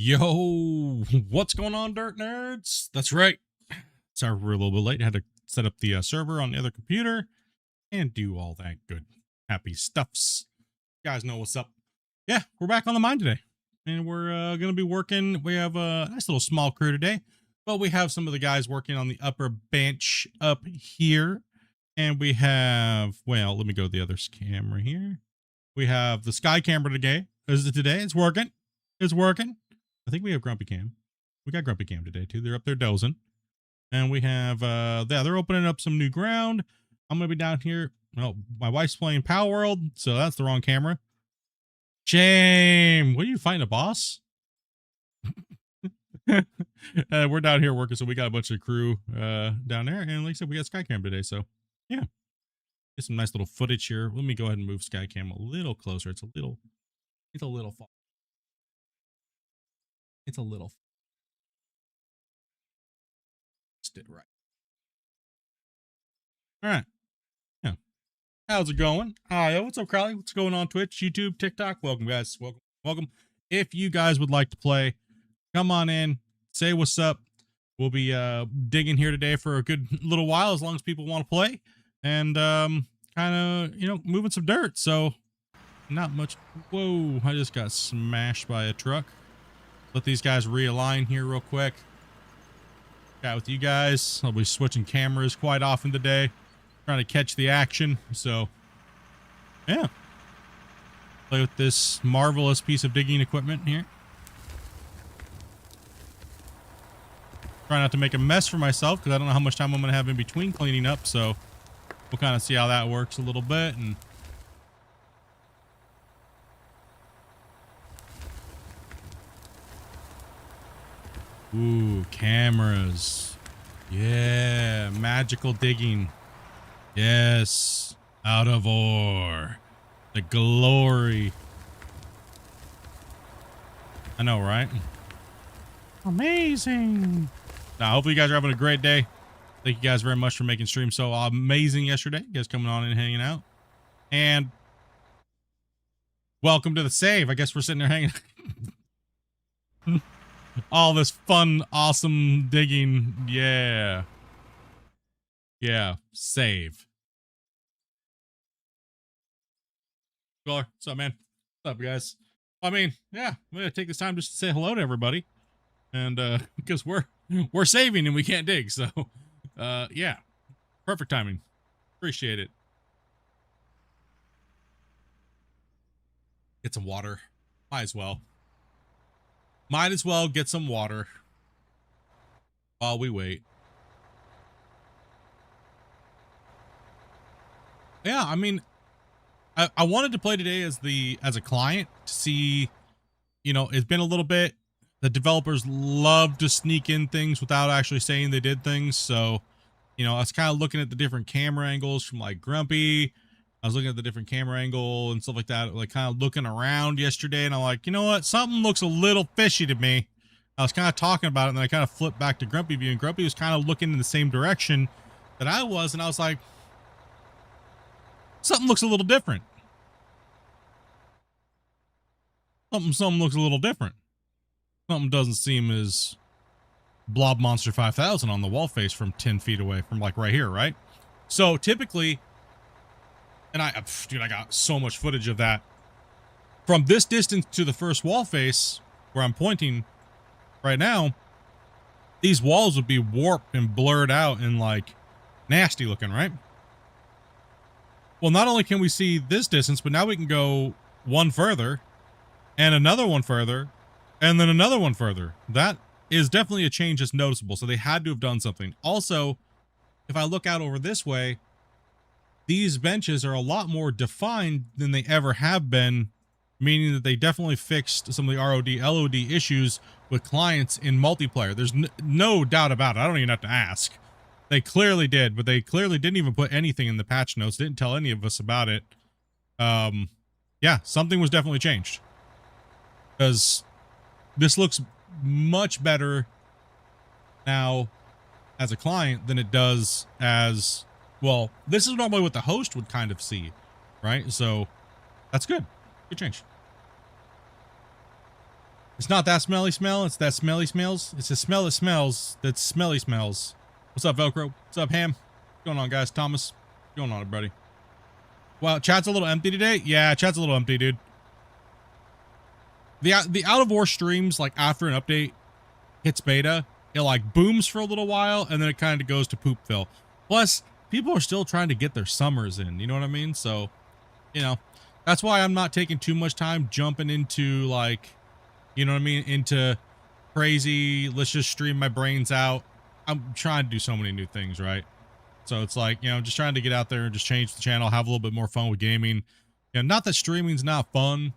Yo, what's going on, Dirt Nerds? That's right. Sorry we're a little bit late. I had to set up the server on the other computer and do all that good, happy stuffs. You guys know what's up. Yeah, we're back on the mine today. And we're going to be working. We have a nice little small crew today. But we have some of the guys working on the upper bench up here. And we have, well, let me go to the other camera here. We have the sky camera today. It's working. It's working. I think we have Grumpy Cam. We got Grumpy Cam today too. They're up there dozing. And we have, yeah, they're opening up some new ground. I'm going to be down here. Well, my wife's playing Power World, so that's the wrong camera. Shame. What are you fighting, a boss? We're down here working, so we got a bunch of crew down there. And like I said, we got Skycam today, so yeah. Get some nice little footage here. Let me go ahead and move Skycam a little closer. It's a little far. It's a little. Did right. All right. Yeah. How's it going? Hi. What's up, Crowley? What's going on Twitch, YouTube, TikTok? Welcome, guys. Welcome. If you guys would like to play, come on in. Say what's up. We'll be digging here today for a good little while, as long as people want to play, and kind of moving some dirt. So not much. Whoa! I just got smashed by a truck. Let these guys realign here real quick. Got with you guys. I'll be switching cameras quite often today, trying to catch the action. So yeah, play with this marvelous piece of digging equipment here. Try not to make a mess for myself, because I don't know how much time I'm going to have in between cleaning up. So we'll kind of see how that works a little bit. And ooh, cameras. Yeah, magical digging. Yes, out of ore. The glory. I know, right? Amazing. Now, hopefully you guys are having a great day. Thank you guys very much for making stream so amazing yesterday. You guys coming on and hanging out. And welcome to the save. I guess we're sitting there hanging. All this fun, awesome digging. Yeah. Yeah. Save. What's up, man? What's up, guys? I mean, yeah, I'm gonna take this time just to say hello to everybody. And because we're saving and we can't dig, so yeah. Perfect timing. Appreciate it. Get some water. Might as well. Might as well get some water while we wait. Yeah, I mean, I wanted to play today as a client to see, it's been a little bit. The developers love to sneak in things without actually saying they did things. So, I was kind of looking at the different camera angles from like Grumpy. I was looking at the different camera angle and stuff like that, like kind of looking around yesterday, and I'm like, you know what? Something looks a little fishy to me. I was kind of talking about it, and then I kind of flipped back to Grumpy view, and Grumpy was kind of looking in the same direction that I was, and I was like, something looks a little different. Something looks a little different. Something doesn't seem as Blob Monster 5000 on the wall face from 10 feet away from like right here, right? So typically, and I got so much footage of that. From this distance to the first wall face, where I'm pointing right now, these walls would be warped and blurred out and like nasty looking, right? Well, not only can we see this distance, but now we can go one further and another one further and then another one further. That is definitely a change that's noticeable. So they had to have done something. Also, if I look out over this way, these benches are a lot more defined than they ever have been, meaning that they definitely fixed some of the ROD, LOD issues with clients in multiplayer. There's no doubt about it. I don't even have to ask. They clearly did, but they clearly didn't even put anything in the patch notes. Didn't tell any of us about it. Yeah, something was definitely changed. Because this looks much better now as a client than it does as, well, this is normally what the host would kind of see, right? So that's good. Good change. It's not that smelly smell. It's that smelly smells. It's a smell that smells. That smelly smells. What's up, Velcro? What's up, Ham? What's going on, guys? Thomas? What's going on, buddy? Well, chat's a little empty today. Yeah, chat's a little empty, dude. The out of war streams, like after an update hits beta, it like booms for a little while and then it kind of goes to poopville. Plus, people are still trying to get their summers in. You know what I mean? So, you know, that's why I'm not taking too much time jumping into like, you know what I mean, into crazy, let's just stream my brains out. I'm trying to do so many new things, right? So it's like, you know, just trying to get out there and just change the channel, have a little bit more fun with gaming. You know, not that streaming's not fun,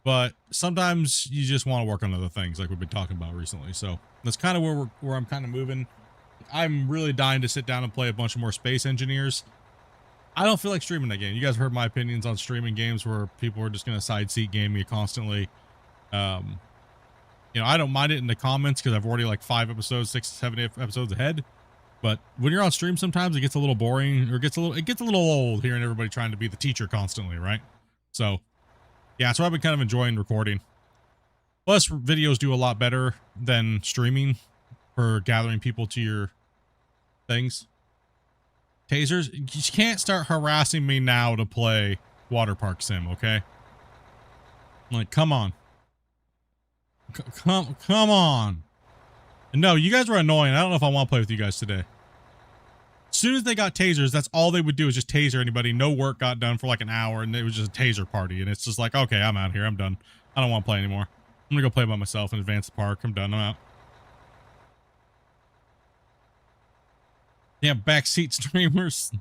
but sometimes you just want to work on other things like we've been talking about recently. So that's kind of where I'm kind of moving. I'm really dying to sit down and play a bunch of more Space Engineers. I don't feel like streaming that game. You guys heard my opinions on streaming games where people are just going to side seat game me constantly. You know, I don't mind it in the comments because I've already like 5 episodes, 6, 7, 8 episodes ahead. But when you're on stream, sometimes it gets a little boring or it gets a little old hearing everybody trying to be the teacher constantly, right? So, yeah, so I've been kind of enjoying recording. Plus, videos do a lot better than streaming for gathering people to your things. Tasers, you can't start harassing me now to play Water Park Sim, okay? Like, come on. Come on. And no, you guys were annoying. I don't know if I want to play with you guys today. As soon as they got tasers, that's all they would do is just taser anybody. No work got done for like an hour, and it was just a taser party. And it's just like, okay, I'm out here. I'm done. I don't want to play anymore. I'm going to go play by myself in Advance Park. I'm done. I'm out. Yeah, backseat streamers.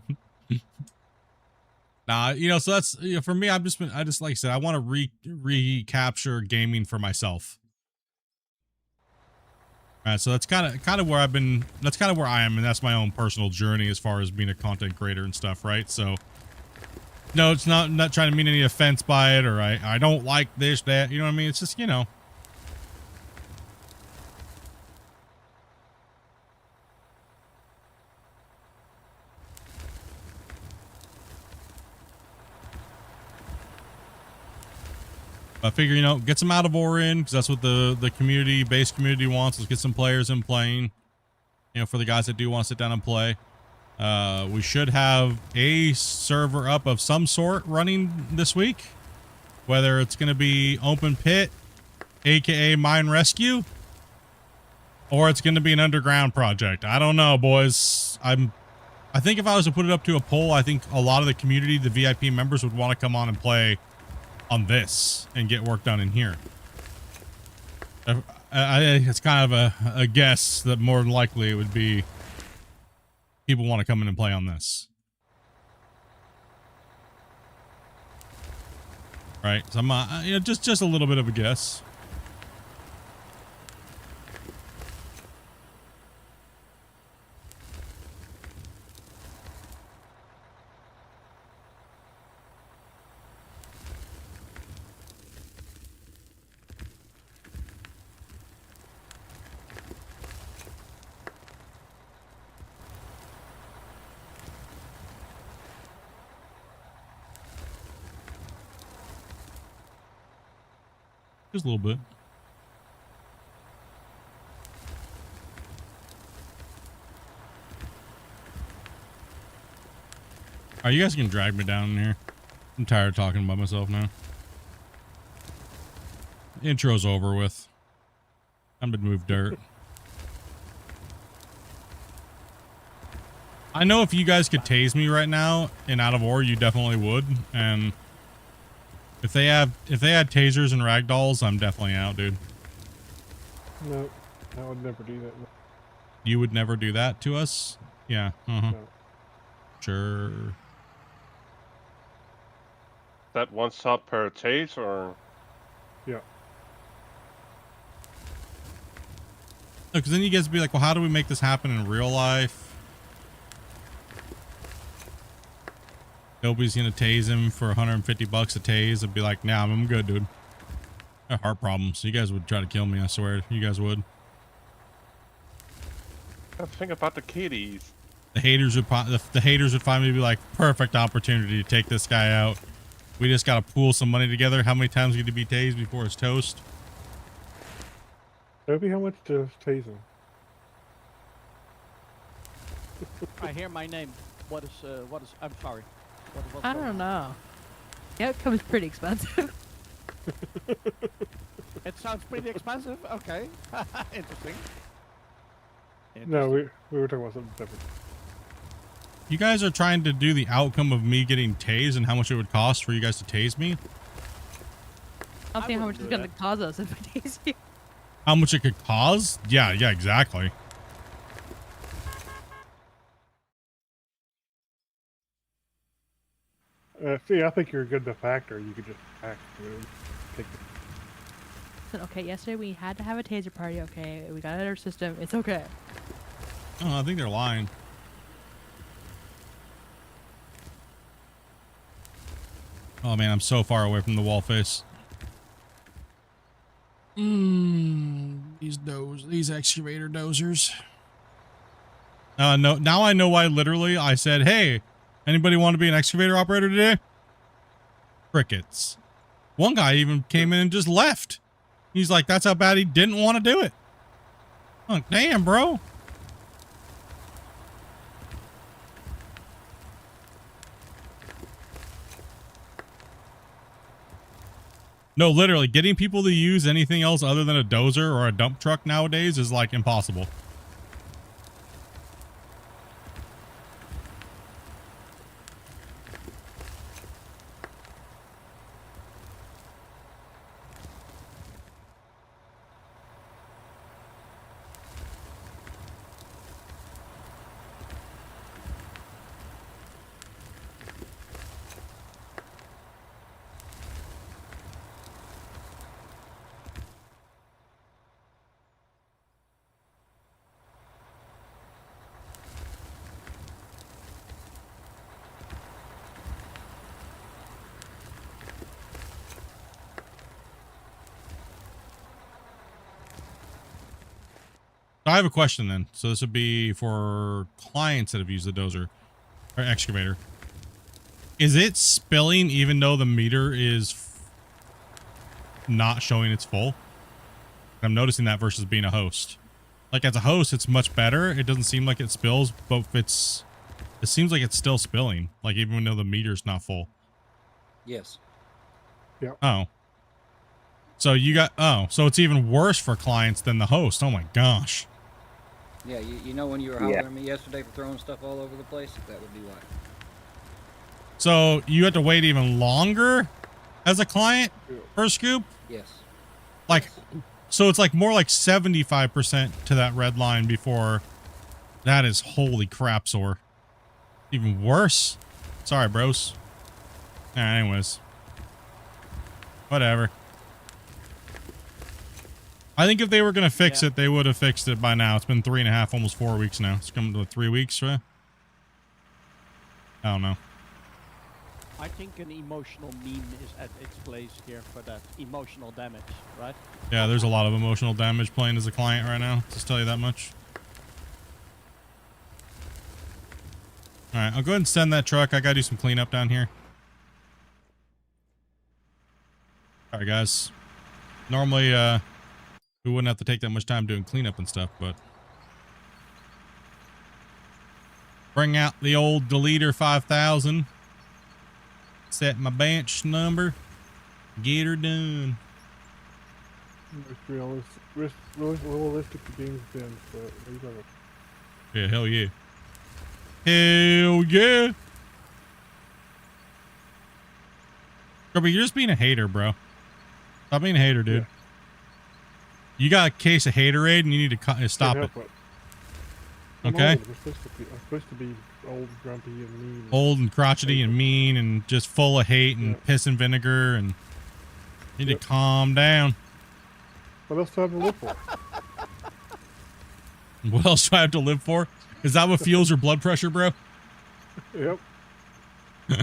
Nah, you know, so that's, you know, for me, I just like I said, I want to recapture gaming for myself. All right, so that's kind of where that's kind of where I am, and that's my own personal journey as far as being a content creator and stuff, right? So, no, it's not trying to mean any offense by it, or I don't like this, that, you know what I mean? It's just, you know. I figure, you know, get some out of war in, because that's what the base community wants. Let's get some players in playing, you know, for the guys that do want to sit down and play. We should have a server up of some sort running this week, whether it's going to be open pit, aka mine rescue, or it's going to be an underground project. I don't know, boys. I think if I was to put it up to a poll, I think a lot of the community, the VIP members, would want to come on and play on this and get work done in here. It's kind of a guess that more than likely it would be people want to come in and play on this. Right? So I'm you know, just a little bit of a guess. Just a little bit. Alright, you guys can drag me down in here. I'm tired of talking about myself now. Intro's over with. I'm to move dirt. I know if you guys could tase me right now in Out of War, you definitely would. And if they had tasers and ragdolls, I'm definitely out, dude. No, I would never do that. You would never do that to us? Yeah. Uh-huh. No. Sure. That one shot per tase, or? Yeah. Because then you guys would be like, well, how do we make this happen in real life? Nobody's gonna tase him for 150 bucks a tase. I'd be like, nah, I'm good, dude. I have heart problems. You guys would try to kill me, I swear. You guys would. Think about the kiddies. The haters would finally be like, perfect opportunity to take this guy out. We just gotta pool some money together. How many times could he be tased before it's toast? Toby, how much to tase him? I hear my name. What is, I'm sorry. What's I going don't on? know. The outcome is pretty expensive. It sounds pretty expensive. Okay. Interesting. No, we were talking about something different. You guys are trying to do the outcome of me getting tased and how much it would cost for you guys to tase me? I don't think how much wouldn't it's do gonna cause us if we tase you. How much it could cause? Yeah, exactly. See, I think you're a good enough actor. You could just act. Take the Listen, okay, yesterday we had to have a taser party, okay? We got it out of our system. It's okay. Oh, I think they're lying. Oh man, I'm so far away from the wall face. These excavator dozers. No, now I know why literally I said, hey, anybody want to be an excavator operator today? Crickets. One guy even came in and just left. He's like, that's how bad he didn't want to do it. Oh, damn, bro. No, literally, getting people to use anything else other than a dozer or a dump truck nowadays is like impossible. I have a question then. So this would be for clients that have used the dozer or excavator. Is it spilling even though the meter is not showing it's full? I'm noticing that versus being a host. Like as a host, it's much better. It doesn't seem like it spills, but it seems like it's still spilling. Like even though the meter's not full. Yes. Oh. So so it's even worse for clients than the host. Oh my gosh. Yeah, you know when you were hollering at me yesterday for throwing stuff all over the place? That would be why. So you had to wait even longer as a client per scoop? Yes. Like, so it's like more like 75% to that red line before. That is holy crap sore. Even worse. Sorry, bros. Anyways. Whatever. I think if they were going to fix it, they would have fixed it by now. It's been 3.5, almost 4 weeks now. It's coming to 3 weeks, right? I don't know. I think an emotional meme is at its place here for that emotional damage, right? Yeah, there's a lot of emotional damage playing as a client right now. Just tell you that much. All right, I'll go ahead and send that truck. I got to do some cleanup down here. All right, guys. Normally, we wouldn't have to take that much time doing cleanup and stuff, but bring out the old deleter 5000. Set my bench number. Get her done. most realistic the game's been. So what are you talking about? Yeah, hell yeah. Hell yeah. Grubby, you're just being a hater, bro. Stop being a hater, dude. Yeah. You got a case of haterade and you need to stop it. Okay? I'm supposed to be old, grumpy, and mean. Old and crotchety and mean and just full of hate and piss and vinegar and you need to calm down. What else do I have to live for? What else do I have to live for? Is that what fuels your blood pressure, bro? Yep. All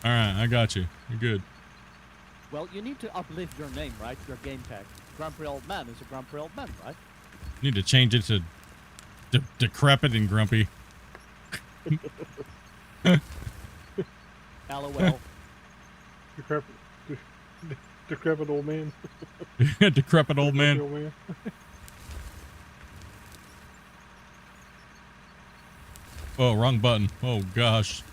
right, I got you. You're good. Well, you need to uplift your name, right? Your game tag. Grumpy old man is a grumpy old man, right? You need to change it to decrepit and grumpy. LOL. Decrepit old man. Decrepit old man. Old man. Oh, wrong button. Oh gosh.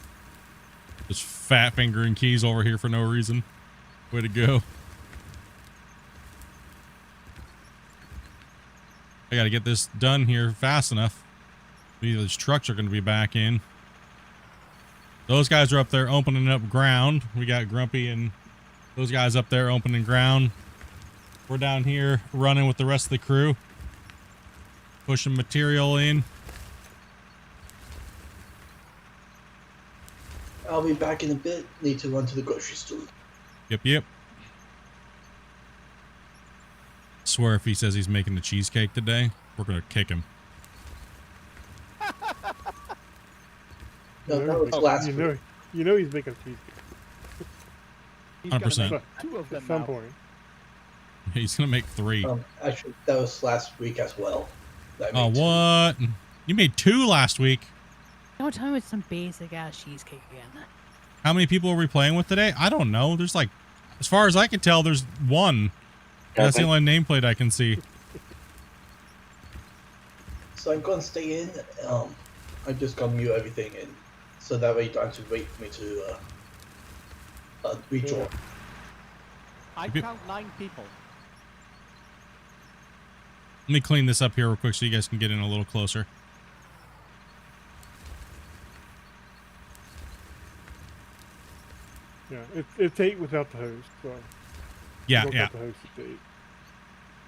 Just fat fingering keys over here for no reason. Way to go. I gotta get this done here fast enough. These trucks are gonna be back in. Those guys are up there opening up ground. We got Grumpy and those guys up there opening ground. We're down here running with the rest of the crew. Pushing material in. I'll be back in a bit. Need to run to the grocery store. Yep. Swear if he says he's making the cheesecake today, we're gonna kick him. No, that was last you week. You know he's making cheesecake He's gonna 100%. make 2 of them at some now. point. He's gonna make 3. Actually, that was last week as well. that I Oh, made two. what? You made 2 last week. Don't tell me it's some basic ass cheesecake again. How many people are we playing with today? I don't know. There's like, as far as I can tell, there's 1. That's the only nameplate I can see. So I'm gonna stay in. I'm just gonna mute everything in, so that way you don't have to wait for me to rejoin. I If you- count 9 people. Let me clean this up here real quick so you guys can get in a little closer. Yeah, it's 8 without the host. So Yeah, look yeah. at the host, it's 8.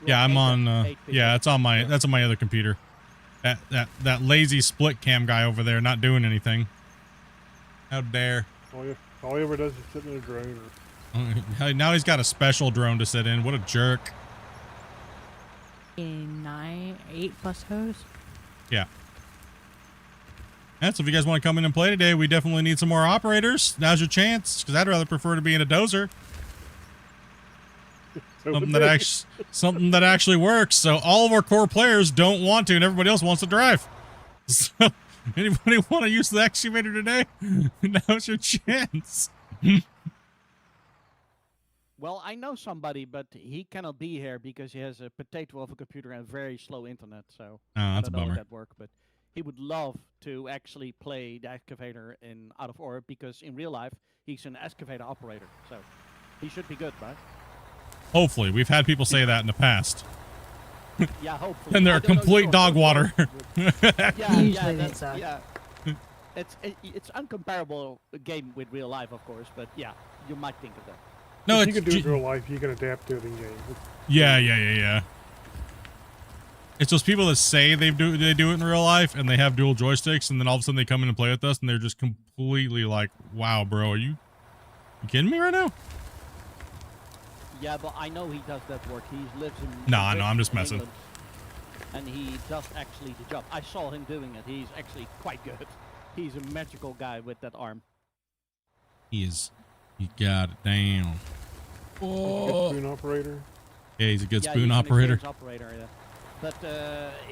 Yeah, I'm Eight- on, 8 people. yeah, it's on my, that's on my other computer. That lazy split cam guy over there not doing anything. How dare. All he ever does is sit in a drone. Now he's got a special drone to sit in. What a jerk. In 8 plus host. Yeah. And so if you guys want to come in and play today, we definitely need some more operators. Now's your chance, because I'd rather prefer to be in a dozer. So Something that actually works. So all of our core players don't want to, and everybody else wants to drive. So anybody want to use the excavator today? Now's your chance. Well, I know somebody, but he cannot be here because he has a potato of a computer and very slow internet. So Oh, that's I a don't know bummer. if that work, but he would love to actually play the excavator in Out of Orbit because in real life he's an excavator operator. So he should be good, right? Hopefully. We've had people say that in the past. Yeah, hopefully. And they're I don't know complete your dog personal water. but yeah, Usually they that's, suck. yeah. It's uncomparable game with real life, of course, but yeah, you might think of that. No, if you it's can do it ge- in real life, you can adapt to it in game. yeah. It's those people that say they do it in real life and they have dual joysticks, and then all of a sudden they come in and play with us and they're just completely like, wow, bro, are you kidding me right now? Yeah, but I know he does that work. He lives in. Nah, no, Britain, I'm just in messing. England, and he does actually the job. I saw him doing it. He's actually quite good. He's a magical guy with that arm. He got it down. Good spoon operator. Yeah, he's a good Yeah, spoon he's an operator. experienced operator, yeah. But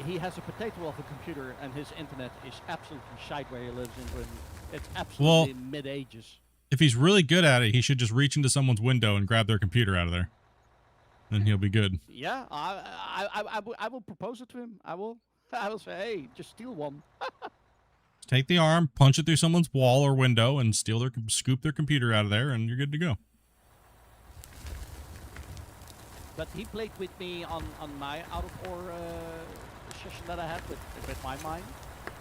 he has a potato of a computer, and his internet is absolutely shite where he lives in Britain. It's absolutely mid-ages. If he's really good at it, he should just reach into someone's window and grab their computer out of there. Then he'll be good. Yeah, I will propose it to him. I will say, hey, just steal one. Take the arm, punch it through someone's wall or window, and scoop their computer out of there, and you're good to go. But he played with me on my Out of Ore session that I had with my mind,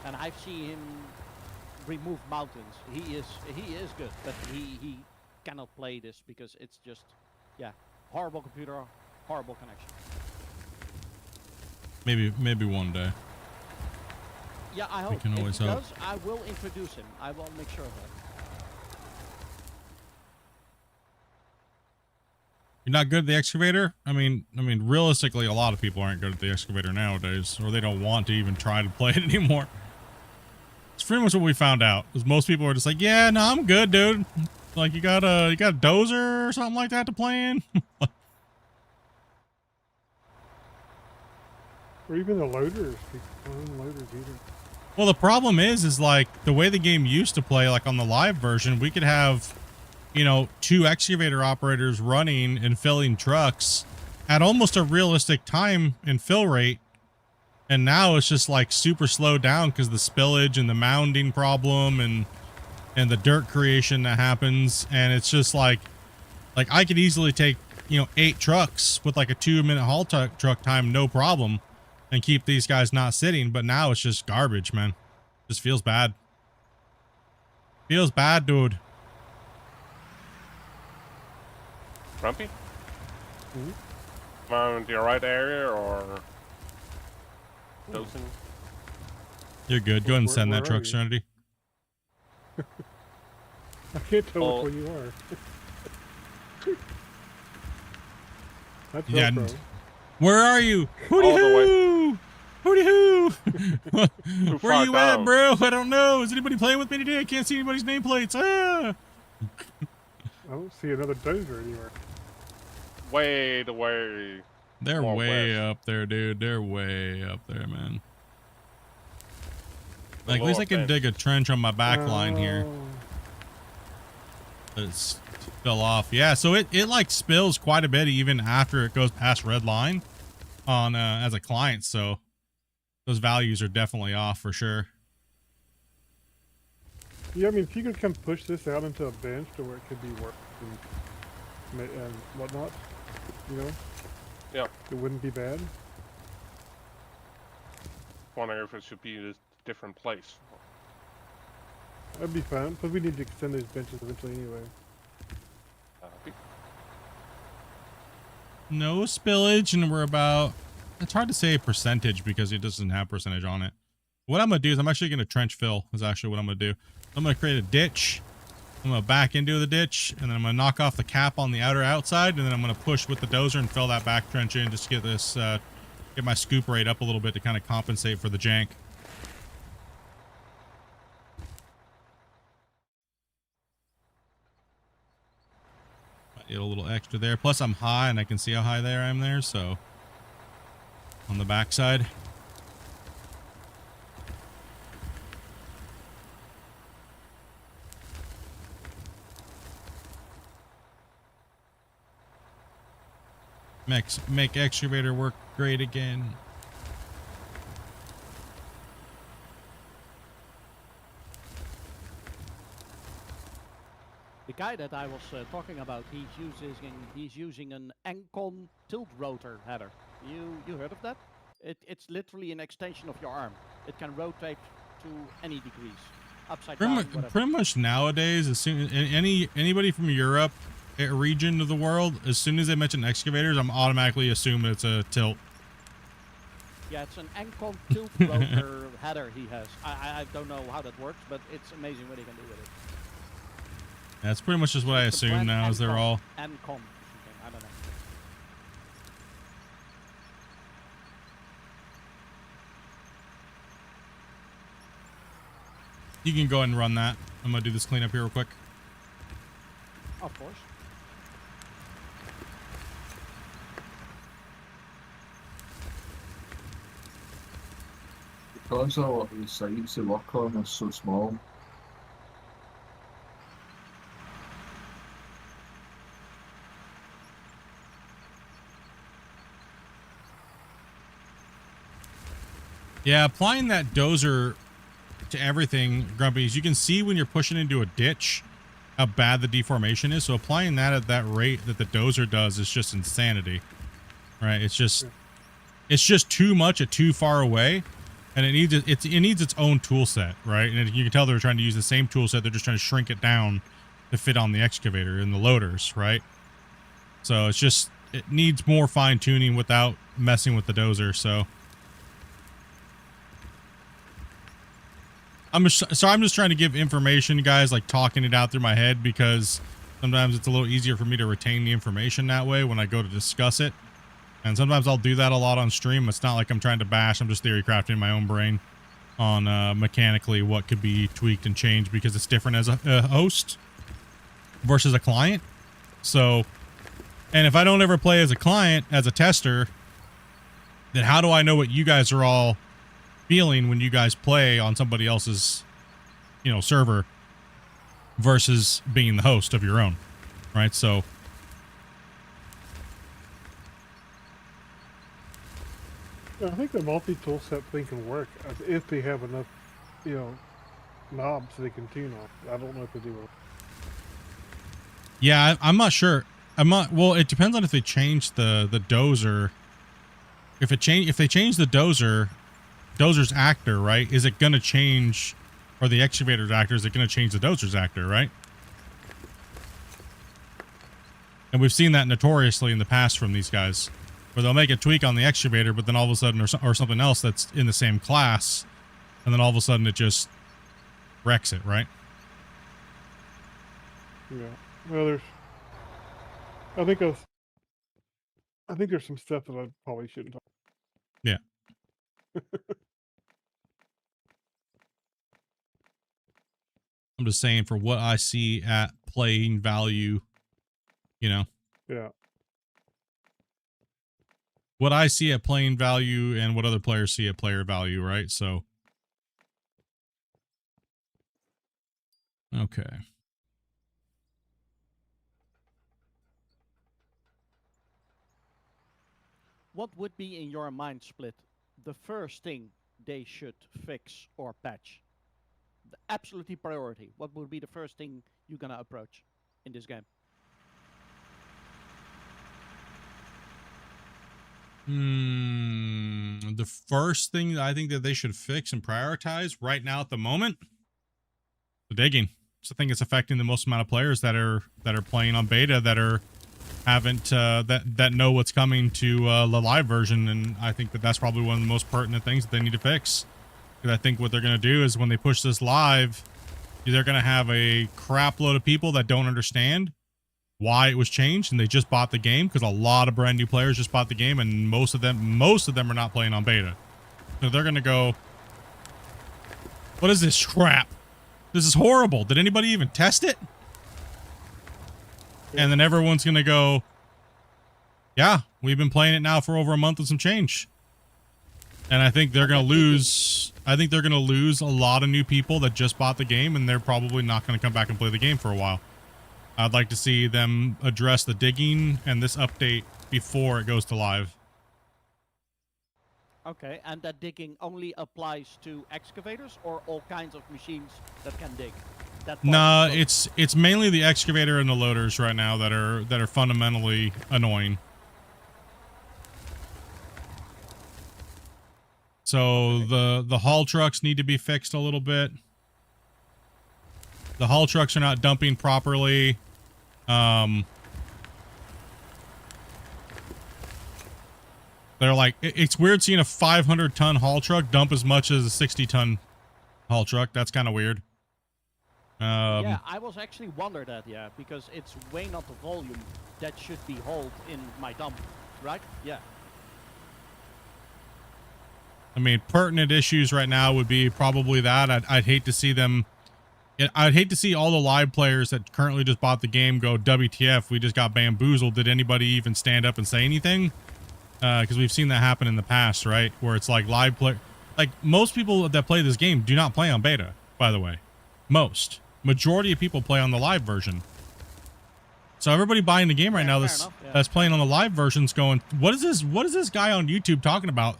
and I've seen him remove mountains. He is good, but he cannot play this because it's just horrible computer, horrible connection. Maybe one day. Yeah, I hope. can If always he hope. does, I will introduce him. I will make sure of that. You're not good at the excavator? I mean, realistically, a lot of people aren't good at the excavator nowadays, or they don't want to even try to play it anymore. It's pretty much what we found out. Is most people are just like, yeah, no, I'm good, dude. Like, you got a dozer or something like that to play in? Or even the loaders. People don't own loaders either. Well, the problem is like the way the game used to play, like on the live version, we could have you know, 2 excavator operators running and filling trucks at almost a realistic time and fill rate. And now it's just like super slowed down because the spillage and the mounding problem and the dirt creation that happens. And it's just like I could easily take, you know, 8 trucks with like a 2-minute haul truck time, no problem, and keep these guys not sitting. But now it's just garbage, man. Just feels bad. Feels bad, dude. Grumpy? Mhm. Am I in the right area or dosing? You're good. Go ahead and Where- send where that are truck, you? Serenity. I can't tell Oh. which one you are. That's Yeah, Velcro. Where are you? Hooty All the way. hoo! Hooty hoo! Where far you at, down? bro? I don't know. Is anybody playing with me today? I can't see anybody's nameplates. Ah! I don't see another dozer anywhere. Way the way. They're More way west. up there, dude. They're way up there, man. The Like, at least lower I can fence. dig a trench on my back line here. Oh. But it's fell off. Yeah, so it like spills quite a bit even after it goes past red line on as a client. So those values are definitely off for sure. Yeah, I mean, if you could come push this out into a bench to where it could be worked and whatnot, you know? Yeah. It wouldn't be bad. Wondering if it should be in a different place. That'd be fun, because we need to extend those benches eventually anyway. Be- No spillage, and we're about, it's hard to say a percentage because it doesn't have percentage on it. What I'm gonna do is I'm actually gonna trench fill is actually what I'm gonna do. I'm gonna create a ditch. I'm gonna back into the ditch, and then I'm gonna knock off the cap on the outside, and then I'm gonna push with the dozer and fill that back trench in just to get this get my scoop rate up a little bit to kind of compensate for the jank. Might get a little extra there. Plus I'm high and I can see how high there I am there, so on the backside. Make excavator work great again. The guy that I was talking about, he's using an Encon tilt rotor header. You heard of that? It's literally an extension of your arm. It can rotate to any degrees, upside down, whatever. Pretty much nowadays, as soon anybody from Europe region of the world, as soon as they mention excavators, I'm automatically assuming it's a tilt. Yeah, it's an Encon tilt rotor header he has. I don't know how that works, but it's amazing what he can do with it. That's pretty much just what I It's the assume brand now, is they're Encon. all. Encon or something, I don't know. You can go ahead and run that. I'm gonna do this cleanup here real quick. Of course. Because a lot of the sites they work on are so small. Yeah, applying that dozer to everything, Grumpy, is you can see when you're pushing into a ditch how bad the deformation is. So applying that at that rate that the dozer does is just insanity, right? It's just too much at too far away, and it needs its own tool set, right? And you can tell they're trying to use the same tool set. They're just trying to shrink it down to fit on the excavator and the loaders, right? So it needs more fine tuning without messing with the dozer. So I'm just trying to give information, guys, like talking it out through my head, because sometimes it's a little easier for me to retain the information that way when I go to discuss it. And sometimes I'll do that a lot on stream. It's not like I'm trying to bash. I'm just theory crafting in my own brain on mechanically what could be tweaked and changed, because it's different as a host versus a client. So, and if I don't ever play as a client, as a tester, then how do I know what you guys are all feeling when you guys play on somebody else's, server? versus being the host of your own, right? So I think the multi-tool set thing can work if they have enough, knobs they can tune on. I don't know if they do. yeah, I'm not sure. I'm not. Well, it depends on if they change the dozer. If they change the dozer's actor, right? Is it gonna change, or the excavator's actor? Is it gonna change the dozer's actor, right? And we've seen that notoriously in the past from these guys, where they'll make a tweak on the excavator, but then all of a sudden, or something else that's in the same class, and then all of a sudden it just wrecks it, right? Yeah. Well, I think there's some stuff that I probably shouldn't talk. Yeah. I'm just saying, for what I see at playing value, Yeah. what I see at playing value and what other players see at player value, right? So, okay. What would be in your mind, Split, the first thing they should fix or patch? The absolutely priority. What would be the first thing you're gonna approach in this game? The first thing that I think that they should fix and prioritize right now at the moment, the digging. It's the thing that's affecting the most amount of players that are playing on beta, that know what's coming to the live version, and I think that's probably one of the most pertinent things that they need to fix. Because I think what they're going to do is when they push this live, they're going to have a crap load of people that don't understand why it was changed, and they just bought the game, because a lot of brand new players just bought the game, and most of them are not playing on beta. So they're going to go, what is this crap? This is horrible. Did anybody even test it? And then everyone's going to go, yeah, we've been playing it now for over a month and some change. And I think they're going to lose, a lot of new people that just bought the game, and they're probably not going to come back and play the game for a while. I'd like to see them address the digging and this update before it goes to live. Okay, and that digging only applies to excavators or all kinds of machines that can dig? Nah, it's mainly the excavator and the loaders right now that are fundamentally annoying. So the haul trucks need to be fixed a little bit. The haul trucks are not dumping properly. They're like, it's weird seeing a 500-ton haul truck dump as much as a 60-ton haul truck. That's kind of weird. Yeah, I was actually wondering that, yeah, because it's way not the volume that should be hauled in my dump, right? Yeah. I mean, pertinent issues right now would be probably that. I'd hate to see them. I'd hate to see all the live players that currently just bought the game go, WTF, we just got bamboozled. Did anybody even stand up and say anything? Because we've seen that happen in the past, right? Where it's like live play. Like, most people that play this game do not play on beta, by the way. Majority of people play on the live version. So everybody buying the game right now that's playing on the live version's going, what is this guy on YouTube talking about?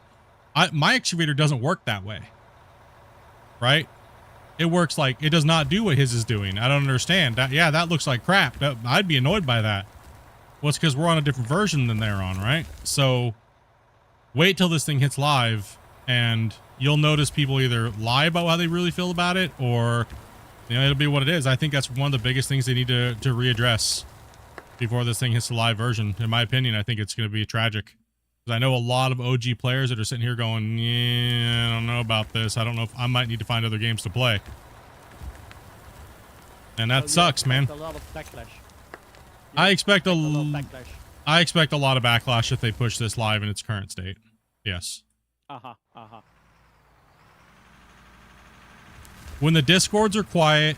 My excavator doesn't work that way. Right? It works like, it does not do what his is doing. I don't understand. That looks like crap. I'd be annoyed by that. Well, it's because we're on a different version than they're on, right? So wait till this thing hits live, and you'll notice people either lie about how they really feel about it, or it'll be what it is. I think that's one of the biggest things they need to readdress before this thing hits the live version. In my opinion, I think it's going to be tragic. Because I know a lot of OG players that are sitting here going, yeah, I don't know about this. I don't know if I might need to find other games to play. And that sucks, man. A lot of backlash. I expect a lot of backlash if they push this live in its current state. Yes. When the discords are quiet,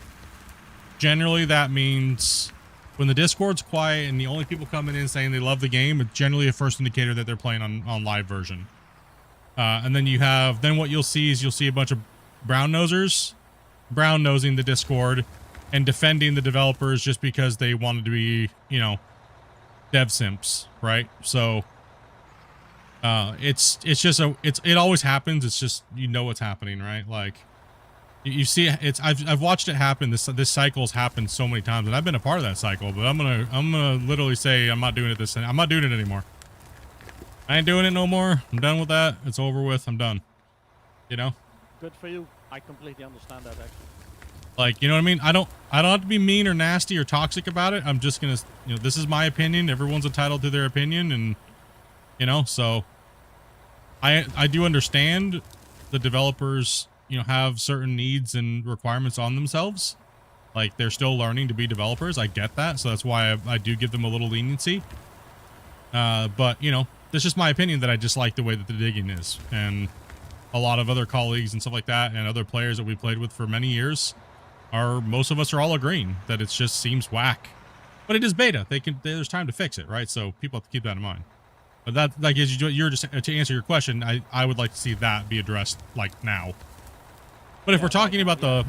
generally that means when the discord's quiet and the only people coming in saying they love the game, it's generally a first indicator that they're playing on live version. And then what you'll see is a bunch of brown nosers brown nosing the Discord and defending the developers just because they wanted to be, you know, dev simps, right? So it's just it always happens. It's just, you know what's happening, right? Like you see I've watched it happen. This cycle's happened so many times, and I've been a part of that cycle, but I'm gonna literally say I'm not doing it I'm not doing it anymore. I ain't doing it no more. I'm done with that. It's over with. I'm done. You know? Good for you. I completely understand that, actually. Like, you know what I mean? I don't have to be mean or nasty or toxic about it. I'm just gonna, you know, this is my opinion. Everyone's entitled to their opinion, and you know, so I do understand the developers, you know, have certain needs and requirements on themselves. Like, they're still learning to be developers. I get that, so that's why I do give them a little leniency. But you know, that's just my opinion, that I just like the way that the digging is, and a lot of other colleagues and stuff like that, and other players that we played with for many years, most of us are all agreeing that it just seems whack. But it is beta. There's time to fix it, right? So people have to keep that in mind. But that, like, you're just to answer your question, I would like to see that be addressed like now. But if we're talking about the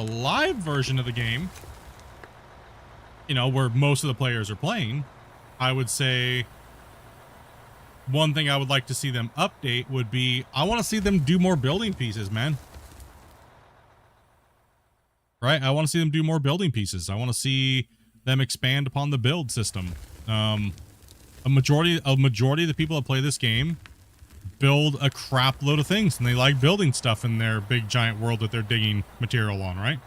live version of the game, you know, where most of the players are playing, I would say one thing I would like to see them update would be, I want to see them do more building pieces, man. Right? I want to see them do more building pieces. I want to see them expand upon the build system. A majority of the people that play this game build a crap load of things, and they like building stuff in their big giant world that they're digging material on, right?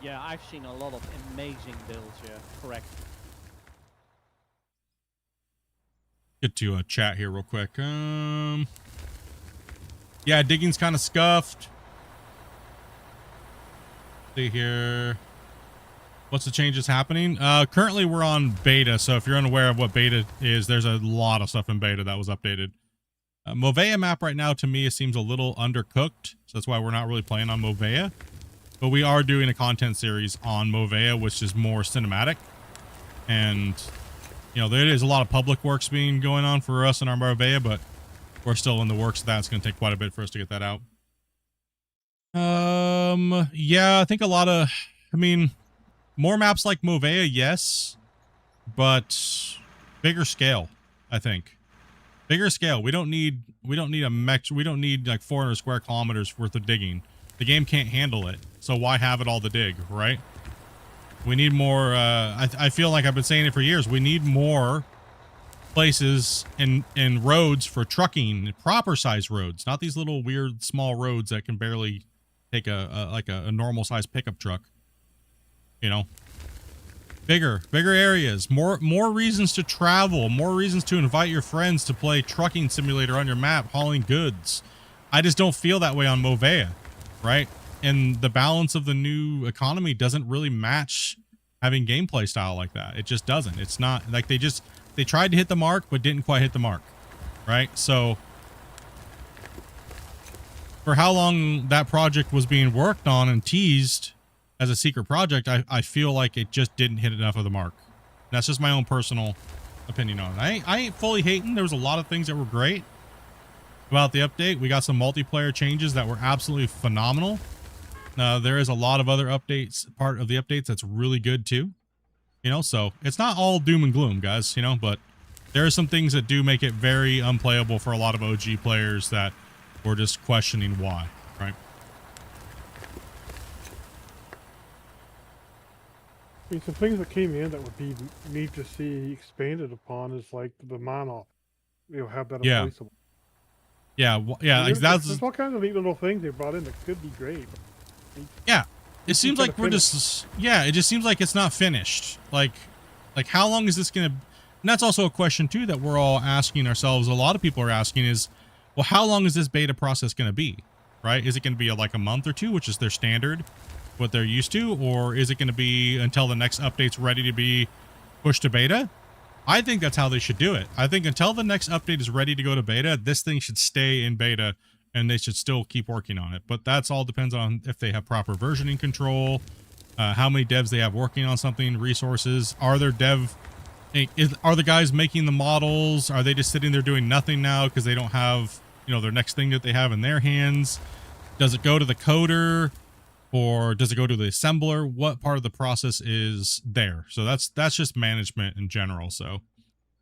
Yeah, I've seen a lot of amazing builds, yeah, correct. Get to a chat here real quick. Yeah, digging's kind of scuffed. See here. What's the changes happening? Currently we're on beta, so if you're unaware of what beta is, there's a lot of stuff in beta that was updated. Movea map right now, to me, it seems a little undercooked, so that's why we're not really playing on Movea. But we are doing a content series on Movea, which is more cinematic. And, you know, there is a lot of public works going on for us in our Movea, but we're still in the works of that. It's going to take quite a bit for us to get that out. Yeah, I think a lot of, I mean, more maps like Movea, yes, but bigger scale, I think. Bigger scale. We don't need like 400 square kilometers worth of digging. The game can't handle it. So why have it all to dig, right? We need more, I feel like I've been saying it for years. We need more places and roads for trucking, proper size roads, not these little weird small roads that can barely take a normal size pickup truck. You know, bigger areas, more reasons to travel, more reasons to invite your friends to play trucking simulator on your map, hauling goods. I just don't feel that way on Movea, right? And the balance of the new economy doesn't really match having gameplay style like that. It just doesn't. It's not like they tried to hit the mark, but didn't quite hit the mark, right? So for how long that project was being worked on and teased as a secret project, I feel like it just didn't hit enough of the mark. That's just my own personal opinion on it. I ain't fully hating. There was a lot of things that were great about the update. We got some multiplayer changes that were absolutely phenomenal. There is a lot of other updates, part of the updates that's really good too. You know, so it's not all doom and gloom, guys, you know, but there are some things that do make it very unplayable for a lot of OG players that were just questioning why, right? I mean, some things that came in that would be neat to see expanded upon is like the mine-off. You know, have that in place. Yeah, yeah, like there's all kinds of neat little things they brought in that could be great. Yeah, it seems like we're just, yeah, it just seems like it's not finished. Like how long is this gonna? And that's also a question too that we're all asking ourselves. A lot of people are asking is, well, how long is this beta process gonna be? Right? Is it gonna be like a month or two, which is their standard, what they're used to, or is it gonna be until the next update's ready to be pushed to beta? I think that's how they should do it. I think until the next update is ready to go to beta, this thing should stay in beta and they should still keep working on it. But that's all depends on if they have proper versioning control, how many devs they have working on something, resources. Are the guys making the models? Are they just sitting there doing nothing now because they don't have, you know, their next thing that they have in their hands? Does it go to the coder? or does it go to the assembler? What part of the process is there? So that's just management in general. So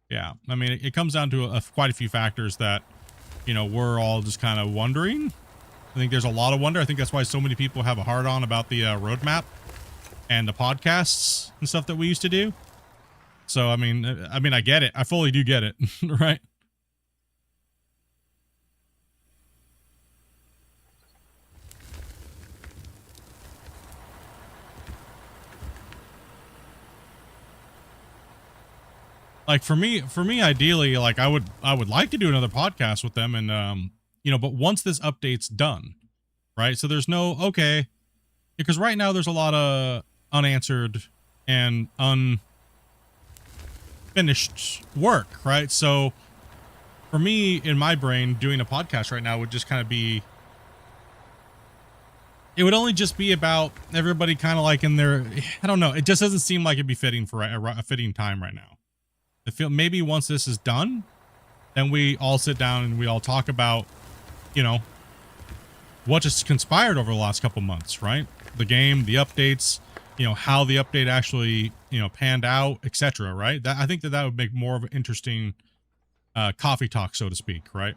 yeah, I mean, it comes down to quite a few factors that, you know, we're all just kind of wondering. I think there's a lot of wonder. I think that's why so many people have a hard on about the roadmap and the podcasts and stuff that we used to do. So, I mean, I get it. I fully do get it, right? Like for me, ideally, like I would like to do another podcast with them, and you know, but once this update's done, right? So there's no, okay, because right now there's a lot of unanswered and unfinished work, right? So for me, in my brain, doing a podcast right now would just kind of be, it would only just be about everybody kind of like in their, I don't know, it just doesn't seem like it'd be fitting for a fitting time right now. I feel maybe once this is done, then we all sit down and we all talk about, you know, what just conspired over the last couple months, right? The game, the updates, you know, how the update actually, you know, panned out, etc. Right? That, I think that would make more of an interesting coffee talk, so to speak, right?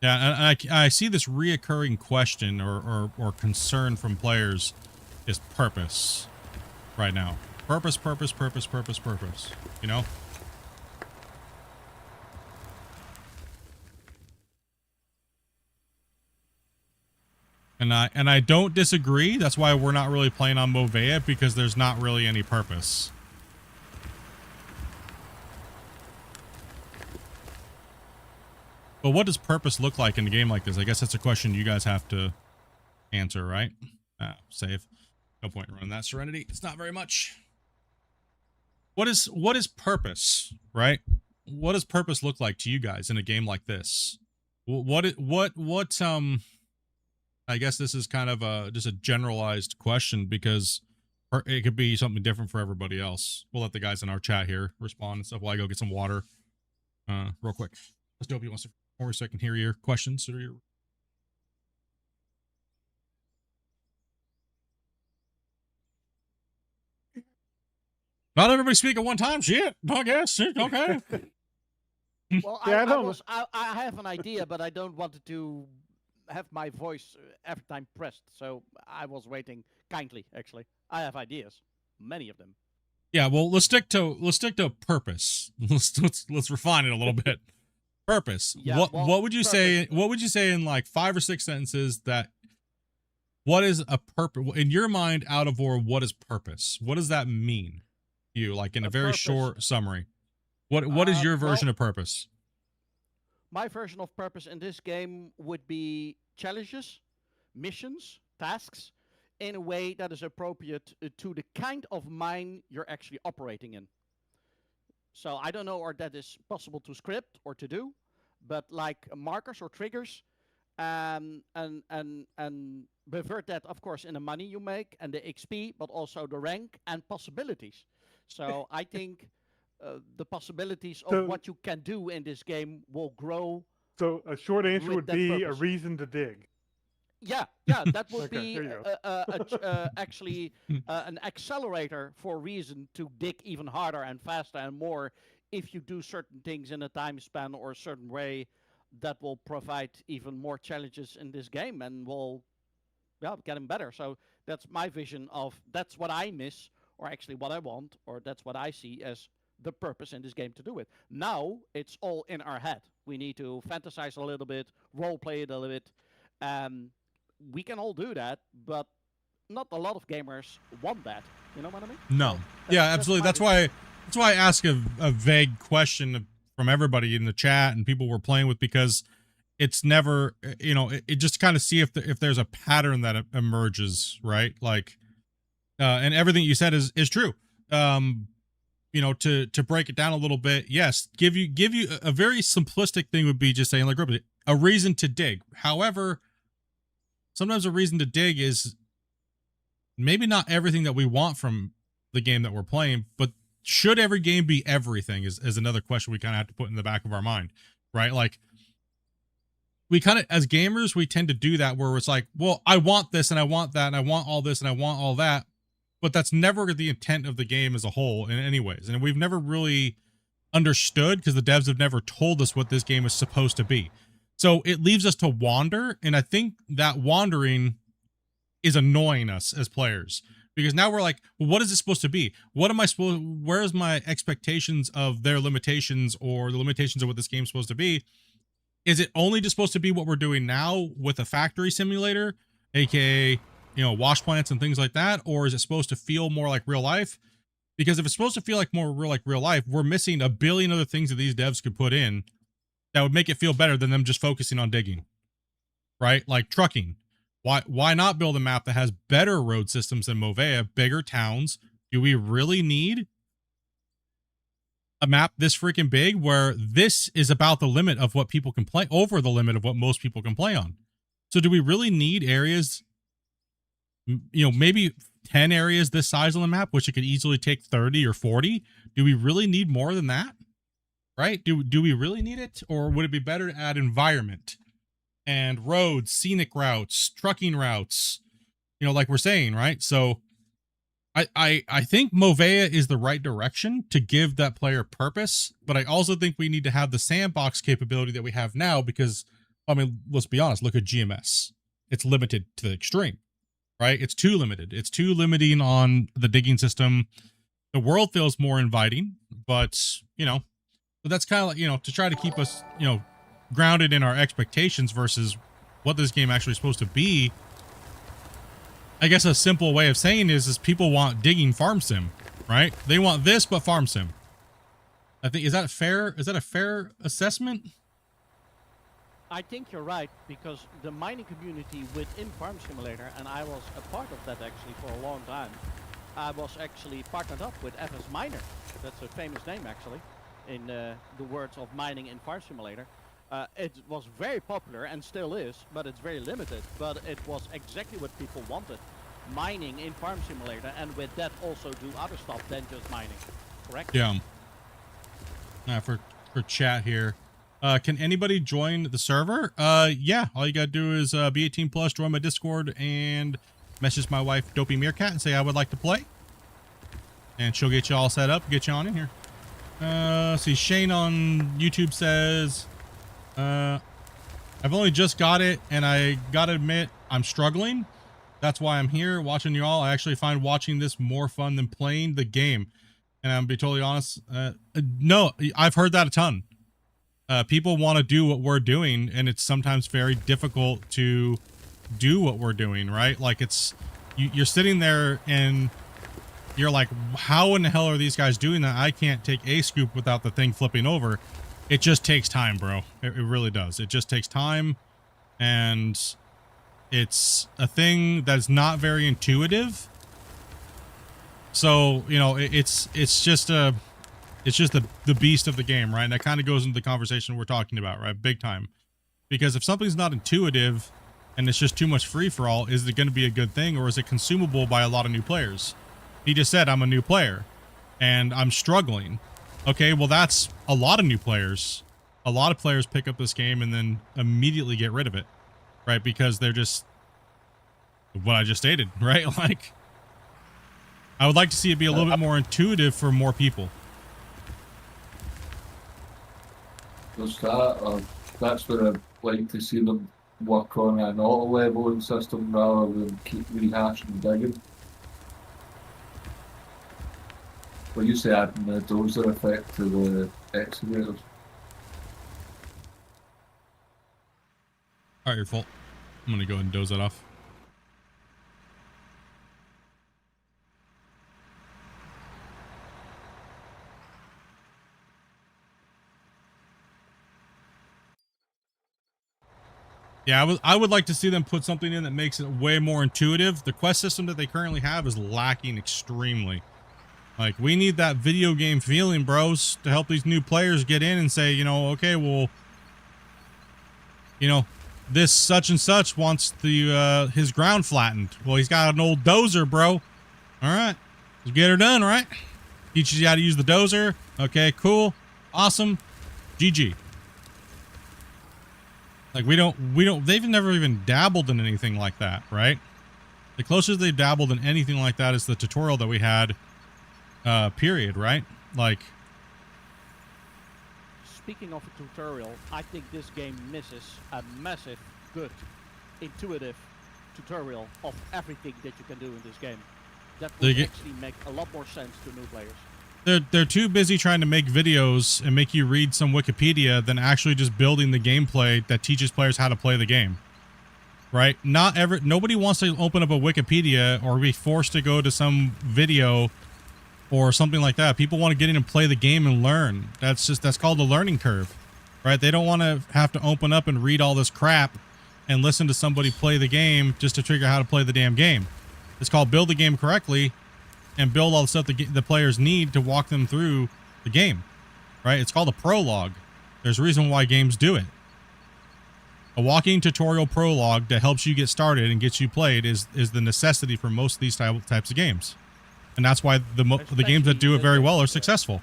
Yeah, and I see this reoccurring question or concern from players is purpose right now. Purpose, you know? And I don't disagree. That's why we're not really playing on Movea, because there's not really any purpose. But what does purpose look like in a game like this? I guess that's a question you guys have to answer, right? Save. No point in running that Serenity. It's not very much. What is purpose, right? What does purpose look like to you guys in a game like this? What I guess this is kind of just a generalized question, because it could be something different for everybody else. We'll let the guys in our chat here respond and stuff while I go get some water real quick. Let's do it. Wants to more so I can hear your questions or your. Not everybody speak at one time. Shit. I guess. Okay. Well, Yeah, I have an idea, but I don't want it to have my voice every time pressed. So I was waiting kindly. Actually, I have ideas, many of them. Yeah. Well, let's stick to purpose. Let's refine it a little bit. Purpose. Yeah, what would you say? What would you say in like 5 or 6 sentences that? What is a purpose in your mind? Out of war, what is purpose? What does that mean? You like in a very short summary. What is your version of purpose? My version of purpose in this game would be challenges, missions, tasks, in a way that is appropriate to the kind of mine you're actually operating in. So I don't know or that is possible to script or to do, but like markers or triggers, and revert that, of course, in the money you make and the XP, but also the rank and possibilities. So I think the possibilities of what you can do in this game will grow. So a short answer would be purpose. a reason to dig. Yeah, that would Okay, be actually an accelerator for reason to dig even harder and faster and more if you do certain things in a time span or a certain way that will provide even more challenges in this game and will get them better. So that's my vision of, that's what I miss, or actually what I want, or that's what I see as the purpose in this game to do it. Now it's all in our head. We need to fantasize a little bit, role play it a little bit. We can all do that, but not a lot of gamers want that. You know what I mean? No. So yeah, absolutely. That's why I ask a vague question from everybody in the chat and people we're playing with, because it's never, you know, it just kind of see if there's a pattern that emerges, right? Like, and everything you said is true. You know, to break it down a little bit, yes, give you a very simplistic thing would be just saying like a reason to dig. However, sometimes a reason to dig is maybe not everything that we want from the game that we're playing, but should every game be everything is another question we kind of have to put in the back of our mind, right? Like, we kind of, as gamers, we tend to do that where it's like, well, I want this and I want that and I want all this and I want all that, but that's never the intent of the game as a whole in any ways. And we've never really understood, because the devs have never told us what this game is supposed to be. So it leaves us to wander, and I think that wandering is annoying us as players, because now we're like, well, what is it supposed to be? What am I supposed, where's my expectations of their limitations or the limitations of what this game's supposed to be? Is it only just supposed to be what we're doing now with a factory simulator, aka, you know, wash plants and things like that? Or is it supposed to feel more like real life? Because if it's supposed to feel like more real life, we're missing a billion other things that these devs could put in that would make it feel better than them just focusing on digging, right? Like trucking. Why not build a map that has better road systems than Movea, bigger towns? Do we really need a map this freaking big where this is about the limit of what people can play, over the limit of what most people can play on? So do we really need areas, you know, maybe 10 areas this size on the map, which it could easily take 30 or 40? Do we really need more than that? Right? Do we really need it? Or would it be better to add environment and roads, scenic routes, trucking routes, you know, like we're saying, right? So I think Movea is the right direction to give that player purpose, but I also think we need to have the sandbox capability that we have now, because, I mean, let's be honest, look at GMS. It's limited to the extreme, right? It's too limited. It's too limiting on the digging system. The world feels more inviting, but, you know, but that's kind of like, you know, to try to keep us, you know, grounded in our expectations versus what this game actually is supposed to be. I guess a simple way of saying is people want digging farm sim, right? They want this, but farm sim. I think, is that fair? Is that a fair assessment? I think you're right, because the mining community within Farm Simulator, and I was a part of that actually for a long time. I was actually partnered up with FS Miner. That's a famous name actually, in the words of mining in Farm Simulator. It was very popular and still is, but it's very limited. But it was exactly what people wanted. Mining in Farm Simulator, and with that also do other stuff than just mining. Correct? Yeah. For chat here. Can anybody join the server? Yeah. All you gotta do is be 18 plus, join my Discord, and message my wife, Dopey Meerkat, and say I would like to play. And she'll get you all set up, get you on in here. See, Shane on YouTube says, I've only just got it, and I gotta admit, I'm struggling. That's why I'm here watching you all. I actually find watching this more fun than playing the game. And I'm be totally honest, no, I've heard that a ton. People want to do what we're doing, and it's sometimes very difficult to do what we're doing, right? Like, it's, you're sitting there and you're like, how in the hell are these guys doing that? I can't take a scoop without the thing flipping over. It just takes time, bro. It really does. It just takes time, and it's a thing that's not very intuitive. So, you know, it's just the beast of the game, right? And that kind of goes into the conversation we're talking about, right? Big time. Because if something's not intuitive and it's just too much free for all, is it going to be a good thing, or is it consumable by a lot of new players? He just said, I'm a new player and I'm struggling. Okay, well, that's a lot of new players. A lot of players pick up this game and then immediately get rid of it, right? Because they're just what I just stated, right? Like, I would like to see it be a little bit more intuitive for more people. There's that, that's where I'd like to see them work on an auto-leveling system rather than keep rehashing digging. Well, you say adding the dozer effect to the excavators. Alright, your fault. I'm gonna go ahead and doze that off. Yeah, I would like to see them put something in that makes it way more intuitive. The quest system that they currently have is lacking extremely. Like, we need that video game feeling, bros, to help these new players get in and say, you know, okay, well, you know, this such and such wants the his ground flattened. Well, he's got an old dozer, bro. All right, let's get her done, right? Teaches you how to use the dozer. Okay, cool, awesome, GG. Like we don't. They've never even dabbled in anything like that, right? The closest they've dabbled in anything like that is the tutorial that we had, period, right? Like. Speaking of a tutorial, I think this game misses a massive, good, intuitive tutorial of everything that you can do in this game. That would actually make a lot more sense to new players. They're too busy trying to make videos and make you read some Wikipedia than actually just building the gameplay that teaches players how to play the game. Right? Nobody wants to open up a Wikipedia or be forced to go to some video or something like that. People want to get in and play the game and learn. That's called the learning curve, right? They don't want to have to open up and read all this crap and listen to somebody play the game just to figure out how to play the damn game. It's called build the game correctly and build all the stuff the players need to walk them through the game, right? It's called a prologue. There's a reason why games do it. A walking tutorial prologue that helps you get started and gets you played is the necessity for most of these types of games. And that's why the games that do it very well are successful.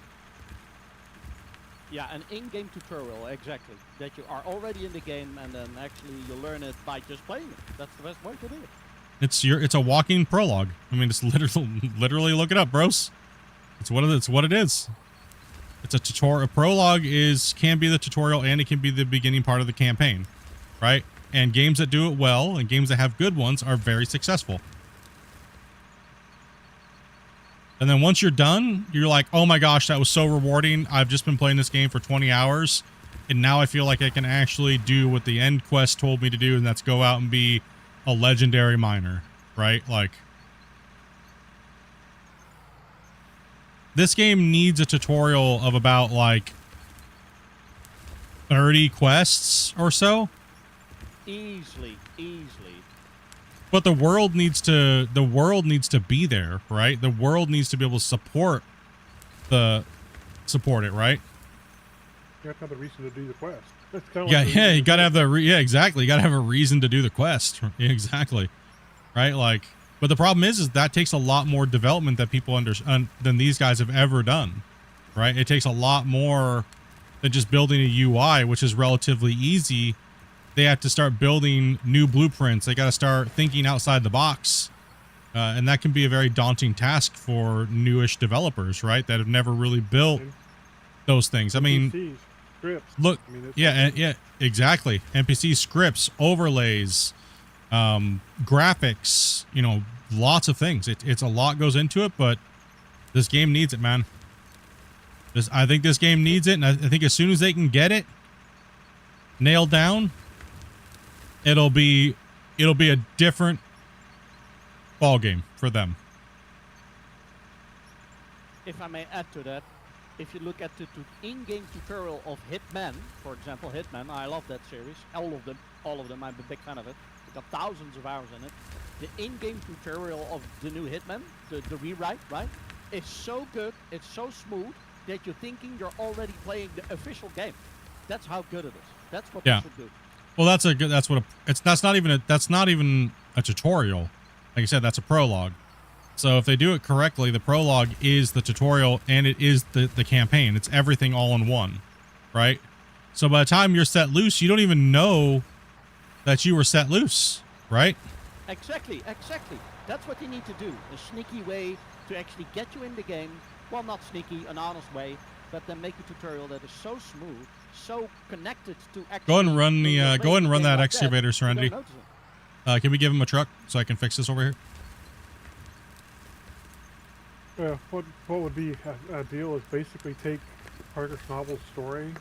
Yeah, an in-game tutorial, exactly. That you are already in the game and then actually you learn it by just playing it. That's the best way to do it. It's a walking prologue. I mean, it's literally look it up, bros. It's what it is. It's a tutorial. A prologue can be the tutorial and it can be the beginning part of the campaign, right? And games that do it well and games that have good ones are very successful. And then once you're done, you're like, oh my gosh, that was so rewarding. I've just been playing this game for 20 hours. And now I feel like I can actually do what the end quest told me to do. And that's go out and be a legendary miner, right? Like, this game needs a tutorial of about like 30 quests or so. Easily. But the world needs to be there, right? The world needs to be able to support it, right? You have to have a reason to do the quest. That's kind of Yeah, you gotta have exactly. You gotta have a reason to do the quest. Exactly. Right? Like, but the problem is that takes a lot more development that people understand than these guys have ever done. Right? It takes a lot more than just building a UI, which is relatively easy. They have to start building new blueprints. They got to start thinking outside the box. And that can be a very daunting task for newish developers, right? That have never really built those things. I mean, scripts. Look, yeah, exactly. NPC scripts, overlays, graphics, lots of things. It's a lot goes into it, but this game needs it, man. I think this game needs it. And I think as soon as they can get it nailed down, it'll be a different ball game for them. If I may add to that, if you look at the in-game tutorial of Hitman, for example, Hitman, I love that series, all of them, I'm a big fan of it. I've got thousands of hours in it. The in-game tutorial of the new Hitman, the rewrite, right, is so good, it's so smooth that you're thinking you're already playing the official game. That's how good it is. That's what you should do. Well, that's not even a tutorial. Like I said, that's a prologue. So if they do it correctly, the prologue is the tutorial and it is the campaign. It's everything all in one, right? So by the time you're set loose, you don't even know that you were set loose, right? Exactly. That's what you need to do. A sneaky way to actually get you in the game. Well, not sneaky, an honest way, but then make a tutorial that is so smooth, so connected to actually... Go ahead and run that excavator, Serenity. Can we give him a truck so I can fix this over here? Yeah, what would be ideal is basically take Parker's novel's story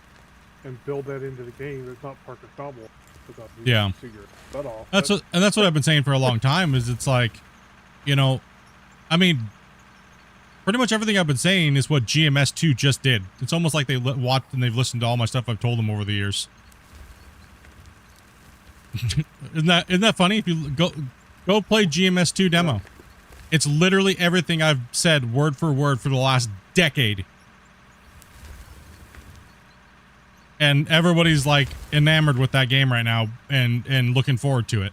and build that into the game. It's not Parker's novel without yeah. But off. That's what I've been saying for a long time. Is it's like, I mean, pretty much everything I've been saying is what GMS2 just did. It's almost like they watched and they've listened to all my stuff I've told them over the years. Isn't that funny? If you go play GMS2 demo. Yeah. It's literally everything I've said word for word for the last decade. And everybody's like enamored with that game right now and looking forward to it.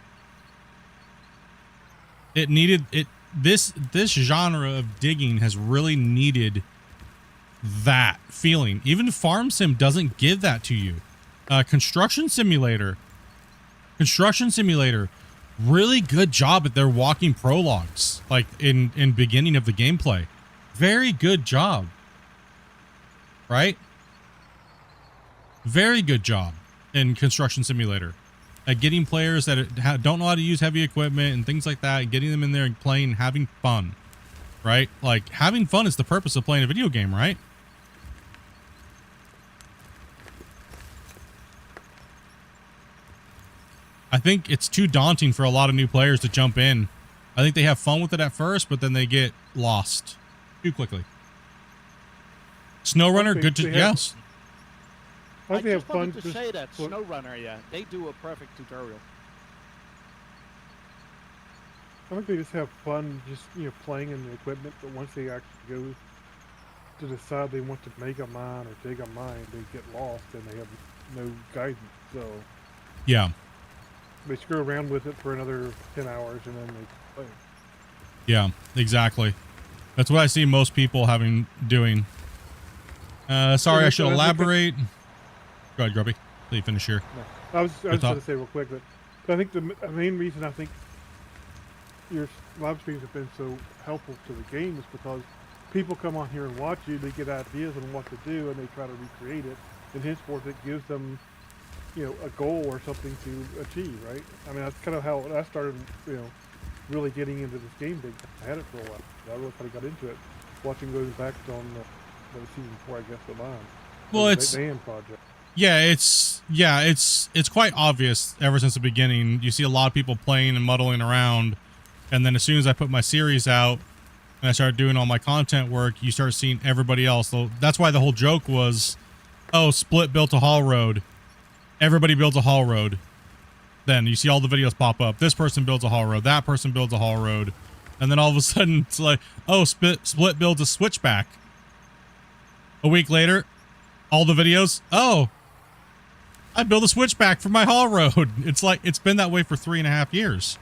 It needed it. This genre of digging has really needed that feeling. Even Farm Sim doesn't give that to you. Construction Simulator, really good job at their walking prologues, like in beginning of the gameplay. Very good job, right? Very good job in Construction Simulator at getting players that don't know how to use heavy equipment and things like that, and getting them in there and playing and having fun, right? Like, having fun is the purpose of playing a video game, right? I think it's too daunting for a lot of new players to jump in. I think they have fun with it at first, but then they get lost too quickly. SnowRunner, good to, yes. I think they have just fun. wanted to say that SnowRunner, yeah, they do a perfect tutorial. I think they just have fun, just playing in the equipment. But once they actually go to decide they want to make a mine or dig a mine, they get lost and they have no guidance. So yeah, they screw around with it for another 10 hours and then they play. Yeah, exactly. That's what I see most people doing. Sorry, I should elaborate. Go ahead, Grubby. Let you finish here. No, I was just going to say real quick that I think the main reason I think your live streams have been so helpful to the game is because people come on here and watch you, they get ideas on what to do, and they try to recreate it, and henceforth it gives them, a goal or something to achieve, right? I mean, that's kind of how I started, really getting into this game thing. I had it for a while. I really kind of got into it, watching those back on the season 4, I guess, of mine. Well, it's the AM project. Yeah, it's quite obvious ever since the beginning. You see a lot of people playing and muddling around, and then as soon as I put my series out and I started doing all my content work, you start seeing everybody else. So that's why the whole joke was, oh, Split built a haul road. Everybody builds a haul road. Then you see all the videos pop up. This person builds a haul road. That person builds a haul road. And then all of a sudden it's like, oh, Split builds a switchback. A week later, all the videos, oh, I built a switchback for my haul road. It's like, it's been that way for 3.5 years,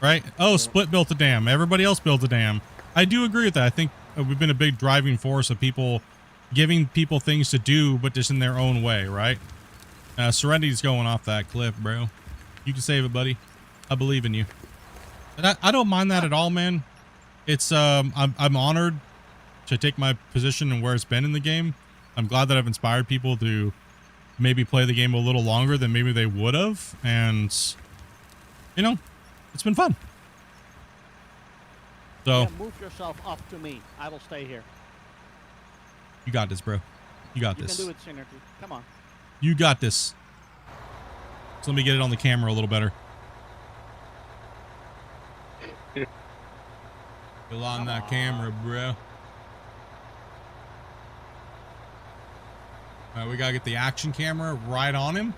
right? Oh, Split built a dam. Everybody else built a dam. I do agree with that. I think we've been a big driving force of people giving people things to do, but just in their own way, right? Serenity's going off that cliff, bro. You can save it, buddy. I believe in you. And I don't mind that at all, man. It's, I'm honored to take my position and where it's been in the game. I'm glad that I've inspired people to maybe play the game a little longer than maybe they would have. And, it's been fun. So, yeah, move yourself up to me. I will stay here. You got this, bro. You got this. You can do it, Synergy. Come on. You got this. So let me get it on the camera a little better. Still on that camera, bro. All right, we gotta get the action camera right on him.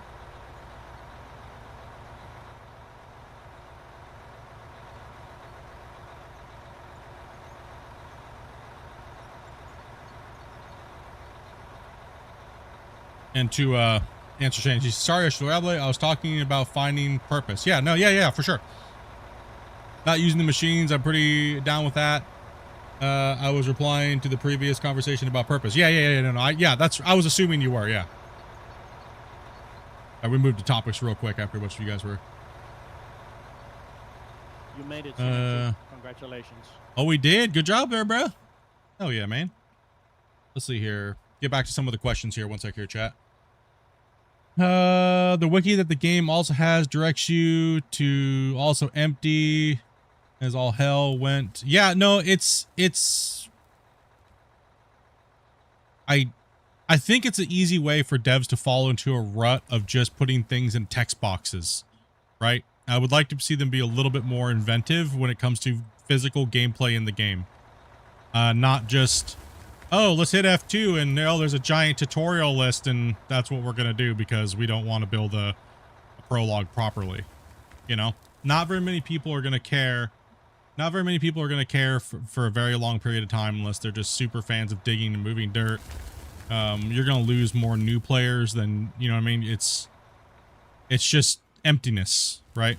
And to answer Shane, she's sorry, I was talking about finding purpose. Yeah, no, yeah, for sure. Not using the machines, I'm pretty down with that. I was replying to the previous conversation about purpose. Yeah, no, I was assuming you were, yeah. We moved to topics real quick after what you guys were. You made it, Synergy. Congratulations. Oh, we did? Good job there, bro. Oh, yeah, man. Let's see here. Get back to some of the questions here. One sec here, chat. The wiki that the game also has directs you to also empty as all hell went. Yeah, no, it's I think it's an easy way for devs to fall into a rut of just putting things in text boxes, right? I would like to see them be a little bit more inventive when it comes to physical gameplay in the game. Not just, oh, let's hit F2 and there's a giant tutorial list and that's what we're going to do because we don't want to build a prologue properly. Not very many people are going to care. Not very many people are going to care for a very long period of time unless they're just super fans of digging and moving dirt You're gonna lose more new players than, you know what I mean? It's just emptiness, right?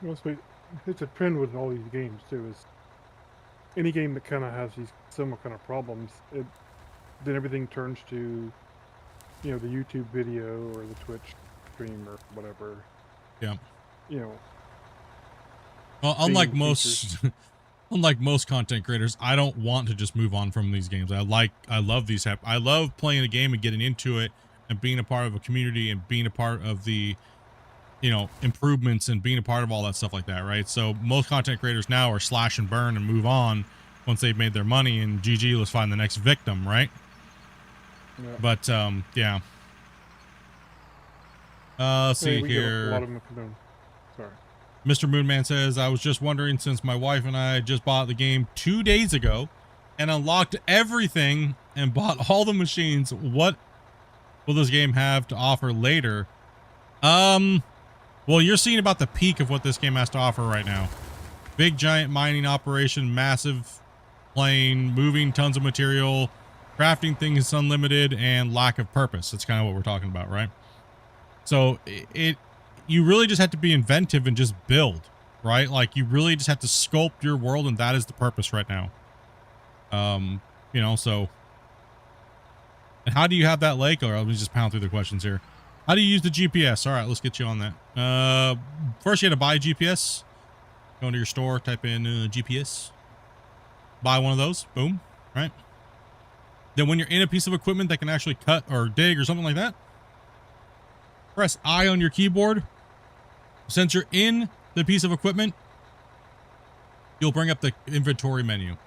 Well, it's a trend with all these games too. Is any game that kind of has these similar kind of problems, then everything turns to, you know, the YouTube video or the Twitch stream or whatever. Yeah. You know. Well, unlike most, unlike most content creators, I don't want to just move on from these games. I love these. I love playing a game and getting into it and being a part of a community and being a part of the, you know, improvements and being a part of all that stuff like that, right? So most content creators now are slash and burn and move on once they've made their money, and GG, let's find the next victim, right? Yeah. But yeah. Let's see here. A lot of them condone. Sorry. Mr. Moonman says, I was just wondering, since my wife and I just bought the game 2 days ago and unlocked everything and bought all the machines, what will this game have to offer later? Well, you're seeing about the peak of what this game has to offer right now. Big giant mining operation, massive plane, moving tons of material, crafting things unlimited, and lack of purpose. That's kind of what we're talking about, right? So you really just have to be inventive and just build, right? Like, you really just have to sculpt your world, and that is the purpose right now. You know, so. And how do you have that lake? Or let me just pound through the questions here. How do you use the GPS? All right, let's get you on that. First, you had to buy a GPS. Go into your store, type in GPS. Buy one of those. Boom. Right. Then when you're in a piece of equipment that can actually cut or dig or something like that, press I on your keyboard. Since you're in the piece of equipment, you'll bring up the inventory menu.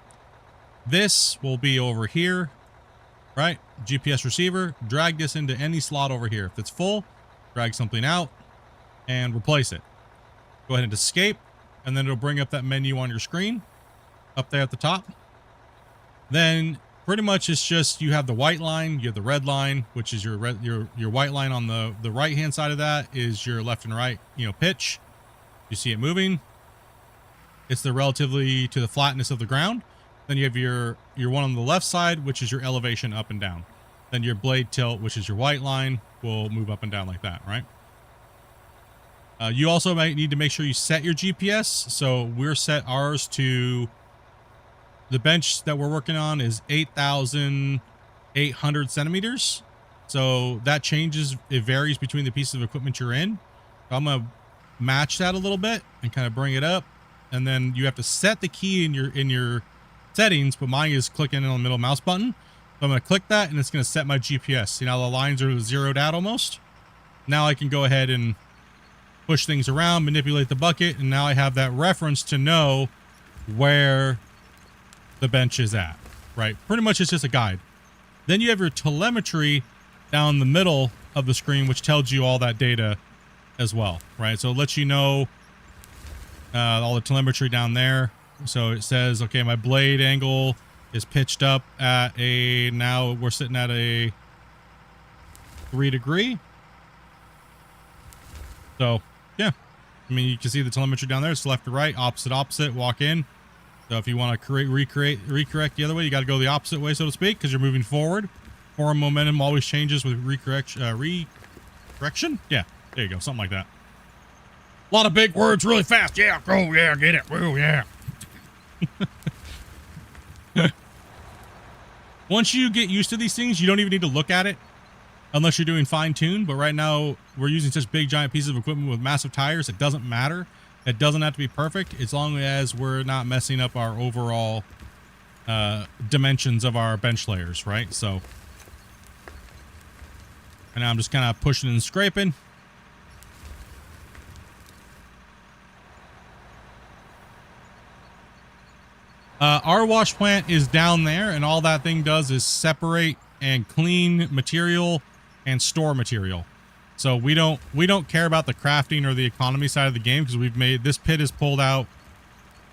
This will be over here. Right? GPS receiver, drag this into any slot over here. If it's full, drag something out and replace it. Go ahead and escape, and then it'll bring up that menu on your screen up there at the top. Then pretty much it's just, you have the white line, you have the red line, which is your white line. On the right hand side of that is your left and right, you know, pitch. You see it moving. It's the relatively to the flatness of the ground. Then you have your one on the left side, which is your elevation up and down. Then your blade tilt, which is your white line, will move up and down like that, right? You also might need to make sure you set your GPS. So we're set ours to, the bench that we're working on is 8,800 centimeters. So that changes. It varies between the pieces of equipment you're in. So I'm going to match that a little bit and kind of bring it up. And then you have to set the key in your settings, but mine is clicking on the middle mouse button. So I'm going to click that, and it's going to set my GPS. See, now the lines are zeroed out almost. Now I can go ahead and push things around, manipulate the bucket, and now I have that reference to know where the bench is at, right? Pretty much it's just a guide. Then you have your telemetry down the middle of the screen, which tells you all that data as well, right? So it lets you know all the telemetry down there. So it says, okay, my blade angle is pitched up at now we're sitting at a 3 degree. So yeah, I mean, you can see the telemetry down there. It's left to right, opposite, walk in. So if you want to recorrect the other way, you got to go the opposite way, so to speak, because you're moving forward. Forward momentum always changes with recorrection. Yeah, there you go, something like that. A lot of big words really fast. Yeah, go, yeah, get it. Woo, yeah. Once you get used to these things, you don't even need to look at it unless you're doing fine tune. But right now we're using such big giant pieces of equipment with massive tires. It doesn't matter. It doesn't have to be perfect as long as we're not messing up our overall dimensions of our bench layers, right? So, and now I'm just kind of pushing and scraping. Our wash plant is down there, and all that thing does is separate and clean material and store material. So we don't care about the crafting or the economy side of the game, because we've made this pit has pulled out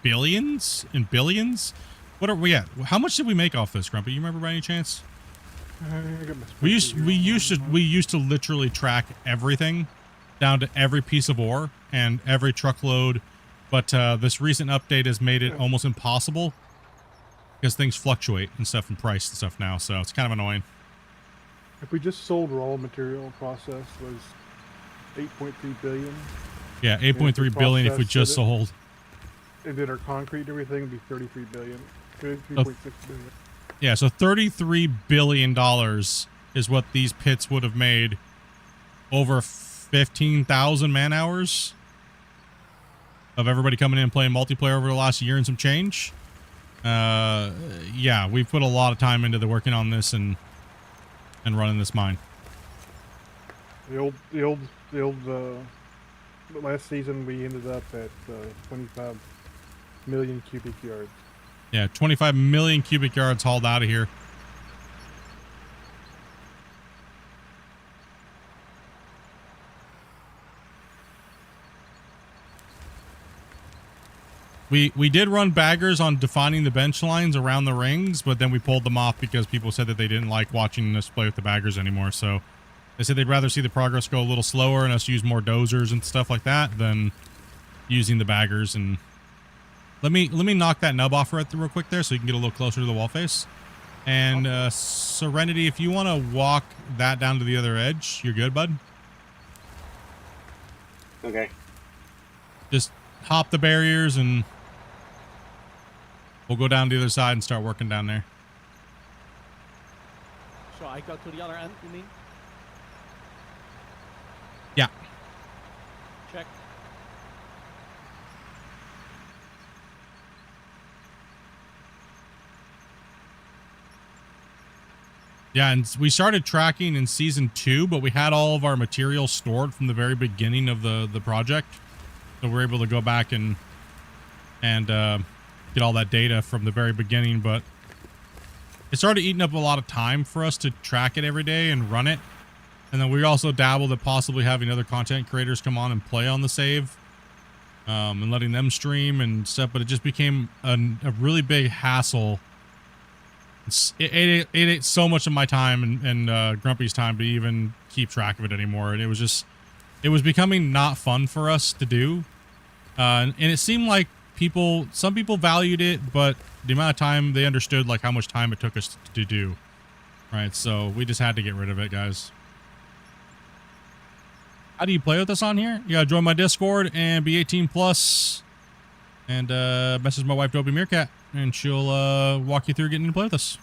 billions and billions. What are we at? How much did we make off this, Grumpy? You remember by any chance? We used to literally track everything down to every piece of ore and every truckload But this recent update has made it almost impossible because things fluctuate and stuff in price and stuff now, so it's kind of annoying. If we just sold raw material process was 8.3 billion, Yeah, 8.3 billion if we just sold. and then our concrete and everything would be 33 billion, 33.6 billion. Yeah, so $33 billion is what these pits would have made over 15,000 man hours of everybody coming in and playing multiplayer over the last year and some change. Yeah, we've put a lot of time into the working on this and running this mine. Last season we ended up at 25 million cubic yards. Yeah, 25 million cubic yards hauled out of here. We did run baggers on defining the bench lines around the rings, but then we pulled them off because people said that they didn't like watching us play with the baggers anymore. So they said they'd rather see the progress go a little slower and us use more dozers and stuff like that than using the baggers. And let me knock that nub off real quick there so you can get a little closer to the wall face. And Serenity, if you want to walk that down to the other edge, you're good, bud. Okay. Just hop the barriers and we'll go down to the other side and start working down there. So I go to the other end, you mean? Yeah. Check. Yeah, and we started tracking in season 2, but we had all of our materials stored from the very beginning of the project. So we're able to go back and get all that data from the very beginning, but it started eating up a lot of time for us to track it every day and run it. And then we also dabbled at possibly having other content creators come on and play on the save, and letting them stream and stuff, but it just became a really big hassle. It ate so much of my time and Grumpy's time to even keep track of it anymore. And it was becoming not fun for us to do. And it seemed like some people valued it, but the amount of time they understood, like how much time it took us to do. Right. So we just had to get rid of it, guys. How do you play with us on here? You gotta join my Discord and be 18 plus and message my wife, Dobie Meerkat, and she'll walk you through getting to play with us.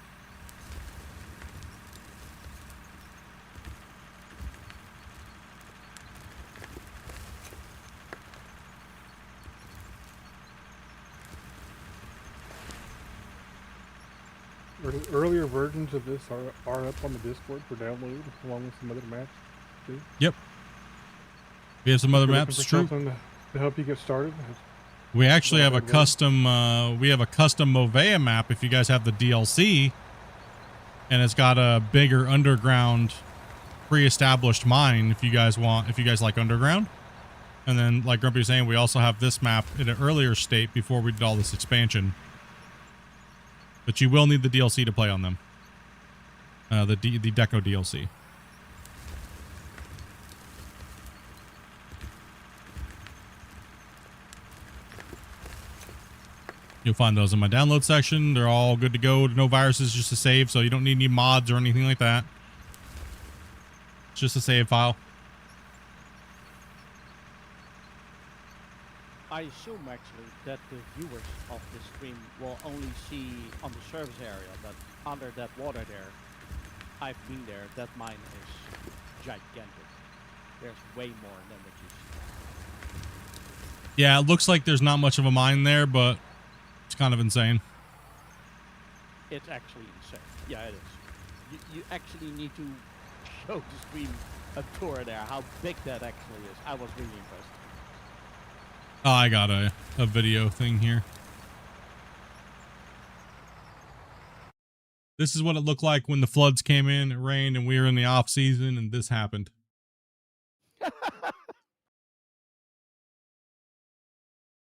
Earlier versions of this are up on the Discord for download, along with some other maps too. Yep. We have some other maps. True. To help you get started. We actually have a custom. We have a custom Movea map. If you guys have the DLC, and it's got a bigger underground, pre-established mine. If you guys like underground, and then like Grumpy was saying, we also have this map in an earlier state before we did all this expansion. But you will need the DLC to play on them. The Deco DLC. You'll find those in my download section. They're all good to go. No viruses, just a save, so you don't need any mods or anything like that. It's just a save file. I assume actually that the viewers of this stream will only see on the surface area, but under that water there, I've been there, that mine is gigantic. There's way more than what you see. Yeah, it looks like there's not much of a mine there, but it's kind of insane. It's actually insane. Yeah, it is. You actually need to show the stream a tour there, how big that actually is. I was really impressed. Oh, I got a video thing here. This is what it looked like when the floods came in, it rained, and we were in the off season, and this happened.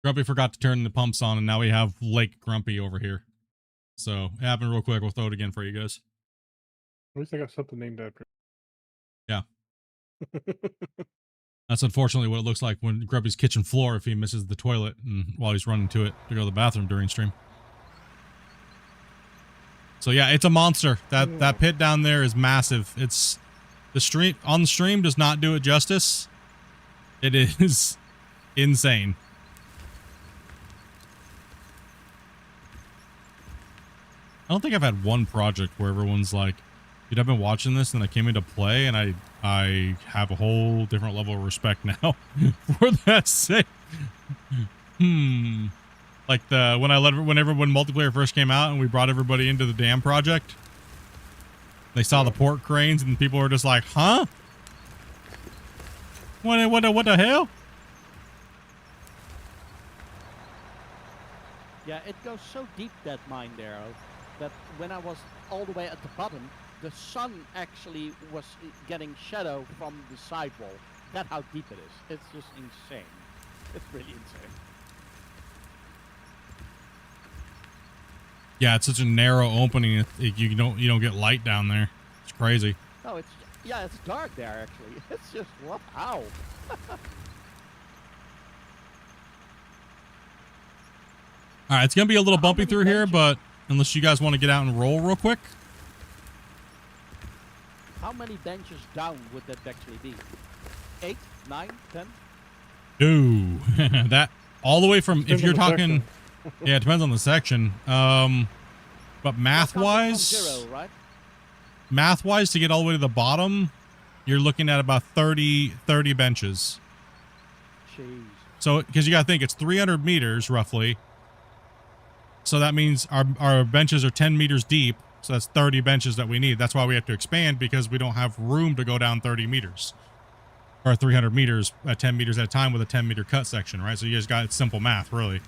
Grumpy forgot to turn the pumps on, and now we have Lake Grumpy over here. So it happened real quick. We'll throw it again for you guys. At least I got something named after it. Yeah. That's unfortunately what it looks like when Grubby's kitchen floor if he misses the toilet and while he's running to it to go to the bathroom during stream. So yeah, it's a monster. That pit down there is massive. It's the stream on the stream does not do it justice. It is insane. I don't think I've had one project where everyone's like, dude, I've been watching this and I came into play and I have a whole different level of respect now for that sake. Like whenever when multiplayer first came out and we brought everybody into the dam project, they saw the port cranes and people were just like, huh? What the hell? Yeah, it goes so deep, that mine there, that when I was all the way at the bottom, the sun actually was getting shadow from the sidewall. That's how deep it is. It's just insane. It's really insane. Yeah, it's such a narrow opening. You don't get light down there. It's crazy. No, it's dark there actually. It's just what? How? All right, it's gonna be a little bumpy through here, but unless you guys want to get out and roll real quick. How many benches down would that actually be? 8, 9, 10? Ooh, that all the way from Depends if you're on the talking. Yeah, it depends on the section. But math-wise, 0, right? math-wise, to get all the way to the bottom, you're looking at about 30 benches. Jeez. So, because you got to think, it's 300 meters roughly. So that means our benches are 10 meters deep. So that's 30 benches that we need. That's why we have to expand, because we don't have room to go down 30 meters. Or 300 meters at 10 meters at a time with a 10-meter cut section, right? So you just got, it's simple math, really.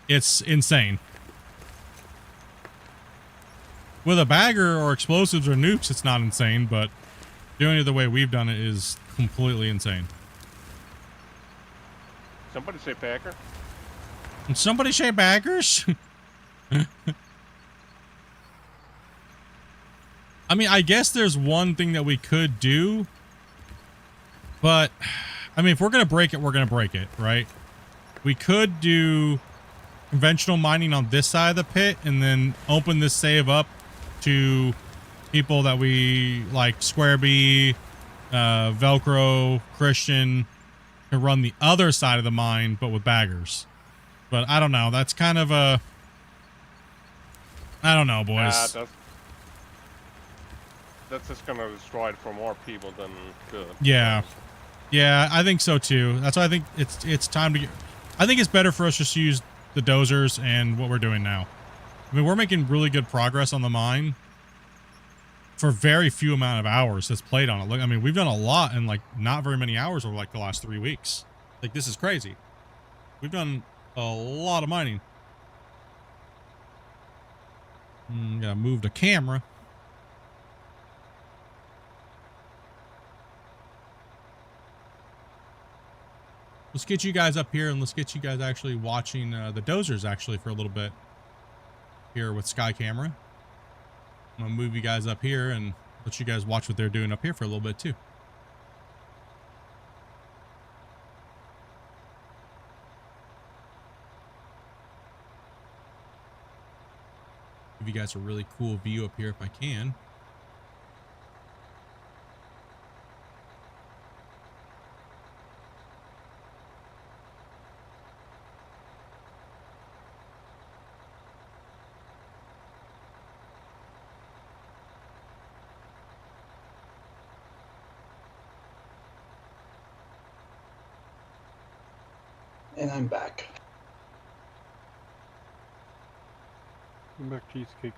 It's insane. With a bagger or explosives or nukes, it's not insane, but doing it the way we've done it is completely insane. Somebody say Packer? Did somebody say baggers? I mean, I guess there's one thing that we could do, but I mean, if we're going to break it, we're going to break it, right? We could do conventional mining on this side of the pit and then open this save up to people that we like, Square B, Velcro, Christian, to run the other side of the mine, but with baggers. But I don't know. That's kind of a... I don't know, boys. That's just gonna destroy it for more people than good. Yeah. Yeah, I think so too. That's why I think it's time to get... I think it's better for us just to use the dozers and what we're doing now. I mean, we're making really good progress on the mine for very few amount of hours that's played on it. Look, I mean, we've done a lot in like not very many hours over like the last 3 weeks. Like, this is crazy. We've done a lot of mining. Gotta move the camera. Let's get you guys up here and let's get you guys actually watching the dozers actually for a little bit here with Sky Camera. I'm gonna move you guys up here and let you guys watch what they're doing up here for a little bit too. Give you guys a really cool view up here if I can. And I'm back. I'm back cheesecake.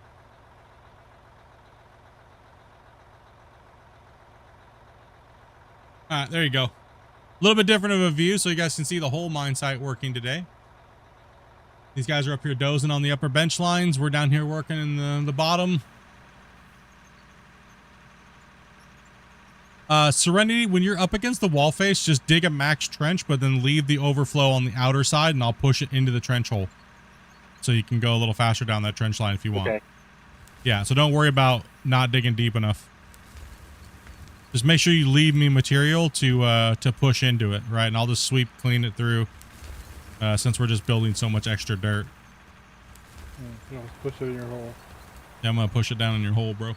All right, there you go. A little bit different of a view so you guys can see the whole mine site working today. These guys are up here dozing on the upper bench lines. We're down here working in the bottom. Serenity, when you're up against the wall face, just dig a max trench, but then leave the overflow on the outer side, and I'll push it into the trench hole. So you can go a little faster down that trench line if you want. Okay. Yeah, so don't worry about not digging deep enough. Just make sure you leave me material to push into it, right? And I'll just sweep, clean it through, since we're just building so much extra dirt. You know, push it in your hole. Yeah, I'm gonna push it down in your hole, bro.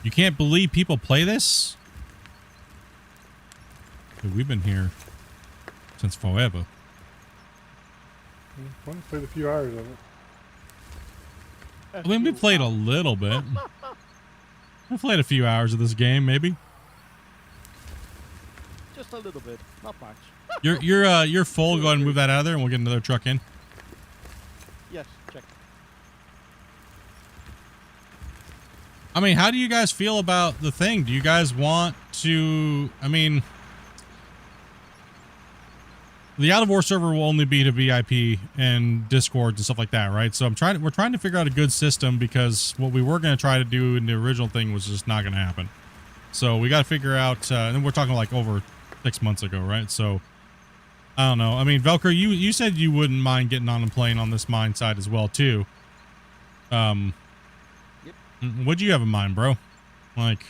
You can't believe people play this? Dude, we've been here since forever. Well, played a few hours of it. I mean, we played a little bit. I played a few hours of this game, maybe. Just a little bit, not much. You're full. Go ahead and move that out of there, and we'll get another truck in. Yes, check. I mean, how do you guys feel about the thing? Do you guys want to? I mean, the out of war server will only be to VIP and Discord and stuff like that, right? So we're trying to figure out a good system, because what we were going to try to do in the original thing was just not going to happen. So we got to figure out, and we're talking like over 6 months ago, right? So I don't know. I mean, Velcro, you said you wouldn't mind getting on and playing on this mine side as well too. Yep. What'd you have in mind, bro? Like,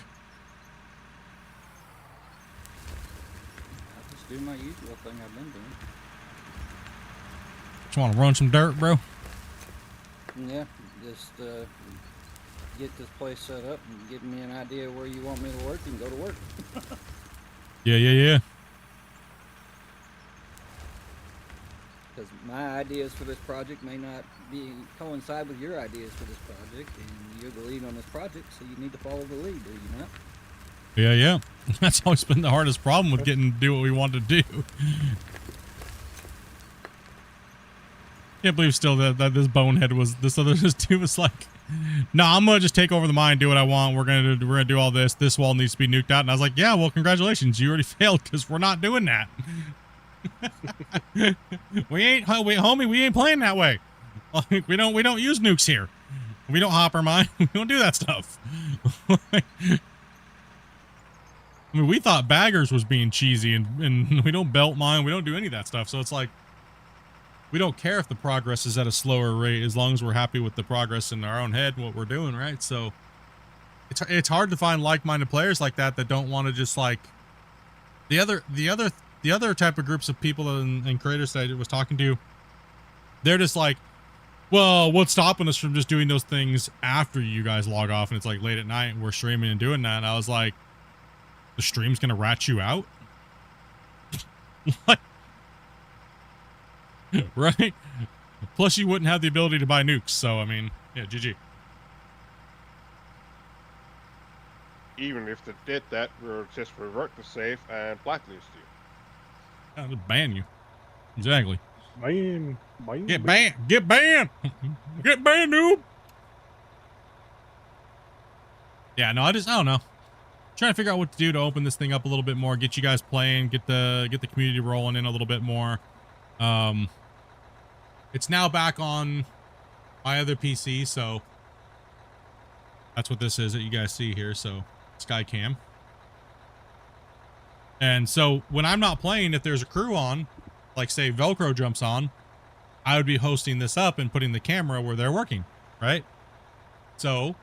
I'll just do my usual thing I've been doing. just want to run some dirt, bro? Yeah, just get this place set up and give me an idea where you want me to work and go to work. Yeah. Because my ideas for this project may not coincide with your ideas for this project, and you're the lead on this project, so you need to follow the lead, do you not? Yeah. That's always been the hardest problem with getting to do what we want to do. Can't believe still that this bonehead this other dude was like, no, I'm gonna just take over the mine, do what I want. We're gonna do all this. This wall needs to be nuked out. And I was like, yeah, well, congratulations, you already failed, because we're not doing that. we ain't playing that way. Like, we don't use nukes here. We don't hopper mine. We don't do that stuff. I mean, we thought baggers was being cheesy, and we don't belt mine. We don't do any of that stuff. So it's like, we don't care if the progress is at a slower rate, as long as we're happy with the progress in our own head and what we're doing, right? So it's hard to find like-minded players like that don't want to just like the other type of groups of people and creators that I was talking to. They're just like, well, what's stopping us from just doing those things after you guys log off and it's like late at night and we're streaming and doing that? And I was like, the stream's gonna rat you out? Like, right? Plus you wouldn't have the ability to buy nukes, so I mean, yeah, GG. Even if they did that, we'll just revert the save and blacklist you. Yeah, they'll ban you. Exactly. Man. Get banned! Get banned! Get banned, noob! Yeah, no, I don't know. Trying to figure out what to do to open this thing up a little bit more, get you guys playing, get the community rolling in a little bit more. It's now back on my other PC, so that's what this is that you guys see here. So Skycam. And so when I'm not playing, if there's a crew on, like say Velcro jumps on, I would be hosting this up and putting the camera where they're working, right? So,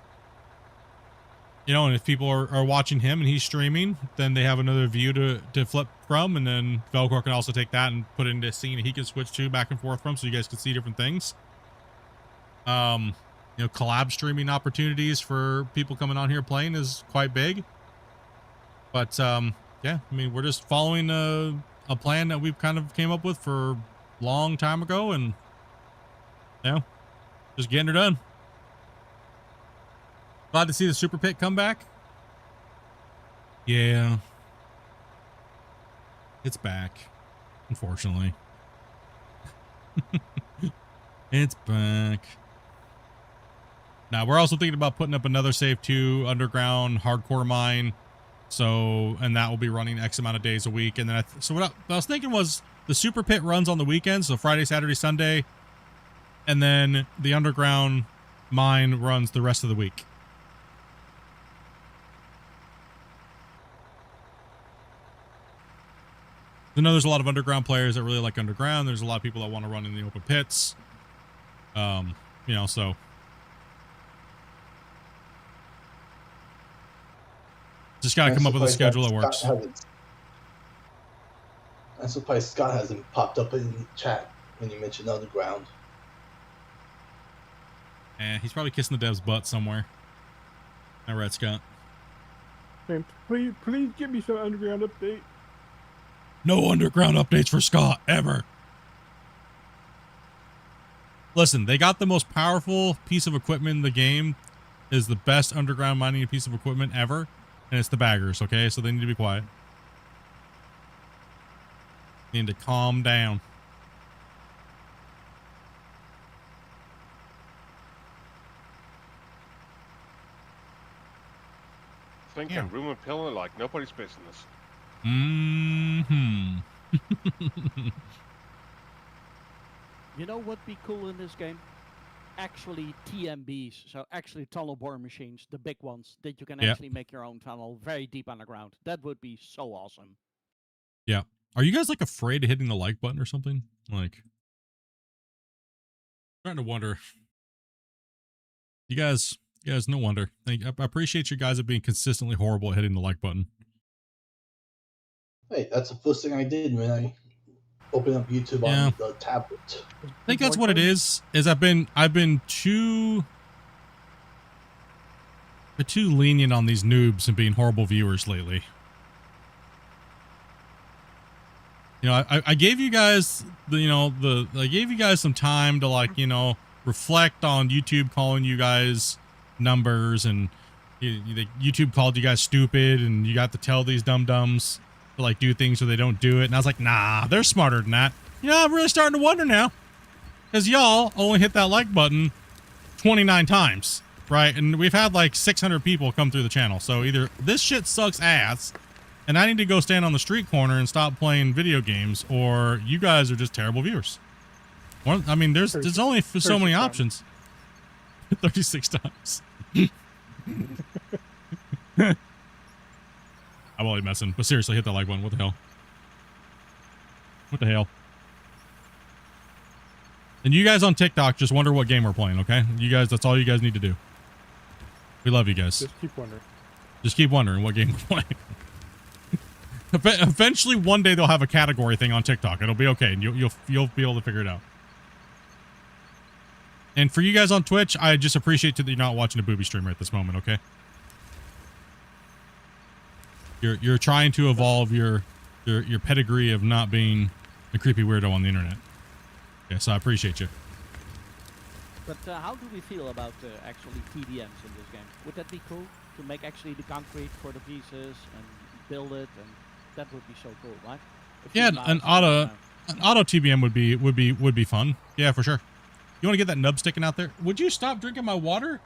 you know, and if people are watching him and he's streaming, then they have another view to flip from, and then Velcro can also take that and put it into a scene that he can switch to back and forth from, so you guys can see different things. You know, collab streaming opportunities for people coming on here playing is quite big. But yeah, I mean, we're just following a plan that we've kind of came up with for a long time ago, and you know, just getting her done. Glad to see the super pit come back. Yeah, it's back, unfortunately. It's back. Now we're also thinking about putting up another Save 2 underground hardcore mine. So, and that will be running X amount of days a week. And then so what I was thinking was the super pit runs on the weekends. So Friday, Saturday, Sunday. And then the underground mine runs the rest of the week. I know there's a lot of underground players that really like underground. There's a lot of people that want to run in the open pits. You know, so just got to come up with a schedule that works. I'm surprised Scott hasn't popped up in chat when you mentioned underground. He's probably kissing the dev's butt somewhere. I read Scott. Man, please give me some underground update. No underground updates for Scott ever. Listen, they got the most powerful piece of equipment in the game. Is the best underground mining piece of equipment ever, and it's the baggers. Okay, so they need to be quiet. They need to calm down. Thinking room and pillar like nobody's business. Mm-hmm. You know what'd be cool in this game? Actually TMBs, so actually tunnel bore machines, the big ones that you can actually make your own tunnel very deep underground. That would be so awesome. Yeah. Are you guys like afraid of hitting the like button or something? Like, trying to wonder. You guys, no wonder. I appreciate you guys of being consistently horrible at hitting the like button. Hey, that's the first thing I did when I opened up YouTube on the tablet. I think that's what it is I've been too lenient on these noobs and being horrible viewers lately. You know, I gave you guys I gave you guys some time to, like, you know, reflect on YouTube calling you guys numbers, and YouTube called you guys stupid, and you got to tell these dum-dums to, like, do things so they don't do it. And I was like, nah, they're smarter than that. You know, I'm really starting to wonder now, because y'all only hit that like button 29 times, right? And we've had like 600 people come through the channel. So either this shit sucks ass and I need to go stand on the street corner and stop playing video games, or you guys are just terrible viewers. I mean, there's only so many options. 36 times. I'm only messing, but seriously, hit that like button. What the hell? What the hell? And you guys on TikTok just wonder what game we're playing, okay? You guys, that's all you guys need to do. We love you guys. Just keep wondering. Just keep wondering what game we're playing. Eventually, one day they'll have a category thing on TikTok. It'll be okay, and you'll be able to figure it out. And for you guys on Twitch, I just appreciate that you're not watching a booby streamer at this moment, okay? You're trying to evolve your pedigree of not being a creepy weirdo on the internet. Okay, so I appreciate you. But how do we feel about actually TDMs in this game? Would that be cool to make actually the concrete for the pieces and build it, and that would be so cool, right? Yeah, an auto TBM would be fun. Yeah, for sure. You want to get that nub sticking out there? Would you stop drinking my water,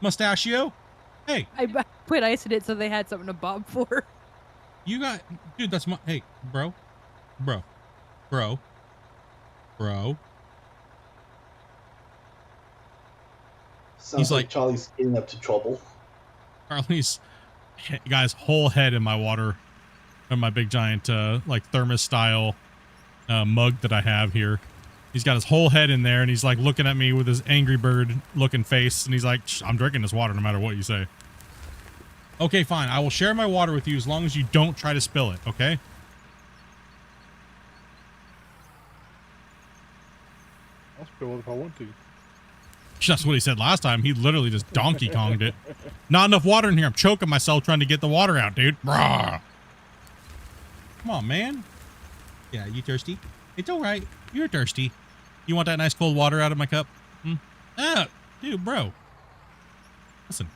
Mustachio? Hey. I put ice in it so they had something to bob for. You got, dude, that's my, hey, bro. Sounds He's like Charlie's getting up to trouble. Charlie's, guy's whole head in my water, in my big giant, like thermos style mug that I have here. He's got his whole head in there, and he's like looking at me with his Angry Bird looking face, and he's like, I'm drinking this water no matter what you say. Okay, fine. I will share my water with you as long as you don't try to spill it, okay? I'll spill it if I want to. That's what he said last time. He literally just Donkey Konged it. Not enough water in here. I'm choking myself trying to get the water out, dude. Brah. Come on, man. Yeah, you thirsty? It's all right. You're thirsty. You want that nice cold water out of my cup? Hmm? Ah, dude, bro. Listen.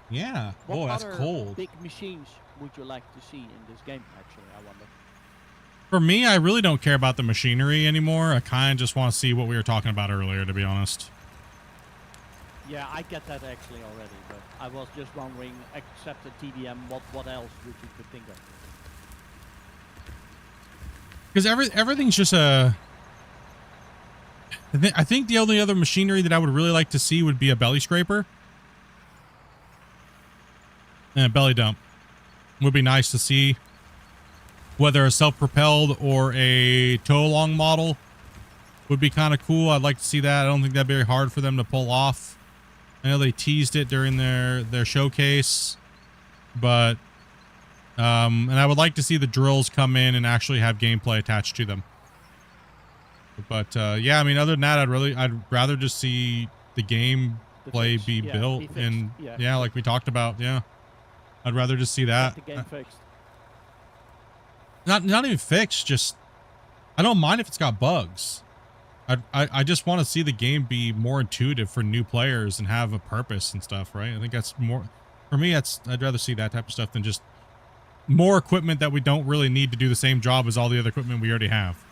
Yeah. What Oh, that's other cold. big machines would you like to see in this game, actually, I wonder? For me, I really don't care about the machinery anymore. I kind of just want to see what we were talking about earlier, to be honest. Yeah, I get that actually already, but I was just wondering, except the TDM, what else would you could think of? Because everything's just a... I think the only other machinery that I would really like to see would be a belly scraper. And a belly dump would be nice to see. Whether a self-propelled or a tow-along model would be kind of cool. I'd like to see that. I don't think that'd be very hard for them to pull off. I know they teased it during their showcase, but and I would like to see the drills come in and actually have gameplay attached to them. But yeah, I mean, other than that, I'd rather just see the gameplay be built and yeah, like we talked about. Yeah, I'd rather just see that. Get the game fixed. Not even fixed. Just I don't mind if it's got bugs. I just want to see the game be more intuitive for new players and have a purpose and stuff, right? I think that's more for me. I'd rather see that type of stuff than just more equipment that we don't really need to do the same job as all the other equipment we already have.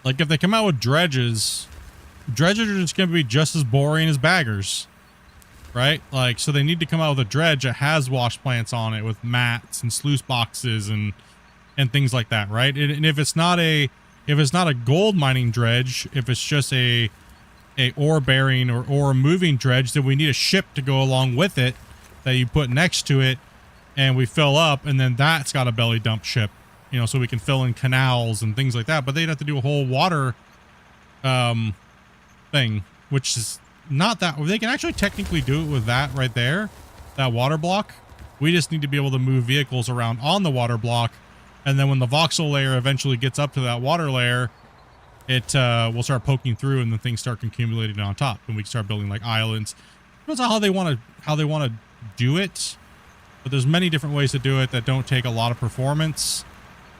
Like if they come out with dredges are just going to be just as boring as baggers, right? Like, so they need to come out with a dredge that has wash plants on it with mats and sluice boxes and things like that, right? And if it's not a gold mining dredge, if it's just a ore bearing or ore moving dredge, then we need a ship to go along with it that you put next to it and we fill up, and then that's got a belly dump ship. You know, so we can fill in canals and things like that. But they'd have to do a whole water thing, which is not that. They can actually technically do it with that right there, that water block. We just need to be able to move vehicles around on the water block. And then when the voxel layer eventually gets up to that water layer, it will start poking through and the things start accumulating on top. And we can start building like islands. Depends on how they want to do it. But there's many different ways to do it that don't take a lot of performance.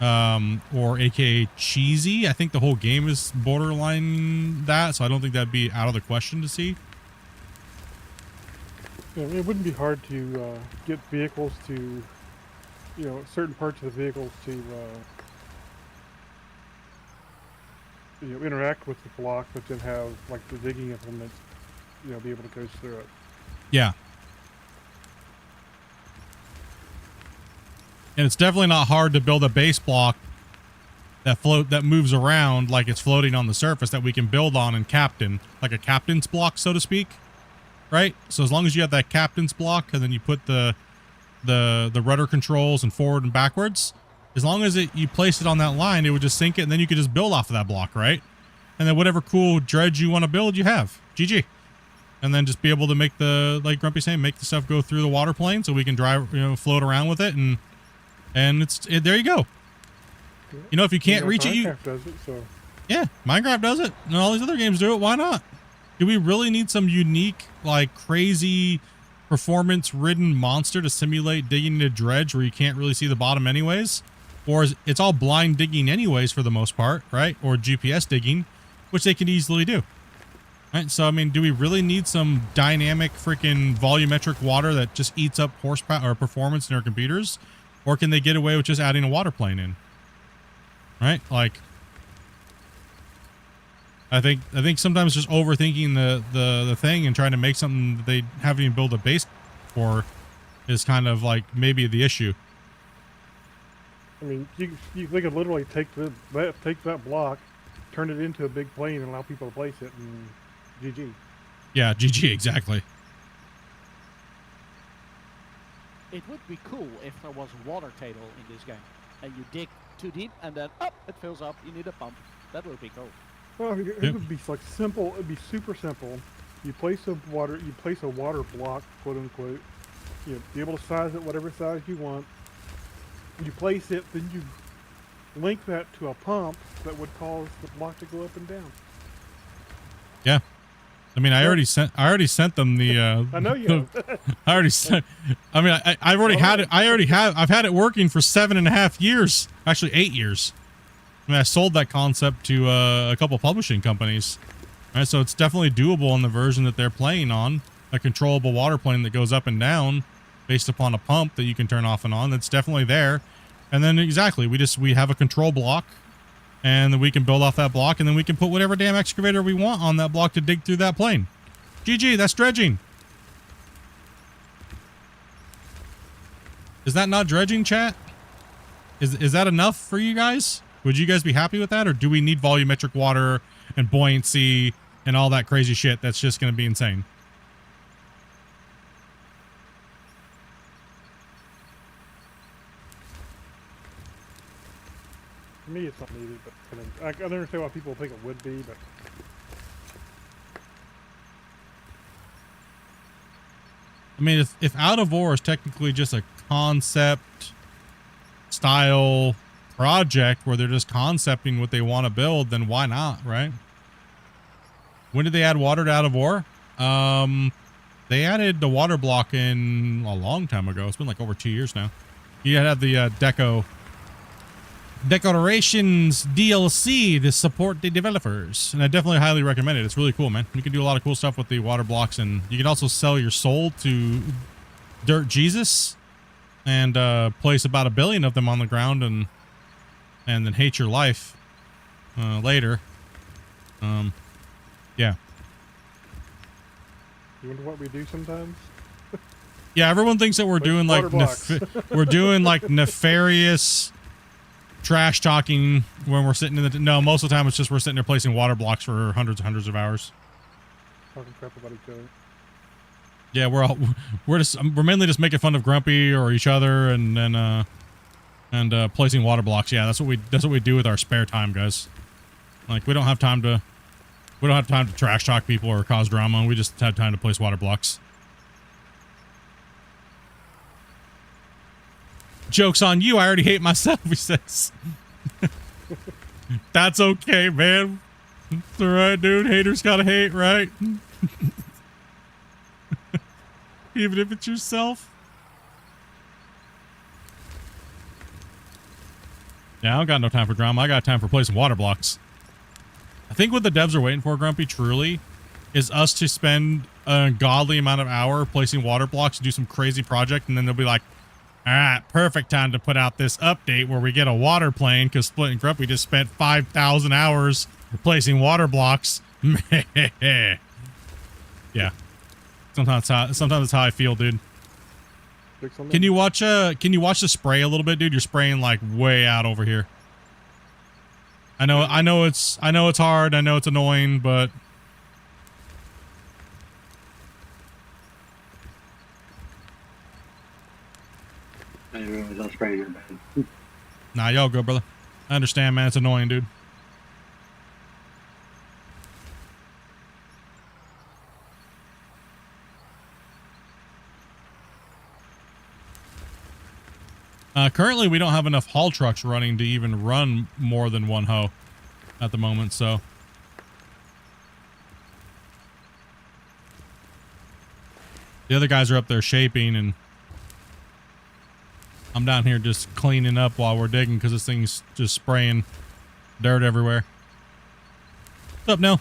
Or aka cheesy. I think the whole game is borderline that, so I don't think that'd be out of the question to see. Yeah, it wouldn't be hard to get vehicles to, certain parts of the vehicles to, interact with the block, but then have like the digging implements, be able to coast through it. Yeah. And it's definitely not hard to build a base block that moves around like it's floating on the surface that we can build on and captain, like a captain's block, so to speak. Right? So as long as you have that captain's block and then you put the rudder controls and forward and backwards, as long as you place it on that line, it would just sink it and then you could just build off of that block, right? And then whatever cool dredge you want to build, you have. GG. And then just be able to make like Grumpy's saying, make the stuff go through the water plane so we can drive, float around with it and there you go. If you can't reach it, Minecraft does it, so. Yeah, Minecraft does it, and all these other games do it. Why not? Do we really need some unique, like crazy, performance-ridden monster to simulate digging into dredge where you can't really see the bottom anyways? Or it's all blind digging anyways for the most part, right? Or GPS digging, which they can easily do. Right? So I mean, do we really need some dynamic, freaking volumetric water that just eats up horsepower or performance in our computers? Or can they get away with just adding a water plane in? Right? Like, I think sometimes just overthinking the thing and trying to make something that they haven't even built a base for is kind of like maybe the issue. I mean, they could literally take that block, turn it into a big plane, and allow people to place it, and GG. Yeah, GG, exactly. It would be cool if there was a water table in this game, and you dig too deep, and then it fills up. You need a pump. That would be cool. Well, it would be like simple. It'd be super simple. You place a water block, quote unquote. Be able to size it whatever size you want. You place it, then you link that to a pump that would cause the block to go up and down. Yeah. I mean, I already sent them the. I know you have. I already sent. I mean, I've already had it. I've had it working for 7.5 years. Actually, 8 years. I mean, I sold that concept to a couple publishing companies. Right, so it's definitely doable in the version that they're playing on. A controllable water plane that goes up and down, based upon a pump that you can turn off and on. That's definitely there. And then exactly, we have a control block and then we can build off that block, and then we can put whatever damn excavator we want on that block to dig through that plane. GG, that's dredging. Is that not dredging, chat? Is that enough for you guys? Would you guys be happy with that, or do we need volumetric water and buoyancy and all that crazy shit that's just going to be insane? For me, it's not needed, but I can understand why people think it would be, but I mean, if out of ore is technically just a concept style project where they're just concepting what they want to build, then why not, right? When did they add water to out of ore? They added the water block in a long time ago. It's been like over 2 years now. You had the Decorations DLC to support the developers, and I definitely highly recommend it. It's really cool, man. You can do a lot of cool stuff with the water blocks, and you can also sell your soul to Dirt Jesus and place about 1 billion of them on the ground, and then hate your life later. Yeah. you wonder what we do sometimes? Yeah, everyone thinks that we're doing like water blocks. we're doing like nefarious trash talking when we're sitting in the no, most of the time it's just we're sitting there placing water blocks for hundreds and hundreds of hours. Talking crap about each other. Yeah, we're mainly just making fun of Grumpy or each other, and then placing water blocks. Yeah, that's what we do with our spare time, guys. Like we don't have time to trash talk people or cause drama. We just have time to place water blocks. Joke's on you. I already hate myself, he says. That's okay, man. It's all right, dude. Haters gotta hate, right? Even if it's yourself. Yeah, I don't got no time for drama. I got time for placing water blocks. I think what the devs are waiting for, Grumpy, truly, is us to spend a godly amount of hour placing water blocks to do some crazy project, and then they'll be like, all right, perfect time to put out this update where we get a water plane because Split and Grumpy just spent 5,000 hours placing water blocks. Yeah. Sometimes that's how I feel, dude. Can you watch the spray a little bit, dude? You're spraying like way out over here. I know it's hard. I know it's annoying, but nah, y'all go, brother. I understand, man. It's annoying, dude. Currently, we don't have enough haul trucks running to even run more than one hoe at the moment, so. The other guys are up there shaping, and I'm down here just cleaning up while we're digging because this thing's just spraying dirt everywhere. What's up, Nell?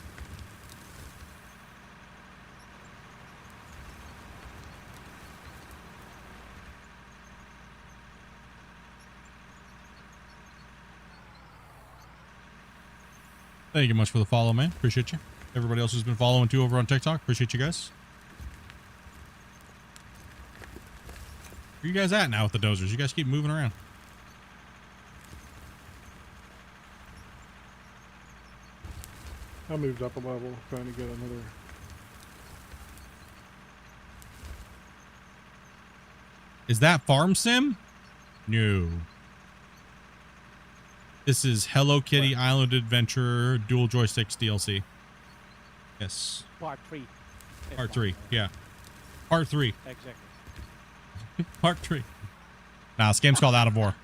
Thank you much for the follow, man. Appreciate you. Everybody else who's been following too over on TikTok. Appreciate you guys. Where you guys at now with the dozers? You guys keep moving around. I moved up a level trying to get another. Is that Farm Sim? No. This is Hello Kitty Island Adventure Dual Joysticks DLC. Yes. Part 3. Part 3. Yeah. Part 3. Exactly. Part 3. Nah, this game's called Out of War.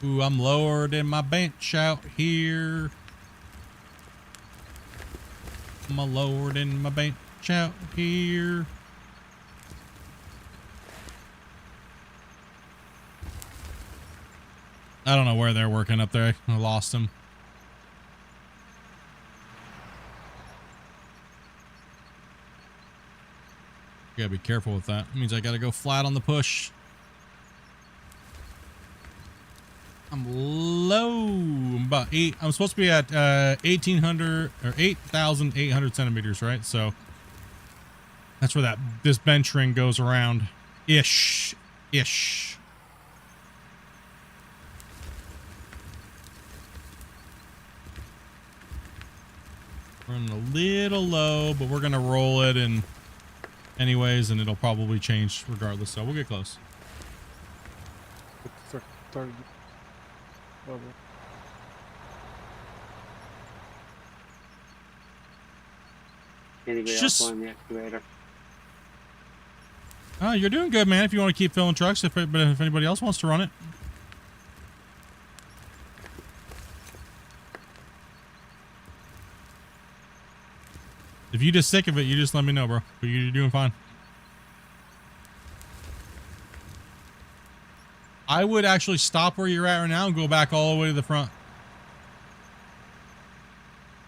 Ooh, I'm lowered in my bench out here. I'm lowered in my bench out here. I don't know where they're working up there. I lost them. Gotta be careful with that. It means I gotta go flat on the push. I'm low. About 8. I'm supposed to be at 1,800 or 8,800 centimeters, right? So that's where this bench ring goes around. Ish. Running a little low, but we're gonna roll it in anyways, and it'll probably change regardless. So we'll get close. Started level. Anybody Just- else on the excavator? Oh, you're doing good, man. If you want to keep filling trucks, but if anybody else wants to run it. If you just sick of it, you just let me know, bro. But you're doing fine. I would actually stop where you're at right now and go back all the way to the front.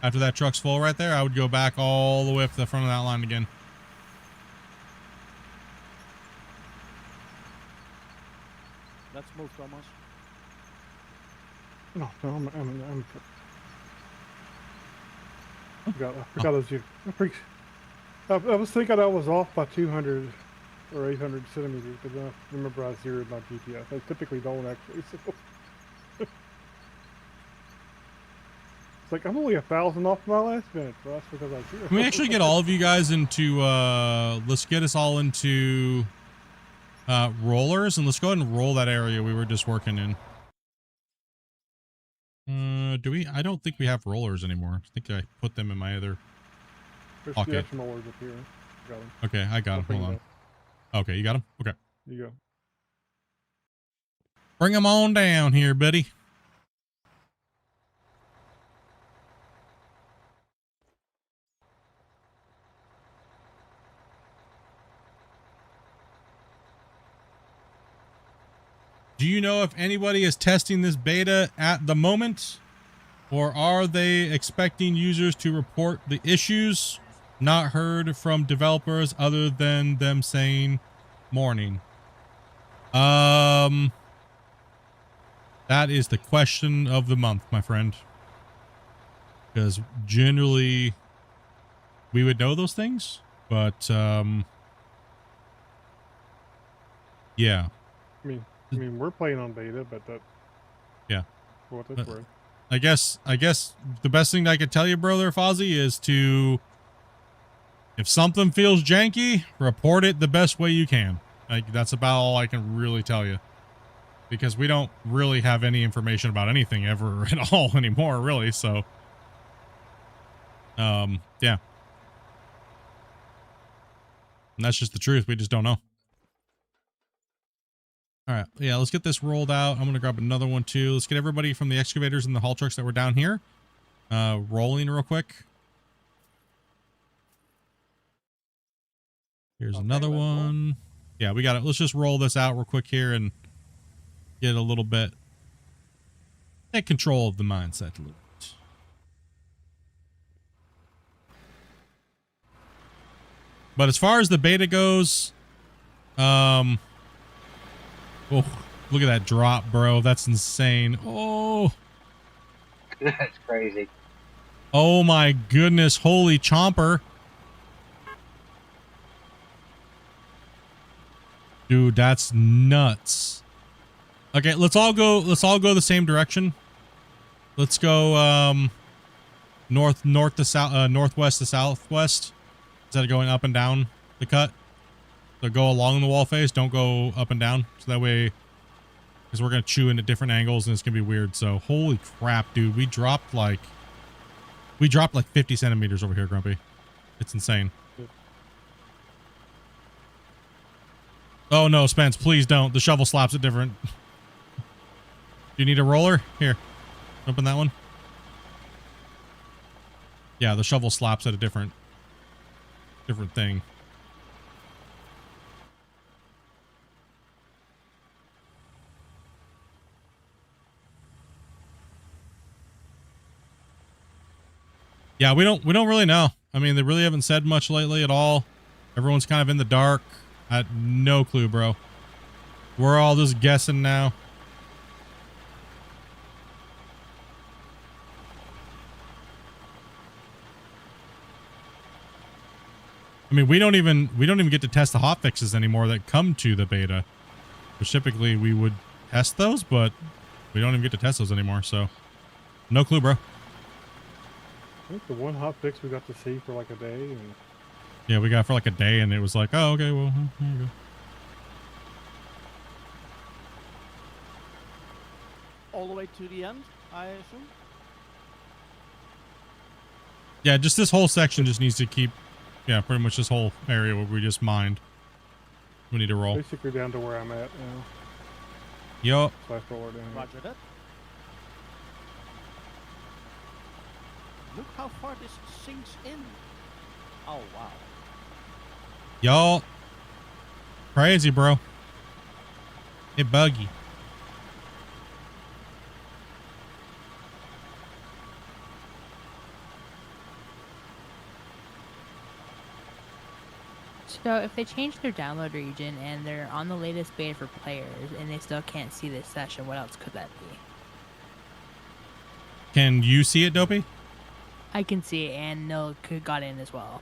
After that truck's full right there, I would go back all the way up to the front of that line again. Let's move, Thomas. No, I forgot as you. I was thinking I was off by 200 or 800 centimeters, but then I remember I zeroed my GPS. I typically don't actually. So. It's like I'm only 1,000 off my last bench. Well, that's because I zeroed. Can we actually get all of you guys into let's get us all into rollers, and let's go ahead and roll that area we were just working in. Do we? I don't think we have rollers anymore. I think I put them in my other There's pocket. the extra rollers up here. Got them. Okay, I got I'll them. bring Hold on. them Okay, you got them? Okay. up. There you go. Bring them on down here, buddy. Do you know if anybody is testing this beta at the moment? Or are they expecting users to report the issues? Not heard from developers other than them saying morning. That is the question of the month, my friend. Because generally we would know those things, but yeah. I mean, we're playing on beta, but that. Yeah. For what that's worth. I guess the best thing I could tell you, brother Fozzie, is to, if something feels janky, report it the best way you can. Like, that's about all I can really tell you. Because we don't really have any information about anything ever at all anymore, really, so. Yeah. And that's just the truth. We just don't know. All right. Yeah, let's get this rolled out. I'm going to grab another one, too. Let's get everybody from the excavators and the haul trucks that were down here rolling real quick. Here's another one. Yeah, we got it. Let's just roll this out real quick here and get a little bit, take control of the mindset a little bit. But as far as the beta goes, oh, look at that drop, bro. That's insane. Oh. That's crazy. Oh my goodness. Holy chomper. Dude, that's nuts. Okay, let's all go the same direction. Let's go north to south, northwest to southwest. Instead of going up and down the cut. So go along the wall face, don't go up and down. So that way, because we're going to chew into different angles and it's going to be weird. So holy crap, dude. We dropped like 50 centimeters over here, Grumpy. It's insane. Oh no, Spence, please don't. The shovel slaps it different. Do you need a roller? Here, open that one. Yeah, the shovel slaps at a different thing. Yeah, we don't really know. I mean, they really haven't said much lately at all. Everyone's kind of in the dark. I had no clue, bro. We're all just guessing now. I mean, we don't even get to test the hotfixes anymore that come to the beta. Which typically we would test those, but we don't even get to test those anymore, so no clue, bro. I think the one hot fix we got to see for like a day. And Yeah, we got it for like a day, and it was like, oh, okay, well, here you go. All the way to the end, I assume. Yeah, just this whole section just needs to keep, yeah, pretty much this whole area where we just mined. We need to roll. basically down to where I'm at now. Yup. Fast forward down. Roger that. Look how far this sinks in. Oh, wow. Y'all. Crazy, bro. It buggy. So if they change their download region and they're on the latest beta for players and they still can't see this session, what else could that be? Can you see it, Dopey? I can see it, and no got in as well.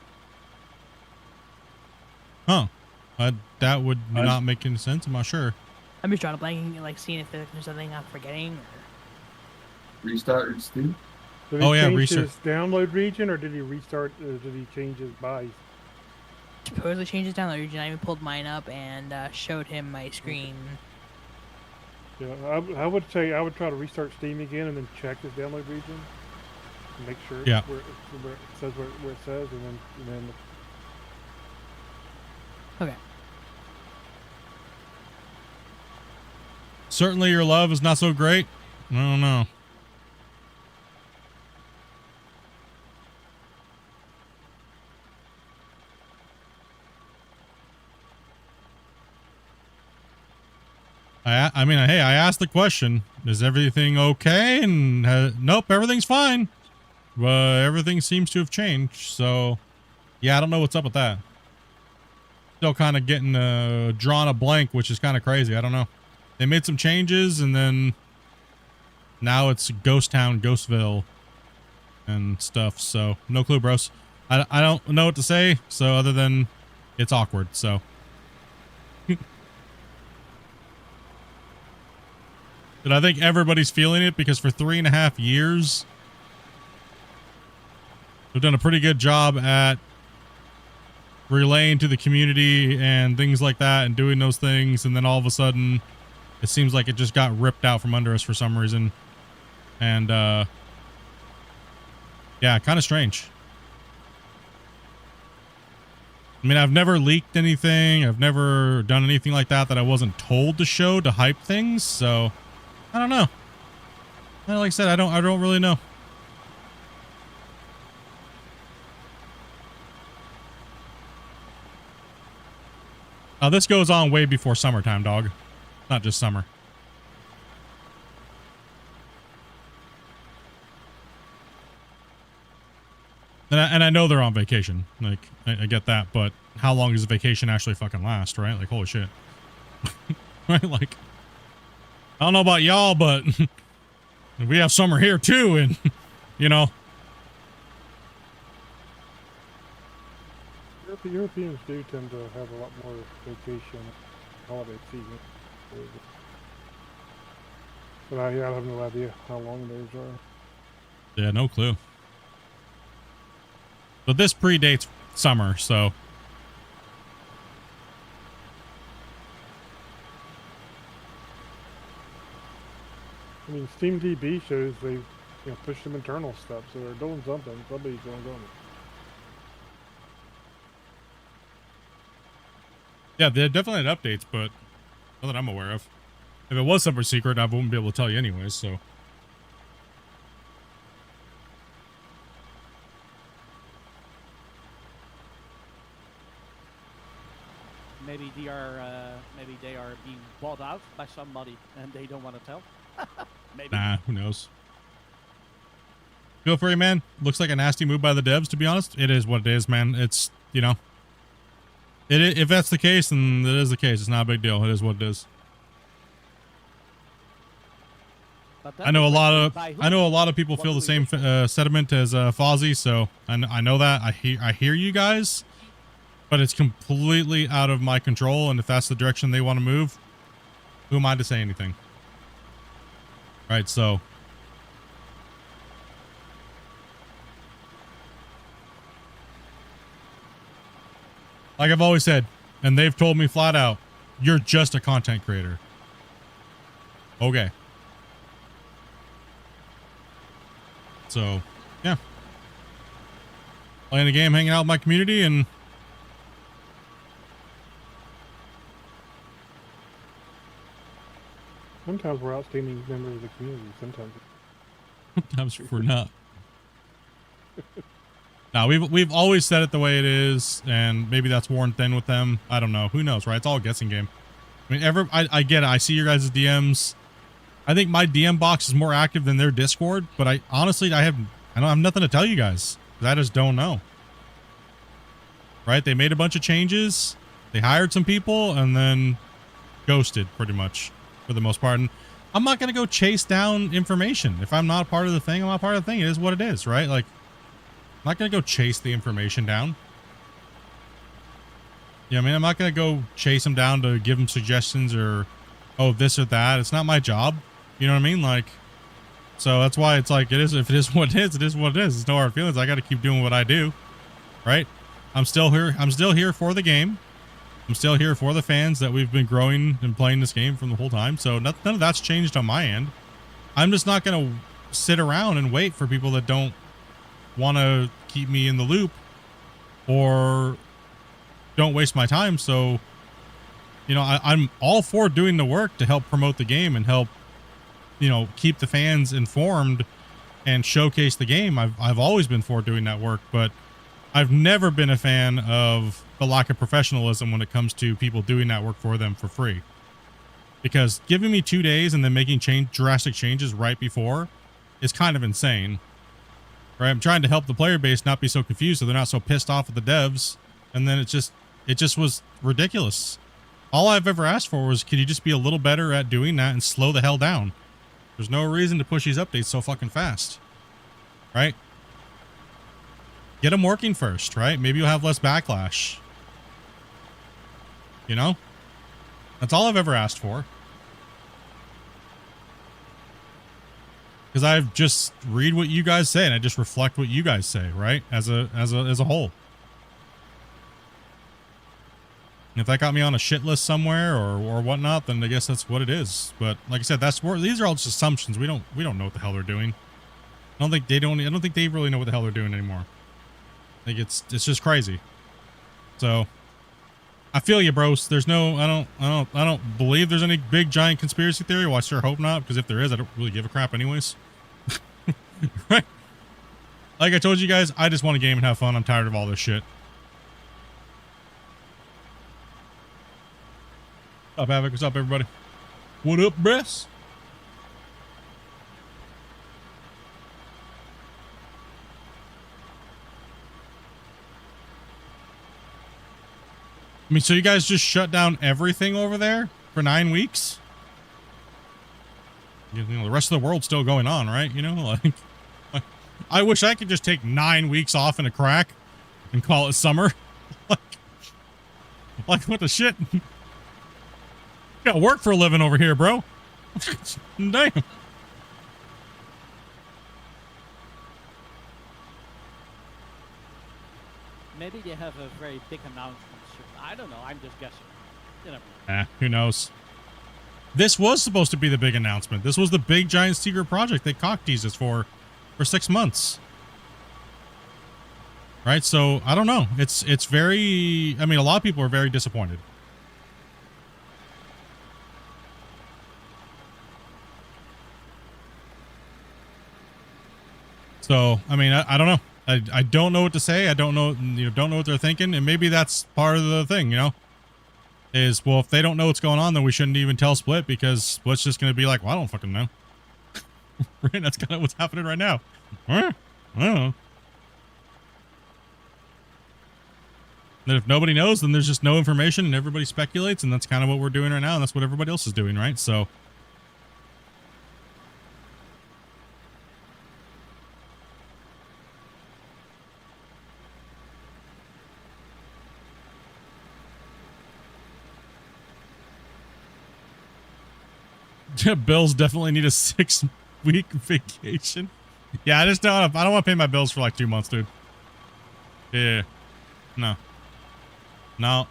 Huh. That would not make any sense. I'm not sure. I'm just drawing a blank, like seeing if there's something I'm forgetting. Or... Restarted Steam. Did he Oh, yeah, change restart. his download region, or did he restart? Did he change his buys? Supposedly changed his download region. I even pulled mine up and showed him my screen. Yeah, I would say I would try to restart Steam again and then check his download region. And make sure Yeah. where it says where it says, and then Okay. Certainly your love is not so great. I don't know. I mean, hey, I asked the question. Is everything okay? And nope, everything's fine. Everything seems to have changed. So, yeah, I don't know what's up with that. Still kind of getting drawn a blank, which is kind of crazy. I don't know. They made some changes, and then now it's Ghost Town, Ghostville, and stuff. So, no clue, bros. I don't know what to say. So, other than it's awkward. So. But I think everybody's feeling it because for 3.5 years, we've done a pretty good job at relaying to the community and things like that and doing those things. And then all of a sudden, it seems like it just got ripped out from under us for some reason. And, yeah, kind of strange. I mean, I've never leaked anything. I've never done anything like that I wasn't told to show to hype things. So... I don't know. Like I said, I don't really know. This goes on way before summertime, dog. Not just summer. And I know they're on vacation. Like, I get that, but how long does a vacation actually fucking last, right? Like, holy shit. Right? Like... I don't know about y'all, but we have summer here too, and you know. Europeans do tend to have a lot more vacation holiday season. But I have no idea how long those are. Yeah, no clue. But this predates summer, so. I mean, SteamDB shows they've pushed some internal stuff, so they're doing something. Somebody's doing something. Yeah, they definitely had updates, but not that I'm aware of. If it was super secret, I wouldn't be able to tell you anyways, so. Maybe they are being bought out by somebody and they don't want to tell. Maybe. Nah, who knows? Feel free, man. Looks like a nasty move by the devs, to be honest. It is what it is, man. It's, you know. If that's the case, then that is the case. It's not a big deal. It is what it is. But I know a lot of by who? people What feel do the we same wish sentiment as Fozzie, so I know that. I hear you guys, but it's completely out of my control, and if that's the direction they want to move, who am I to say anything? Right, so like I've always said, and they've told me flat out, you're just a content creator. Okay. So, yeah. Playing the game, hanging out with my community, and Sometimes we're outstanding members of the community. Sometimes. sometimes we're not. Now, we've always said it the way it is, and maybe that's worn thin with them. I don't know. Who knows, right? It's all a guessing game. I mean, I get it. I see your guys' DMs. I think my DM box is more active than their Discord, but I honestly, I don't have nothing to tell you guys. 'Cause I just don't know. Right? They made a bunch of changes. They hired some people and then ghosted pretty much for the most part. And I'm not going to go chase down information. If I'm not a part of the thing, I'm not part of the thing. It is what it is, right? Like, I'm not going to go chase the information down. Yeah, I mean, I'm not going to go chase them down to give them suggestions or, oh, this or that. It's not my job. You know what I mean? Like, so that's why it's like, it is, if it is what it is, it is what it is. It's no hard feelings. I got to keep doing what I do. Right? I'm still here. I'm still here for the game. I'm still here for the fans that we've been growing and playing this game from the whole time. So none of that's changed on my end. I'm just not going to sit around and wait for people that don't want to keep me in the loop or don't waste my time. So, you know, I'm all for doing the work to help promote the game and help, you know, keep the fans informed and showcase the game. I've always been for doing that work, but I've never been a fan of the lack of professionalism when it comes to people doing that work for them for free. Because giving me 2 days and then making drastic changes right before is kind of insane. Right? I'm trying to help the player base not be so confused so they're not so pissed off at the devs. And then it just was ridiculous. All I've ever asked for was, can you just be a little better at doing that and slow the hell down? There's no reason to push these updates so fucking fast. Right? Get them working first, right? Maybe you'll have less backlash. You know? That's all I've ever asked for. Because I've just read what you guys say and I just reflect what you guys say, right? As a whole. And if that got me on a shit list somewhere or whatnot, then I guess that's what it is. But like I said, these are all just assumptions. We don't know what the hell they're doing. I don't think they really know what the hell they're doing anymore. Like it's just crazy. So I feel you, bros. There's no, I don't believe there's any big giant conspiracy theory. Well, I sure hope not, because if there is, I don't really give a crap anyways. Right? Like I told you guys, I just want to game and have fun. I'm tired of all this shit. What's up, Havoc? What's up, everybody? What up, Bress? I mean, so you guys just shut down everything over there for 9 weeks? You know, the rest of the world's still going on, right? You know, like I wish I could just take 9 weeks off in a crack and call it summer. like what the shit? Got work for a living over here, bro. Damn. Maybe they have a very big announcement soon. I don't know. I'm just guessing. You know. Who knows? This was supposed to be the big announcement. This was the big giant secret project they cock teased us for 6 months. Right? So I don't know. It's very. I mean, a lot of people are very disappointed. So I mean, I don't know. I don't know what to say. I don't know, don't know what they're thinking. And maybe that's part of the thing, is, well, if they don't know what's going on, then we shouldn't even tell Split, because Split's just going to be like, well, I don't fucking know. Right? That's kind of what's happening right now. I don't know. And if nobody knows, then there's just no information and everybody speculates, and that's kind of what we're doing right now, and that's what everybody else is doing, right? So bills definitely need a 6-week vacation. Yeah, I don't want to pay my bills for like 2 months, dude. Yeah. No. No.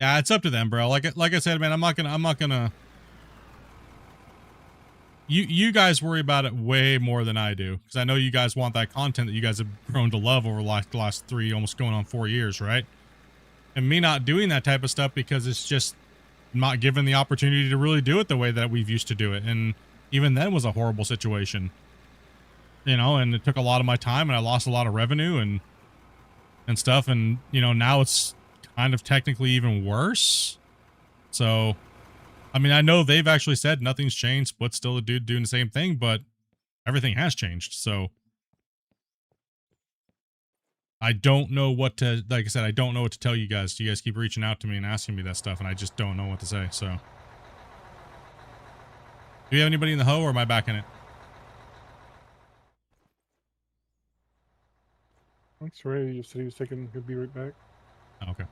Yeah, it's up to them, bro. Like I said, man, I'm not gonna you guys worry about it way more than I do, because I know you guys want that content that you guys have grown to love over the last 3, almost going on 4 years, right? And me not doing that type of stuff because it's just not given the opportunity to really do it the way that we've used to do it. And even then was a horrible situation, you know, and it took a lot of my time and I lost a lot of revenue and stuff. And, you know, now it's kind of technically even worse. So, I mean, I know they've actually said nothing's changed, but still a dude doing the same thing, but everything has changed. So I don't know what to, like I said, I don't know what to tell you guys. You guys keep reaching out to me and asking me that stuff, and I just don't know what to say. So, do you have anybody in the hoe, or am I back in it? That's right. He just said he was taking. He'll be right back. Oh, okay.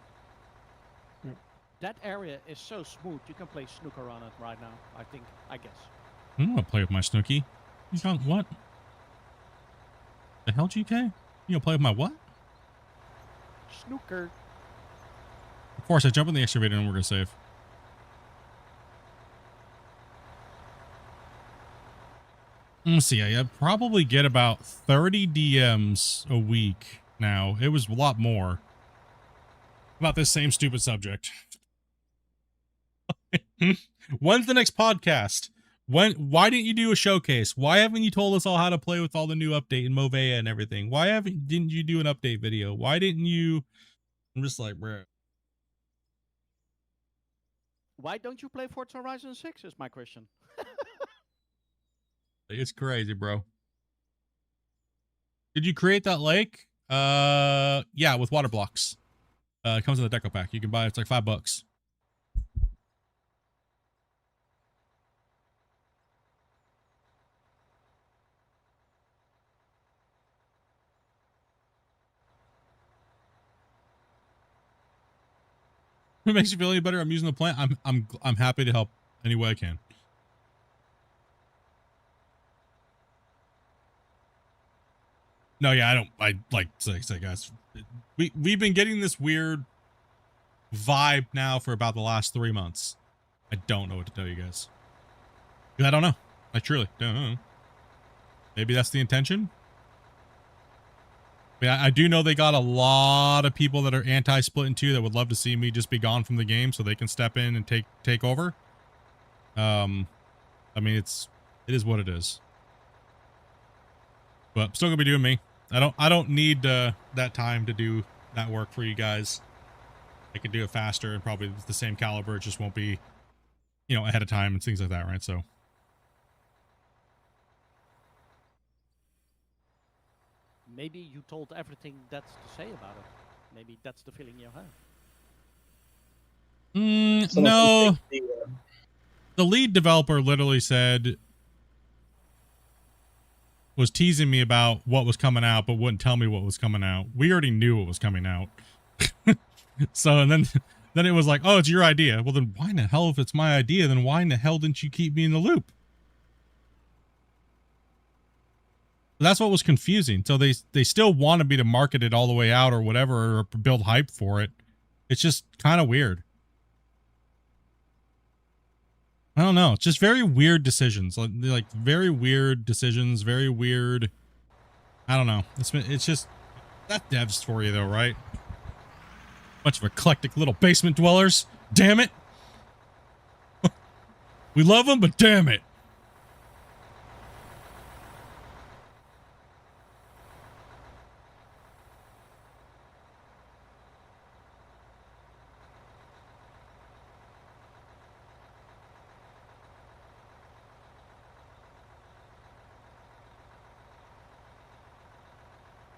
That area is so smooth. You can play snooker on it right now. I guess. I don't want to play with my Snooki. You got what? The hell, GK? You gonna play with my what? Snooker. Of course, I jump in the excavator and we're gonna save. Let's see. I probably get about 30 DMs a week now. It was a lot more about this same stupid subject. When's the next podcast? Why didn't you do a showcase? Why haven't you told us all how to play with all the new update in Movea and everything? Why didn't you do an update video? Why didn't you? I'm just like, bro. Why don't you play Forza Horizon 6 is my question. It's crazy, bro. Did you create that lake? Yeah, with water blocks. It comes in the deco pack. You can buy it. It's like $5. If it makes you feel any better, I'm using the plant. I'm happy to help any way I can. No, yeah, I like say guys. We've been getting this weird vibe now for about the last 3 months. I don't know what to tell you guys. I don't know. I truly don't know. Maybe that's the intention. I mean, I do know they got a lot of people that are anti-Splitintwo that would love to see me just be gone from the game so they can step in and take over. I mean, it is what it is. But I'm still gonna be doing me. I don't need that time to do that work for you guys. I can do it faster and probably the same caliber. It just won't be, you know, ahead of time and things like that, right? So. Maybe you told everything that's to say about it. Maybe that's the feeling you have. No. The lead developer literally was teasing me about what was coming out, but wouldn't tell me what was coming out. We already knew what was coming out. So, and then it was like, oh, it's your idea. Well, then why in the hell, if it's my idea, then why in the hell didn't you keep me in the loop? That's what was confusing. So they still wanted me to market it all the way out or whatever, or build hype for it. It's just kind of weird. I don't know. It's just very weird decisions. Like very weird decisions, very weird. I don't know. It's just that devs for you though, right? Bunch of eclectic little basement dwellers. Damn it. We love them, but damn it.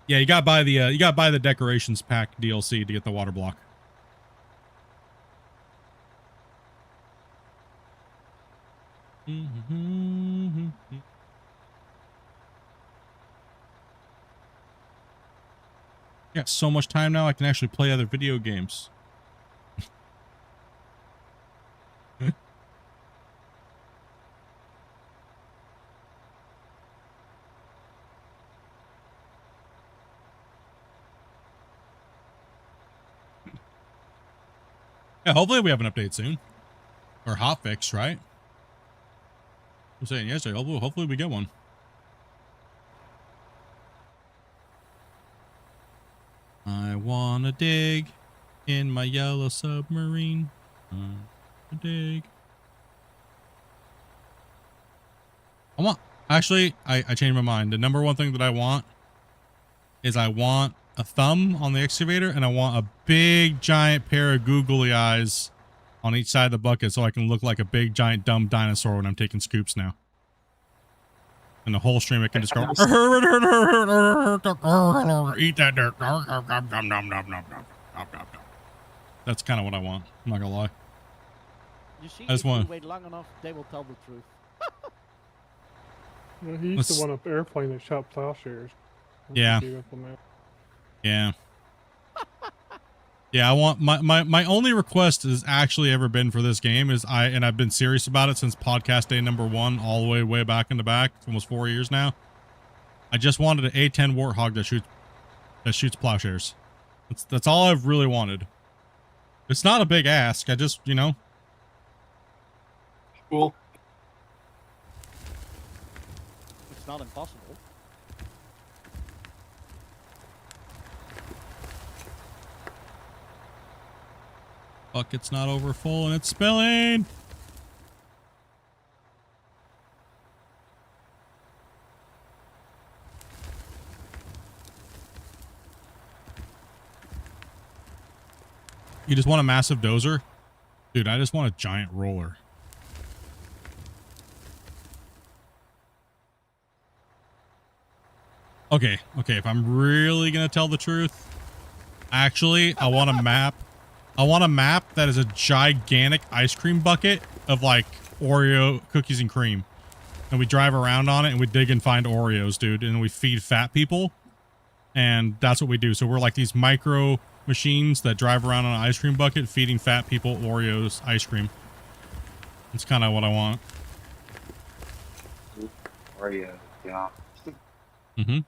Yeah, you gotta buy the decorations pack DLC to get the water block. Got so much time now I can actually play other video games. Yeah, hopefully we have an update soon. Or hotfix, right? I'm saying yesterday, hopefully we get one. I wanna dig in my yellow submarine. I wanna dig. I changed my mind. The number one thing that I want is I want a thumb on the excavator, and I want a big giant pair of googly eyes on each side of the bucket so I can look like a big giant dumb dinosaur when I'm taking scoops now. And the whole stream it can just go eat that dirt. That's kind of what I want. I'm not gonna lie. You see, I just if want- you wait long enough, they will tell the truth. Well, he used to want an airplane that shot plowshares. Yeah. Yeah. Yeah, I want my only request has actually ever been for this game is I've been serious about it since podcast day number 1 all the way back in the back. It's almost 4 years now. I just wanted an A10 Warthog that shoots plowshares. That's all I've really wanted. It's not a big ask. I just, you know. Cool. It's not impossible. Bucket's not over full and it's spilling. You just want a massive dozer? Dude, I just want a giant roller. Okay, if I'm really gonna tell the truth, actually, I want a map. I want a map that is a gigantic ice cream bucket of like Oreo cookies and cream. And we drive around on it and we dig and find Oreos, dude. And we feed fat people. And that's what we do. So we're like these micro machines that drive around on an ice cream bucket feeding fat people Oreos ice cream. That's kind of what I want. Oreo, yeah. Mm-hmm.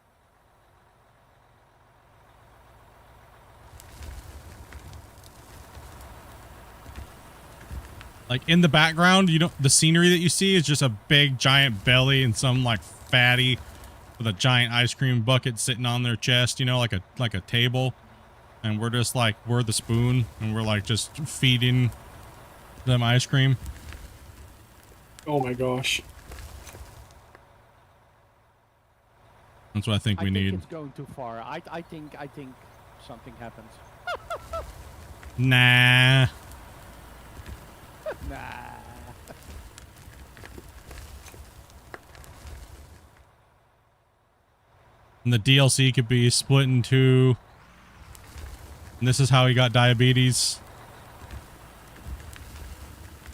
Like in the background, you don't, the scenery that you see is just a big giant belly and some like fatty with a giant ice cream bucket sitting on their chest, you know, like a table. And we're just like, we're the spoon and we're like just feeding them ice cream. Oh my gosh. That's what I think we need. It's going too far. I think something happens. Nah. Nah. And the DLC could be split in two. And this is how he got diabetes.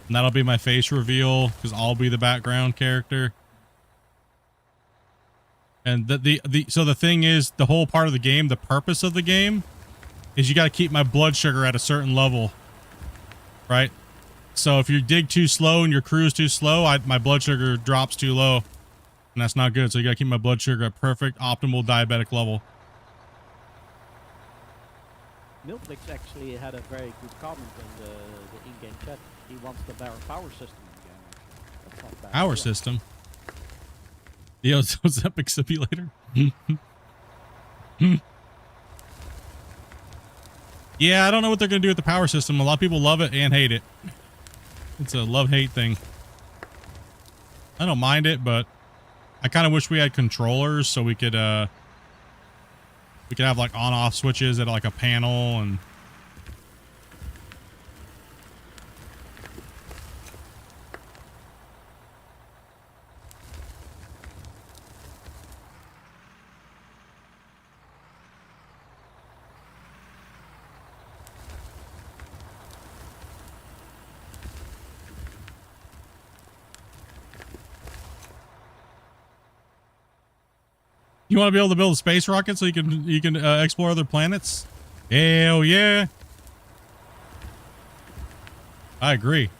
And that'll be my face reveal because I'll be the background character. And so the thing is, the whole part of the game, the purpose of the game is you got to keep my blood sugar at a certain level, right? So if you dig too slow and your crew's too slow, my blood sugar drops too low, and that's not good. So you got to keep my blood sugar at perfect, optimal diabetic level. Milplix actually had a very good comment in the in-game chat. He wants the better power system in the game. That's not bad. Power system. The Ozo's Epic Simulator. Yeah, I don't know what they're going to do with the power system. A lot of people love it and hate it. It's a love-hate thing. I don't mind it, but I kind of wish we had controllers so we could have like on-off switches at like a panel and You want to be able to build a space rocket so you can explore other planets? Hell yeah! I agree.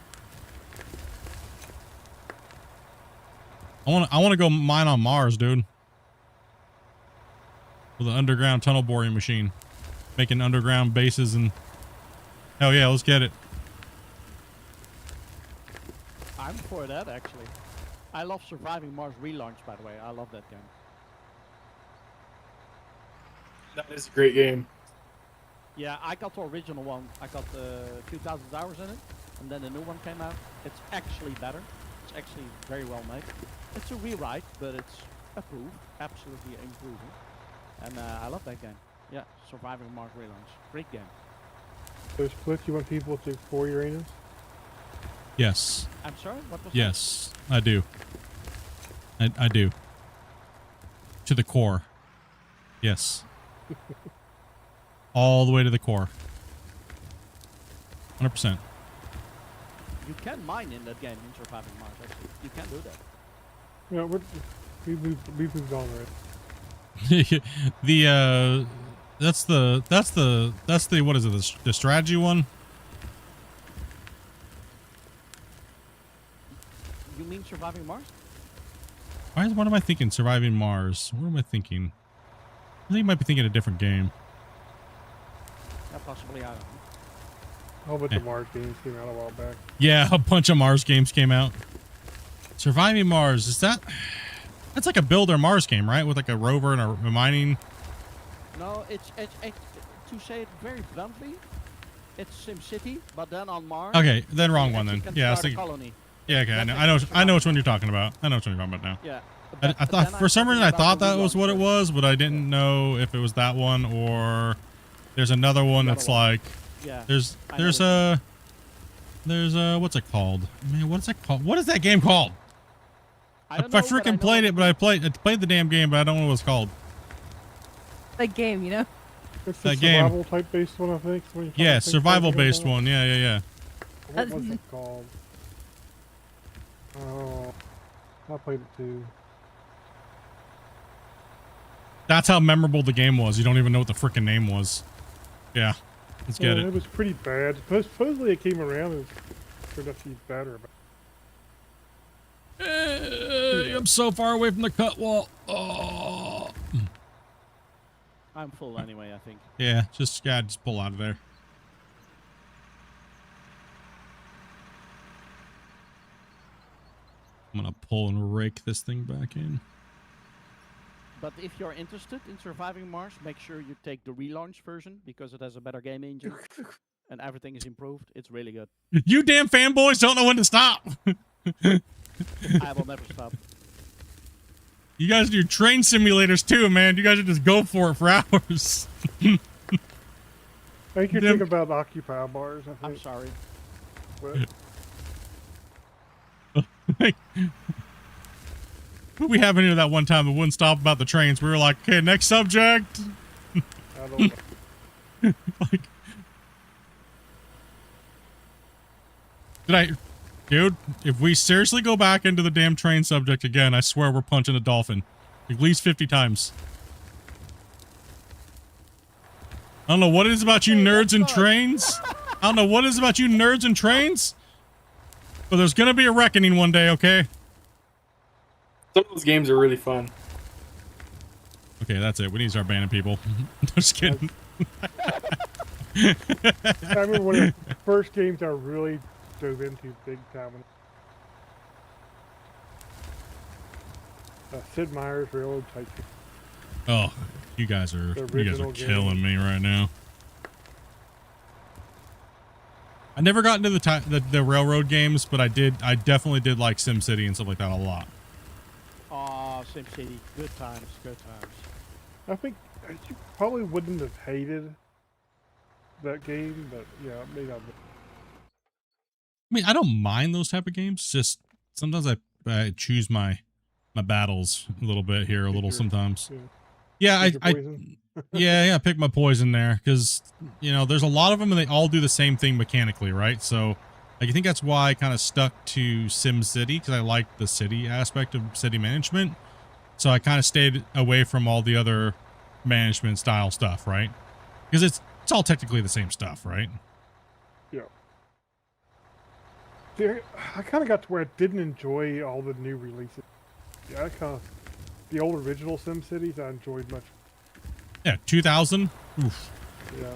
I want to go mine on Mars, dude. With an underground tunnel boring machine, making underground bases and hell yeah, let's get it. I'm for that actually. I love Surviving Mars Relaunch, by the way. I love that game. That is a great game. Yeah, I got the original one. I got a few thousand hours in it, and then the new one came out. It's actually better. It's actually very well made. It's a rewrite, but it's approved, absolutely improving. And I love that game. Yeah, Surviving Mars Relaunch. Great game. So Split, you want people to explore Uranus? Yes. I'm sorry, what was Yes, I do. I do. To the core. Yes. All the way to the core. 100%. that? You can mine in that game in Surviving Mars, actually. You can do that. Yeah, we've moved on already. That's the what is it, the strategy one? You mean Surviving Mars? What am I thinking? Surviving Mars. What am I thinking? I think you might be thinking a different game. Yeah, possibly, I don't know. A whole bunch of Mars games came out a while back. Yeah, a bunch of Mars games came out. Surviving Mars, is that... That's like a Builder Mars game, right? With like a rover and a mining... No, it's to say it very bluntly, it's SimCity, but then on Mars. Okay, then wrong one then. You can Yeah, I was start a thinking... colony. Yeah, okay, I know which one you're talking about. I know which one you're talking about now. Yeah. I thought for some reason I thought that was what it was, but I didn't know if it was that one or there's another one that's like there's what's it called? Man, what's that called? What is that game called? I freaking played it, but I played the damn game, but I don't know what it's called. That game, you know? It's that the game. survival type based one, I think. Yeah, survival based one. Yeah. What was it called? Oh, I played it too. That's how memorable the game was. You don't even know what the freaking name was. Yeah, let's get it. It was pretty bad. Supposedly it came around and turned out to be better. I'm so far away from the cut wall. Oh. I'm full anyway, I think. Yeah, just pull out of there. I'm gonna pull and rake this thing back in. But if you're interested in Surviving Mars, make sure you take the relaunch version because it has a better game engine and everything is improved. It's really good. You damn fanboys don't know when to stop. I will never stop. You guys do train simulators too, man. You guys should just go for it for hours. I think you're thinking about Occupy bars, I think. I'm sorry. Like, we happened here that one time that wouldn't stop about the trains. We were like, okay, next subject. I don't know. Dude, if we seriously go back into the damn train subject again, I swear we're punching a dolphin. At least 50 times. I don't know what it is about you nerds and trains. I don't know what it is about you nerds and trains. But there's gonna be a reckoning one day, okay? Some of those games are really fun. Okay, that's it. We need to start banning people. Just kidding. I remember one of the first games I really dove into big time. Sid Meier's Railroad Tycoon. Oh, you guys are killing me right now. I never got into the railroad games, but I definitely did like SimCity and stuff like that a lot. Oh, SimCity, good times, good times. I think you probably wouldn't have hated that game, but yeah, maybe I would. I mean, I don't mind those type of games. Just sometimes I choose my battles a little bit here, sometimes. Yeah, I pick my poison there because there's a lot of them and they all do the same thing mechanically, right? So I think that's why I kind of stuck to SimCity because I like the city aspect of city management. So I kind of stayed away from all the other management style stuff, right? Because it's all technically the same stuff, right? Yeah. There, I kind of got to where I didn't enjoy all the new releases. Yeah, the old original SimCities I enjoyed much. Yeah, 2000. Oof. Yeah.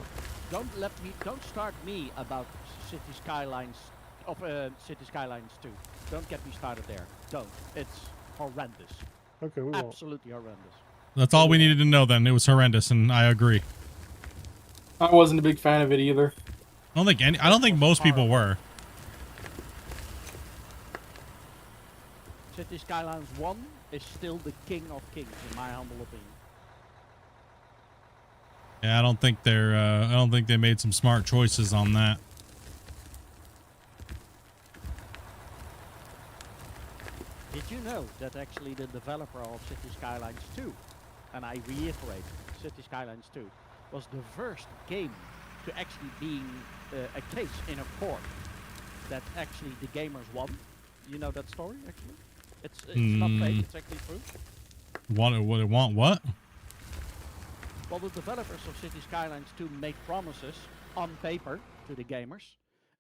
Don't start me about City Skylines City Skylines 2. Don't get me started there. Don't. It's horrendous. Okay, we won't. Absolutely horrendous. That's all we needed to know then. It was horrendous, and I agree. I wasn't a big fan of it either. I don't think most people were. City Skylines 1 is still the king of kings, in my humble opinion. Yeah, I don't think they made some smart choices on that. Did you know that actually the developer of City Skylines 2, and I reiterate, City Skylines 2, was the first game to actually being a case in a court that actually the gamers won? You know that story, actually? It's not fake, it's actually true. What? Well, the developers of City Skylines 2 made promises on paper to the gamers,